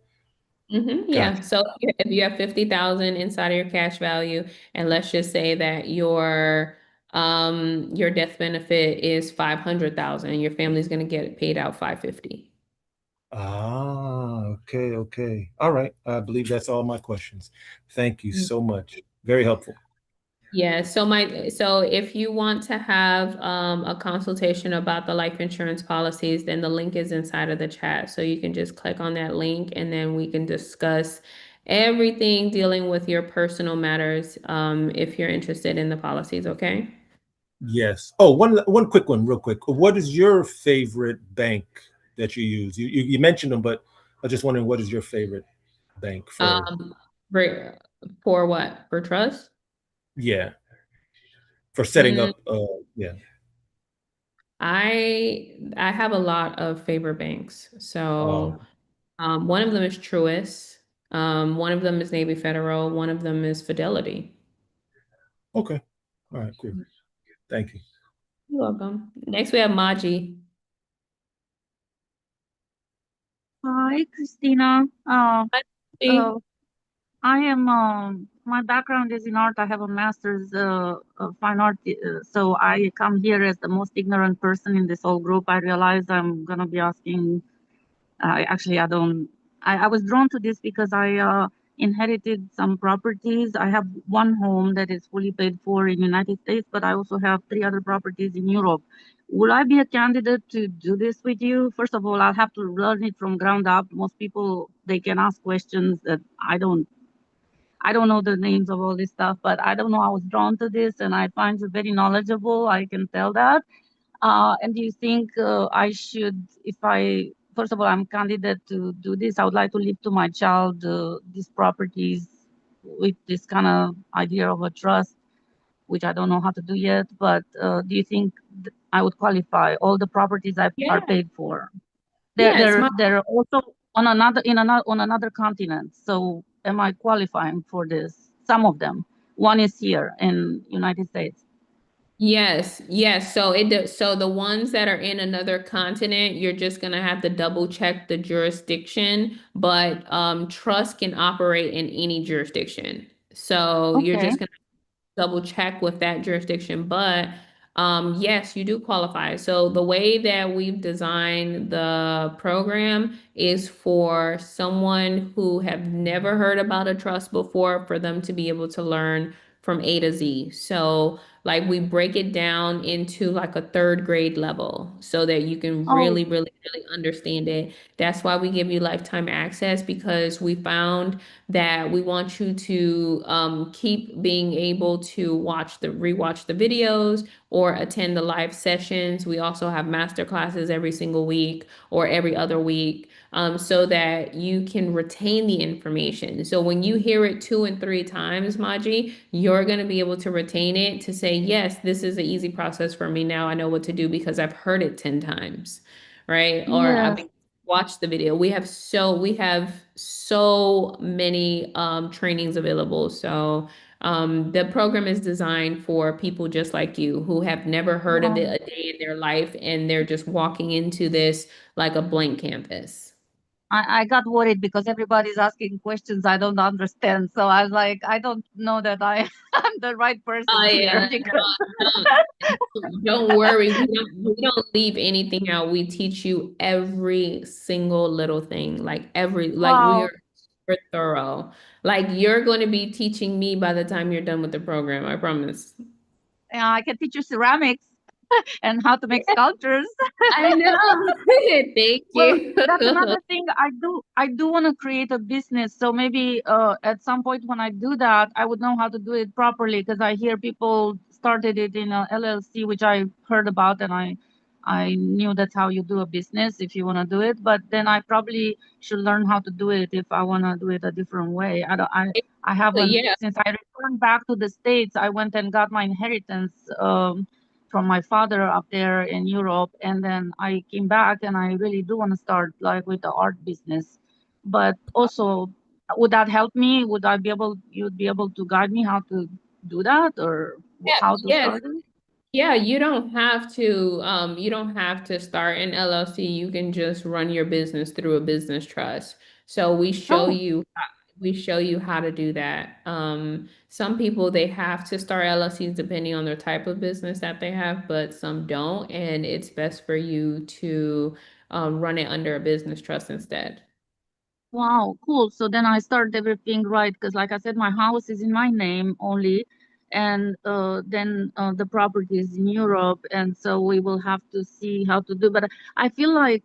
Yeah. Gotcha. So if you have 50,000 inside of your cash value, and let's just say that your death benefit is 500,000, your family's gonna get paid out 550. Ah, okay, okay. All right. I believe that's all my questions. Thank you so much. Very helpful. Yeah, so if you want to have a consultation about the life insurance policies, then the link is inside of the chat. So you can just click on that link and then we can discuss everything dealing with your personal matters if you're interested in the policies, okay? Yes. Oh, one quick one, real quick. What is your favorite bank that you use? You mentioned them, but I was just wondering what is your favorite bank for? Um, for what? For trust? Yeah, for setting Mm, up. Yeah. I have a lot of favorite banks. So Oh, one of them is Truist. One of them is Navy Federal. One of them is Fidelity. okay. All right. Cool. Thank you. You're welcome. Next, we have Maji. Hi, Christina. Maji. Uh, I am, my background is in art. I have a master's of fine art. So I come here as the most ignorant person in this whole group. I realize I'm going to be asking, actually, I was drawn to this because I inherited some properties. I have one home that is fully paid for in the United States, but I also have 3 other properties in Europe. Would I be a candidate to do this with you? First of all, I'll have to learn it from ground up. Most people, they can ask questions that I don't know the names of all this stuff, but I don't know. I was drawn to this and I find you very knowledgeable. I can tell that. And do you think I should, if I, first of all, I'm candidate to do this, I would like to leave to my child these properties with this kind of idea of a trust, which I don't know how to do yet. But do you think I would qualify? All the properties are Yeah. paid for. Yes, They're also on another continent. So am I qualifying for this? Some of them. One is here in United States. yes, yes. So the ones that are in another continent, you're just gonna have to double check the jurisdiction, but trust can operate in any jurisdiction. So you're Okay. just gonna double check with that jurisdiction, but yes, you do qualify. So the way that we've designed the program is for someone who have never heard about a trust before, for them to be able to learn from A to Z. So like we break it down into like a third grade level so that you can Oh, really understand it. That's why we give you lifetime access, because we found that we want you to keep being able to rewatch the videos or attend the live sessions. We also have master classes every single week or every other week, so that you can retain the information. So when you hear it 2 and 3 times, Maji, you're going to be able to retain it to say, yes, this is an easy process for me. Now I know what to do because I've heard it 10 times, right? Or yes. watch the video. We have so many trainings available. So the program is designed for people just like you who have never heard of it Wow. a day in their life, and they're just walking into this like a blank canvas. I got worried because everybody's asking questions I don't understand. So I was like, I don't know that I'm the right person Oh here yeah, because don't worry. We don't leave anything out. We teach you every single little thing. Like we wow, are super thorough. Like you're going to be teaching me by the time you're done with the program, I promise. I can teach you ceramics and how to make sculptures. I know. Thank Well, you. that's another thing I do want to create a business. So maybe at some point when I do that, I would know how to do it properly because I hear people started it in a LLC, which I heard about, and I knew that's how you do a business if you want to do it. But then I probably should learn how to do it if I want to do it a different way. I haven't Yeah. since I returned back to the States. I went and got my inheritance. From my father up there in Europe. And then I came back and I really do want to start like with the art business. But also, would that help me? You'd be able to guide me how to do that or Yeah. how to Yes. start it? Yeah, you don't have to start an LLC. You can just run your business through a business trust. So Oh, we show you how to do that. Some people they have to start LLCs depending on their type of business that they have, but some don't, and it's best for you to run it under a business trust instead. wow, cool. So then I start everything right because, like I said, my house is in my name only. and then the property is in Europe, and so we will have to see how to do. But I feel like,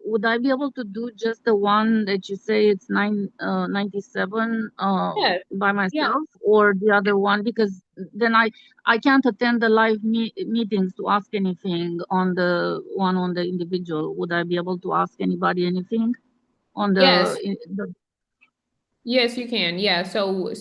would I be able to do just the one that you say it's 97 Yes, by yeah. myself, or the other one? Because then I can't attend the live meetings to ask anything on the one on the individual. Would I be able to ask anybody anything on Yes. the Yes, you can. Yeah. So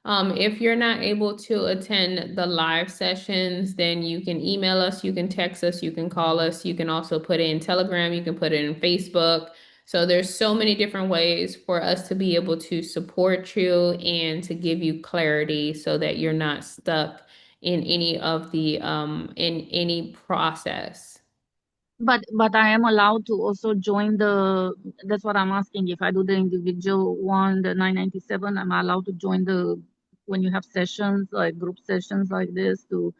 if you're not able to attend the live sessions, then you can email us, you can text us, you can call us, you can also put it in Telegram, you can put it in Facebook. So there's so many different ways for us to be able to support you and to give you clarity so that you're not stuck in any of the in any process. But I am allowed to also join the, that's what I'm asking. If I do the individual one, the 997, am I allowed to join the, when you have sessions, like group sessions like this, to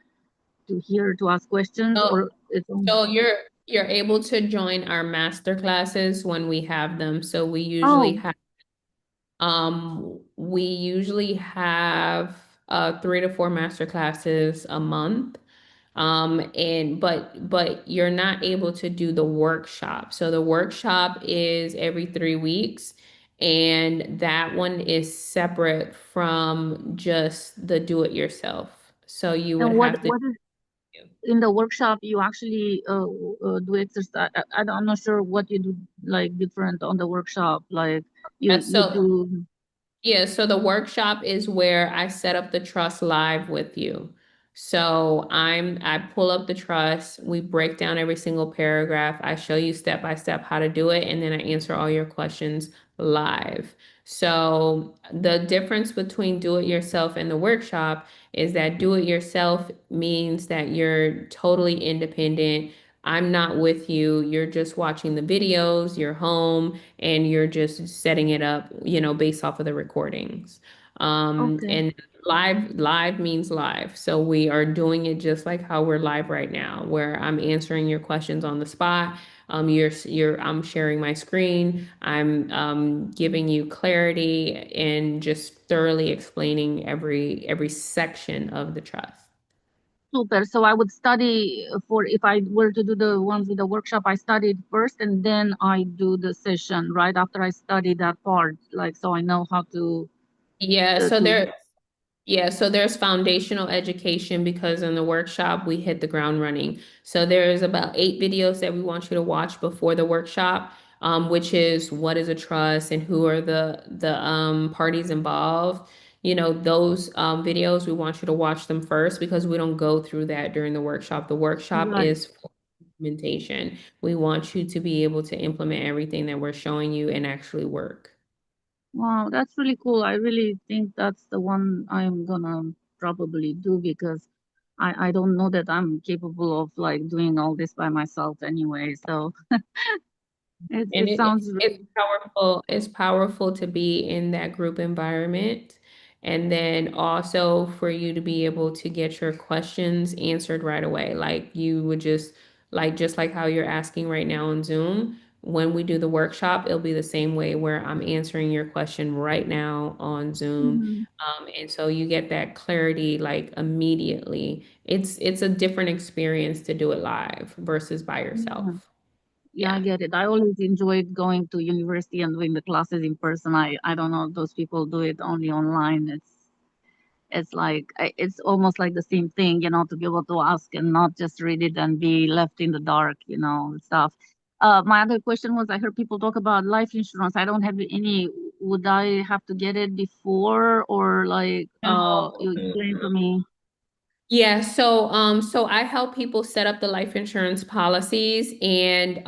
hear, to ask questions, So or it's only? So you're able to join our master classes when we have them. So Oh, we usually have 3 to 4 master classes a month. And but you're not able to do the workshop. So the workshop is every 3 weeks, and that one is separate from just the do it yourself. So you would and have to. what is in the workshop? You actually do exercise. I'm not sure what you do like different on the workshop. Like Yeah, you so do. Yeah, so the workshop is where I set up the trust live with you. So I pull up the trust, we break down every single paragraph, I show you step by step how to do it, and then I answer all your questions live. So the difference between do it yourself and the workshop is that do it yourself means that you're totally independent. I'm not with you. You're just watching the videos, you're home, and you're just setting it up, based off of the recordings. Okay. And live means live. So we are doing it just like how we're live right now, where I'm answering your questions on the spot. I'm sharing my screen. I'm giving you clarity and just thoroughly explaining every section of the trust. Super. So I would study for, if I were to do the ones with the workshop, I studied first and then I do the session right after I study that part, like, so I know how to Yeah, so to. there, Yeah, so there's foundational education because in the workshop we hit the ground running. So there's about 8 videos that we want you to watch before the workshop, which is what is a trust and who are the parties involved. Those videos we want you to watch them first because we don't go through that during the workshop. The workshop Right. is for implementation. We want you to be able to implement everything that we're showing you and actually work. Wow, that's really cool. I really think that's the one I'm gonna probably do, because I don't know that I'm capable of like doing all this by myself anyway. So And it sounds it's really. powerful. It's powerful to be in that group environment. And then also for you to be able to get your questions answered right away. Like you would just like how you're asking right now on Zoom. When we do the workshop, it'll be the same way where I'm answering your question right now on Zoom. Mhm. And so you get that clarity like immediately. It's a different experience to do it live versus by Yeah. yourself. Yeah, I Yeah. get it. I always enjoyed going to university and doing the classes in person. I don't know, those people do it only online. It's like it's almost like the same thing, to be able to ask and not just read it and be left in the dark, and stuff. My other question was, I heard people talk about life insurance. I don't have any. Would I have to get it before, or like you explain to me? Yeah, so I help people set up the life insurance policies, and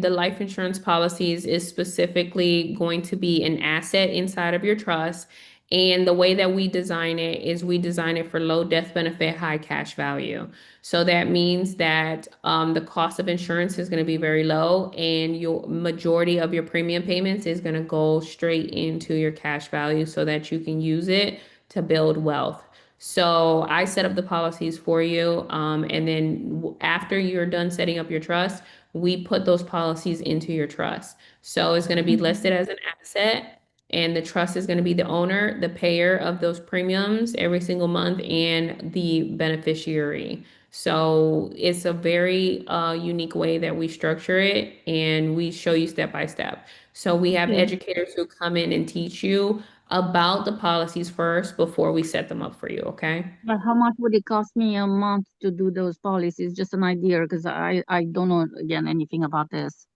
the life insurance policies is specifically going to be an asset inside of your trust. And the way that we design it is we design it for low death benefit, high cash value. So that means that the cost of insurance is going to be very low, and your majority of your premium payments is going to go straight into your cash value so that you can use it to build wealth. So I set up the policies for you. And then after you're done setting up your trust, we put those policies into your trust. So it's going to be listed Mhm. as an asset. and the trust is going to be the owner, the payer of those premiums every single month, and the beneficiary. So it's a very unique way that we structure it, and we show you step by step. So we have Okay. educators who come in and teach you about the policies first before we set them up for you, okay? But how much would it cost me a month to do those policies? Just an idea, because I don't know again anything about this.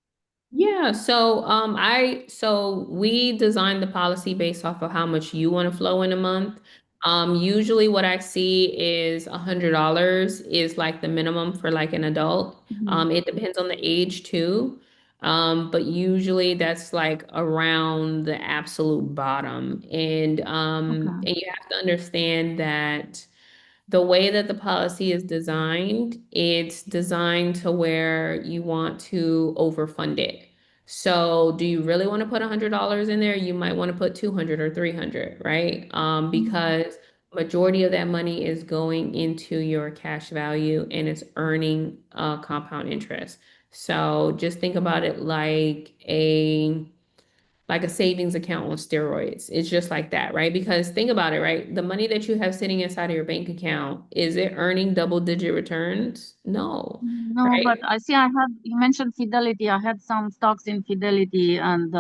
Yeah, so we designed the policy based off of how much you want to flow in a month. Usually what I see is $100 is like the minimum for like an adult. It depends on the age too. But usually that's like around the absolute bottom. And you have to understand that the way that the policy is designed, it's designed to where you want to overfund it. So do you really want to put $100 in there? You might want to put 200 or 300, right? Because majority of that money is going into your cash value and it's earning compound interest. So just think about it like a savings account on steroids. It's just like that, right? Because think about it, right? The money that you have sitting inside of your bank account, is it earning double-digit returns? No, No, but right? I see you mentioned Fidelity. I had some stocks in Fidelity, and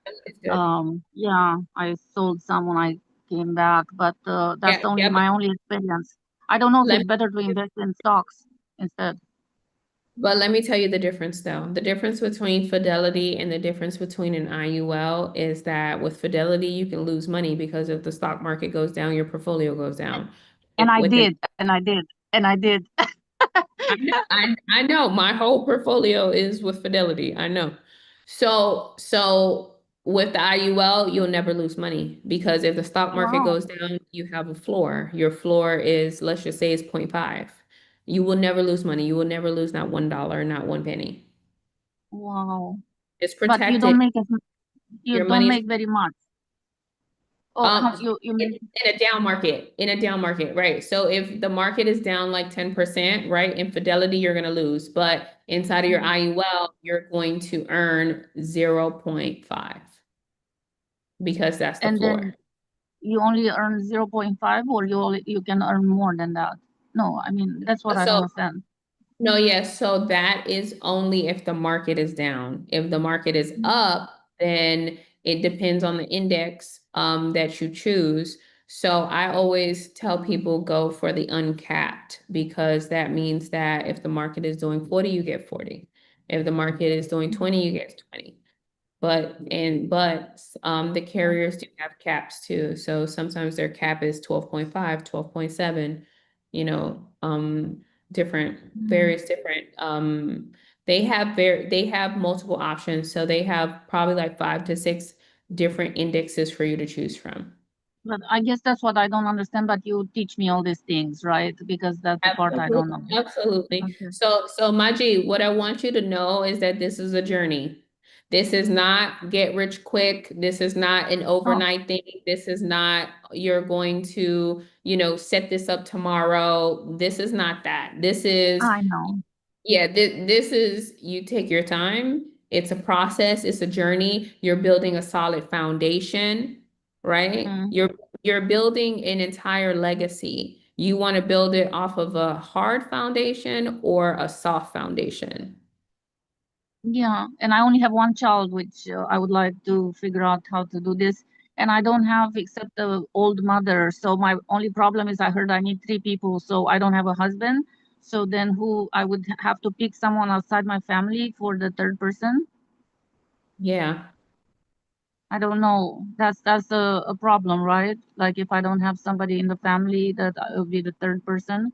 It's good. yeah, I sold some when I came back, but that's Yeah, only yeah, my only experience. I don't know if let it's better to invest in stocks instead. but let me tell you the difference though. The difference between Fidelity and the difference between an IUL is that with Fidelity, you can lose money because if the stock market goes down, your portfolio goes down. And I With an did, and I did, and I did. I know my whole portfolio is with Fidelity. I know. So with the IUL, you'll never lose money because if the stock market Wow, goes down, you have a floor. Your floor is, let's just say, is 0.5. You will never lose money. You will never lose not $1, not one penny. wow. It's But you protected. don't make you Your don't money's make very much. Oh, Um, how you make? in a down market, right? So if the market is down like 10%, right? In Fidelity, you're going to lose, but inside of your IUL, you're going to earn 0.5 because that's the And floor. then you only earn 0.5, or you can earn more than that. No, I mean that's what I don't So understand. no, yes. So that is only if the market is down. If the market is up, then it depends on the index that you choose. So I always tell people go for the uncapped because that means that if the market is doing 40, you get 40. If the market is doing 20, you get 20. But the carriers do have caps too. So sometimes their cap is 12.5, 12.7, you know, various different they have multiple options. So they have probably like 5 to 6 different indexes for you to choose from. But I guess that's what I don't understand. But you teach me all these things, right? Because that's the part I don't Absolutely, know. absolutely. Okay. So Maji, what I want you to know is that this is a journey. This is not get rich quick. This is not an Oh, overnight thing. This is not you're going to, set this up tomorrow. This is not that. This is I know. yeah, this is you take your time. It's a process, it's a journey. You're building a solid foundation, right? Mm. You're building an entire legacy. You want to build it off of a hard foundation or a soft foundation. Yeah, and I only have one child, which I would like to figure out how to do this. And I don't have except the old mother. So my only problem is I heard I need 3 people, so I don't have a husband. So then who I would have to pick someone outside my family for the third person. Yeah. I don't know. That's a problem, right? Like if I don't have somebody in the family, that will be the third person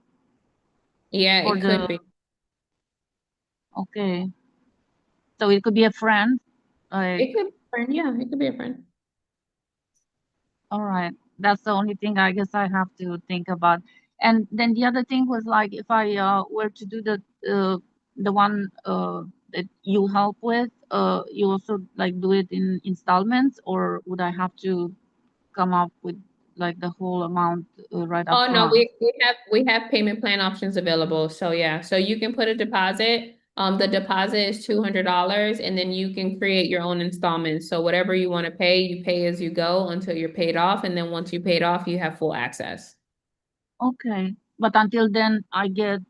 Yeah, for it the, could be. okay. So it could be a friend, like. It could be a friend. Yeah, it could be a friend. All right. That's the only thing I guess I have to think about. And then the other thing was like if I were to do the one that you help with, you also like do it in installments, or would I have to come up with like the whole amount right up Oh no, front? we have payment plan options available. So yeah, so you can put a deposit The deposit is $200, and then you can create your own installments. So whatever you want to pay, you pay as you go until you're paid off, and then once you paid off, you have full access. Okay, but until then, I get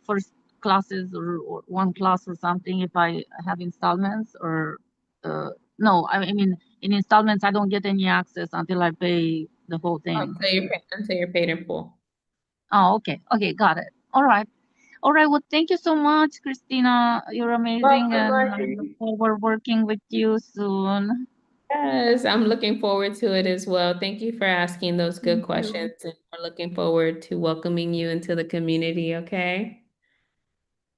first classes or one class or something if I have installments, or no, I mean in installments I don't get any access until I pay the whole thing. Until you're paid in full. Oh, okay, okay, got it. All right. All right, well, thank you so much, Christina. You're amazing, and I look forward working with you soon. Yes, I'm looking forward to it as well. Thank you for asking those good Thank you. questions, and we're looking forward to welcoming you into the community, okay?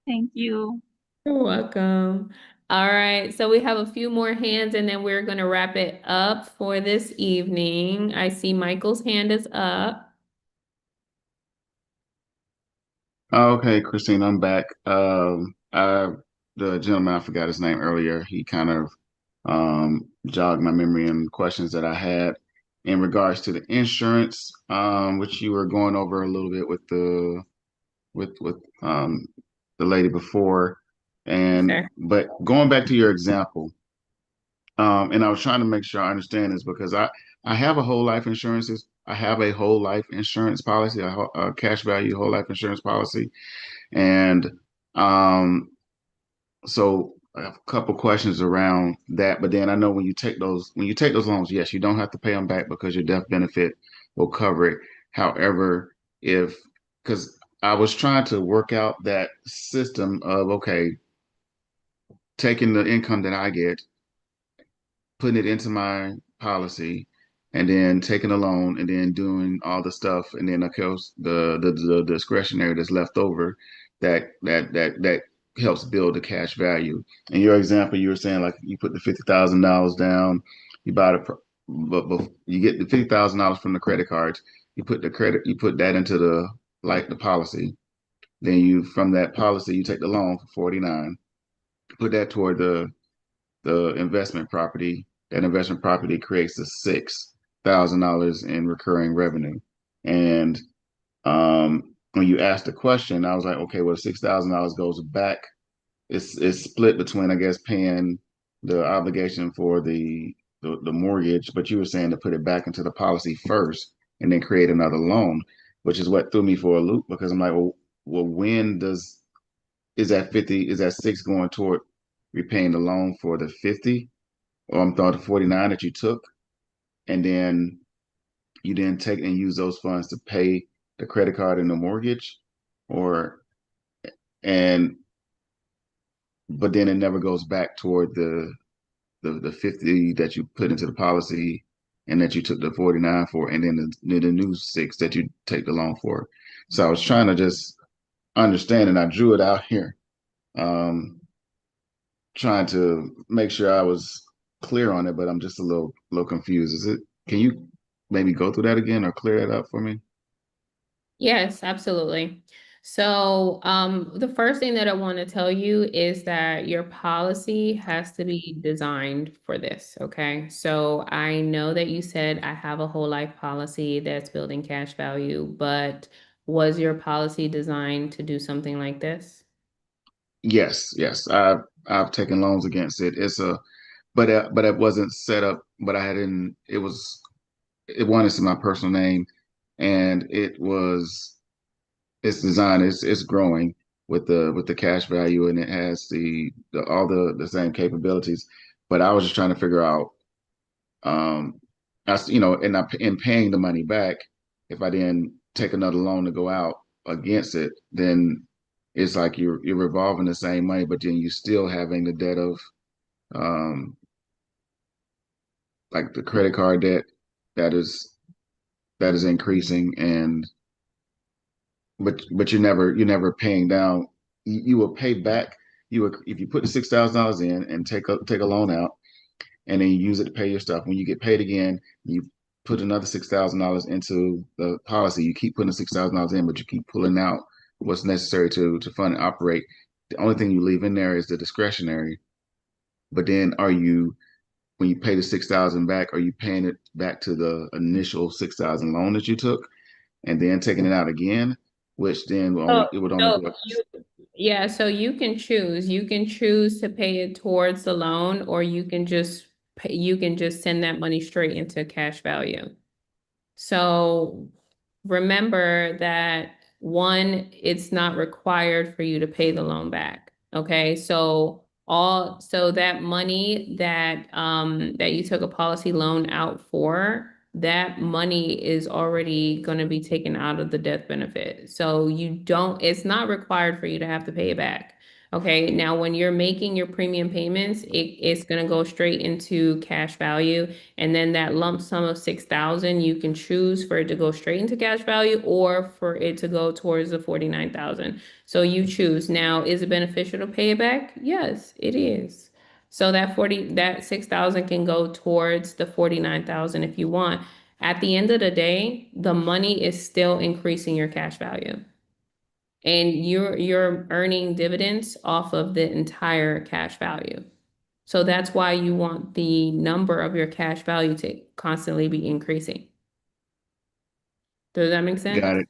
Thank you. You're welcome. All right, so we have a few more hands and then we're going to wrap it up for this evening. I see Michael's hand is up. Okay, Christine, I'm back. The gentleman, I forgot his name earlier, he kind of jogged my memory and questions that I had in regards to the insurance, which you were going over a little bit with the lady before. And Sure. but going back to your example, and I was trying to make sure I understand this because I have a whole life insurances. I have a whole life insurance policy, a cash value whole life insurance policy. And so I have a couple questions around that. But then I know when you take those loans, yes, you don't have to pay them back because your death benefit will cover it. However, because I was trying to work out that system of, okay, taking the income that I get, putting it into my policy, and then taking a loan, and then doing all the stuff, and then of course the discretionary that's left over, that helps build the cash value. In your example, you were saying like you put the $50,000 down, you buy but you get the $50,000 from the credit cards, you put that into the policy, then you from that policy you take the loan for 49, put that toward the investment property. That investment property creates the $6,000 in recurring revenue. And when you asked the question, I was like, okay, well, $6,000 goes back. It's split between, I guess, paying the obligation for the mortgage, but you were saying to put it back into the policy first and then create another loan, which is what threw me for a loop because I'm like, well, when is that six going toward repaying the loan for the 50? Or I'm thought the 49 that you took, and then you didn't take and use those funds to pay the credit card and the mortgage, or and but then it never goes back toward the 50 that you put into the policy and that you took the 49 for, and then the new six that you take the loan for. So I was trying to just understand, and I drew it out here, trying to make sure I was clear on it, but I'm just a little confused. Can you maybe go through that again or clear that up for me? Yes, absolutely. So, the first thing that I want to tell you is that your policy has to be designed for this, okay? So I know that you said I have a whole life policy that's building cash value, but was your policy designed to do something like this? Yes. I've taken loans against it. But it wasn't set up. But I hadn't. It wanted to my personal name, and it's designed. It's growing with the cash value, and it has all the same capabilities. But I was just trying to figure out, in paying the money back, if I didn't take another loan to go out against it, then it's like you're revolving the same money, but then you still having the debt of um like the credit card debt that is increasing, and but you're never paying down. You will pay back. If you put the $6,000 in and take a loan out, and then you use it to pay your stuff. When you get paid again, you put another $6,000 into the policy. You keep putting the $6,000 in, but you keep pulling out what's necessary to fund and operate. The only thing you leave in there is the discretionary. But then when you pay the 6,000 back, are you paying it back to the initial 6,000 loan that you took and then taking it out again? which then So, it would only so go. yeah, so you can choose. You can choose to pay it towards the loan, or you can just send that money straight into cash value. So remember that one, it's not required for you to pay the loan back. Okay, so that money that you took a policy loan out for, that money is already going to be taken out of the death benefit. So it's not required for you to have to pay it back. Okay, now when you're making your premium payments, it's going to go straight into cash value. And then that lump sum of 6,000, you can choose for it to go straight into cash value or for it to go towards the 49,000. So you choose. Now, is it beneficial to pay it back? Yes, it is. So that 6,000 can go towards the 49,000 if you want. At the end of the day, the money is still increasing your cash value. And you're earning dividends off of the entire cash value. So that's why you want the number of your cash value to constantly be increasing. Does that make sense? Got it.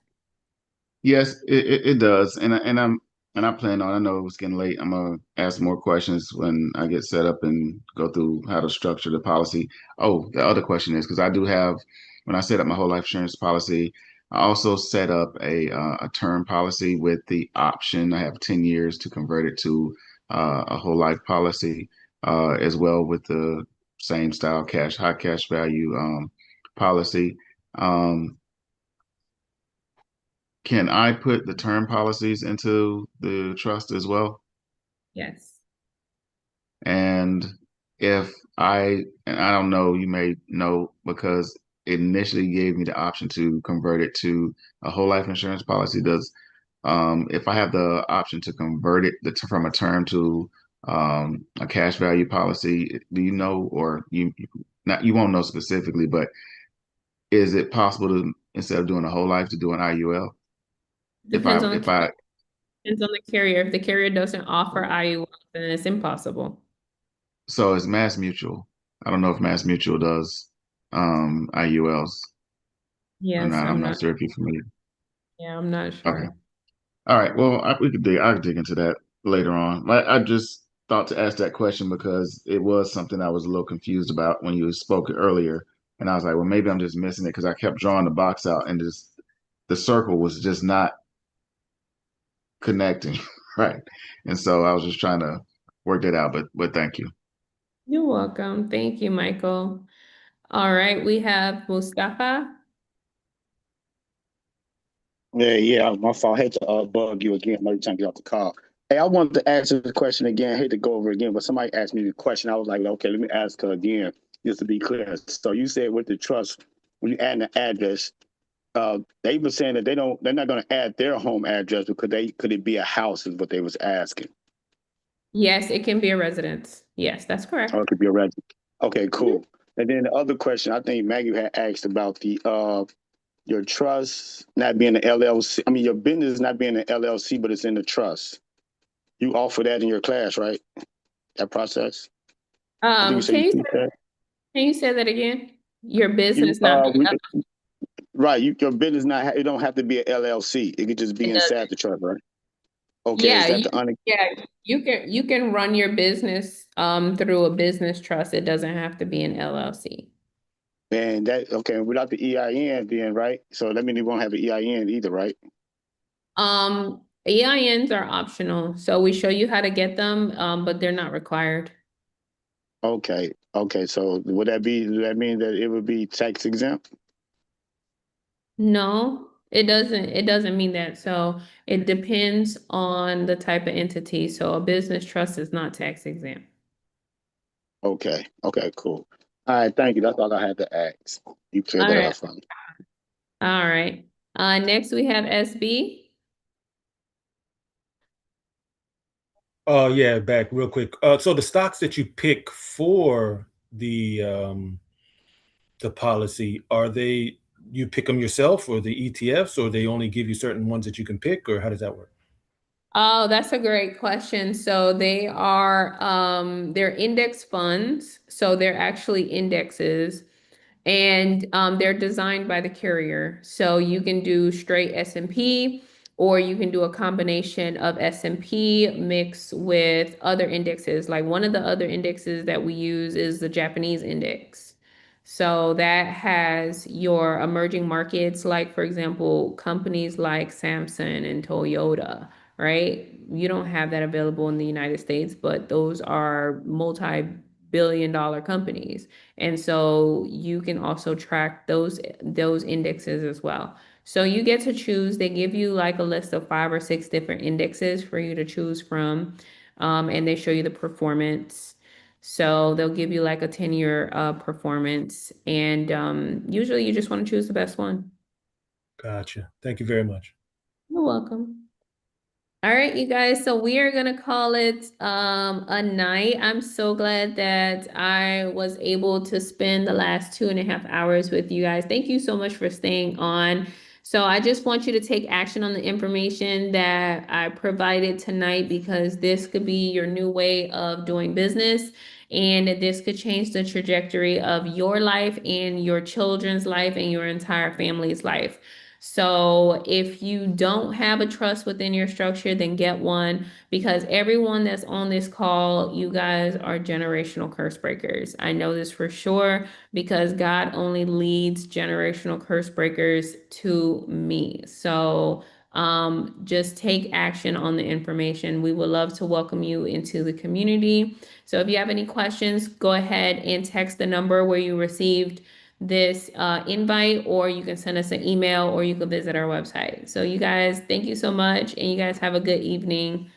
Yes, it does, and I plan on. I know it's getting late. I'm gonna ask more questions when I get set up and go through how to structure the policy. Oh, the other question is because I do have when I set up my whole life insurance policy, I also set up a term policy with the option. I have 10 years to convert it to a whole life policy as well with the same style high cash value policy. Um, Can I put the term policies into the trust as well? Yes. And and I don't know, you may know because it initially gave me the option to convert it to a whole life insurance policy. If I have the option to convert it from a term to a cash value policy, do you know, or you won't know specifically, but is it possible to, instead of doing a whole life, to do an IUL? Depends on If I depends on the carrier. If the carrier doesn't offer IUL, then it's impossible. So it's Mass Mutual. I don't know if Mass Mutual does IULs or Yes, not. I'm I'm not not. sure if you're familiar. Yeah, I'm not Okay. sure. All right. Well, I could dig into that later on. I just thought to ask that question because it was something I was a little confused about when you spoke earlier, and I was like, well, maybe I'm just missing it because I kept drawing the box out and just the circle was just not connecting, right? And so I was just trying to work that out. But thank you. You're welcome. Thank you, Michael. All right, we have Mustafa. Yeah, my fault. I hate to bug you again every time you get off the call. Hey, I wanted to ask you the question again. I hate to go over again, but somebody asked me the question. I was like, okay, let me ask her again, just to be clear. So you said with the trust, when you add the address, they were saying that they're not going to add their home address because could it be a house is what they was asking. Yes, it can be a residence. Yes, that's Or correct. it could be a resident. Okay, cool. Mm-hmm. And then the other question, I think Maggie had asked about the your trust not being an LLC. I mean, your business not being an LLC, but it's in the trust. You offer that in your class, right? That process. I think you said Can you you teach that. can you say that again? Your You business not being right. Your business it don't have to be an LLC. It could just be it inside doesn't. the trust, right? Okay, is Yeah, that the un? you can run your business through a business trust. It doesn't have to be an LLC. And that okay without the EIN, then right? So that means you won't have an EIN either, right? EINs are optional, so we show you how to get them, but they're not required. Okay. So would that be? Does that mean that it would be tax exempt? No, it doesn't. It doesn't mean that. So it depends on the type of entity. So a business trust is not tax exempt. Okay. Cool. All right. Thank you. That's all I had to ask. You cleared All that right. up for me. All right. Next we have SB. Yeah, back real quick. So the stocks that you pick for the policy, are they you pick them yourself or the ETFs, or they only give you certain ones that you can pick, or how does that work? Oh, that's a great question. So they're index funds. So they're actually indexes. And they're designed by the carrier. So you can do straight S&P, or you can do a combination of S&P mixed with other indexes. Like one of the other indexes that we use is the Japanese index. So that has your emerging markets, like for example, companies like Samsung and Toyota, right? You don't have that available in the United States, but those are multi-billion-dollar companies. And so you can also track those indexes as well. So you get to choose. They give you like a list of 5 or 6 different indexes for you to choose from, and they show you the performance. So they'll give you like a 10-year performance, and usually you just want to choose the best one. Gotcha. Thank you very much. You're welcome. All right, you guys, so we are gonna call it a night. I'm so glad that I was able to spend the last 2.5 hours with you guys. Thank you so much for staying on. So I just want you to take action on the information that I provided tonight, because this could be your new way of doing business, and this could change the trajectory of your life and your children's life and your entire family's life. So if you don't have a trust within your structure, then get one, because everyone that's on this call, you guys are generational curse breakers. I know this for sure, because God only leads generational curse breakers to me. So just take action on the information. We would love to welcome you into the community. So if you have any questions, go ahead and text the number where you received this invite, or you can send us an email, or you can visit our website. So you guys, thank you so much, and you guys have a good evening.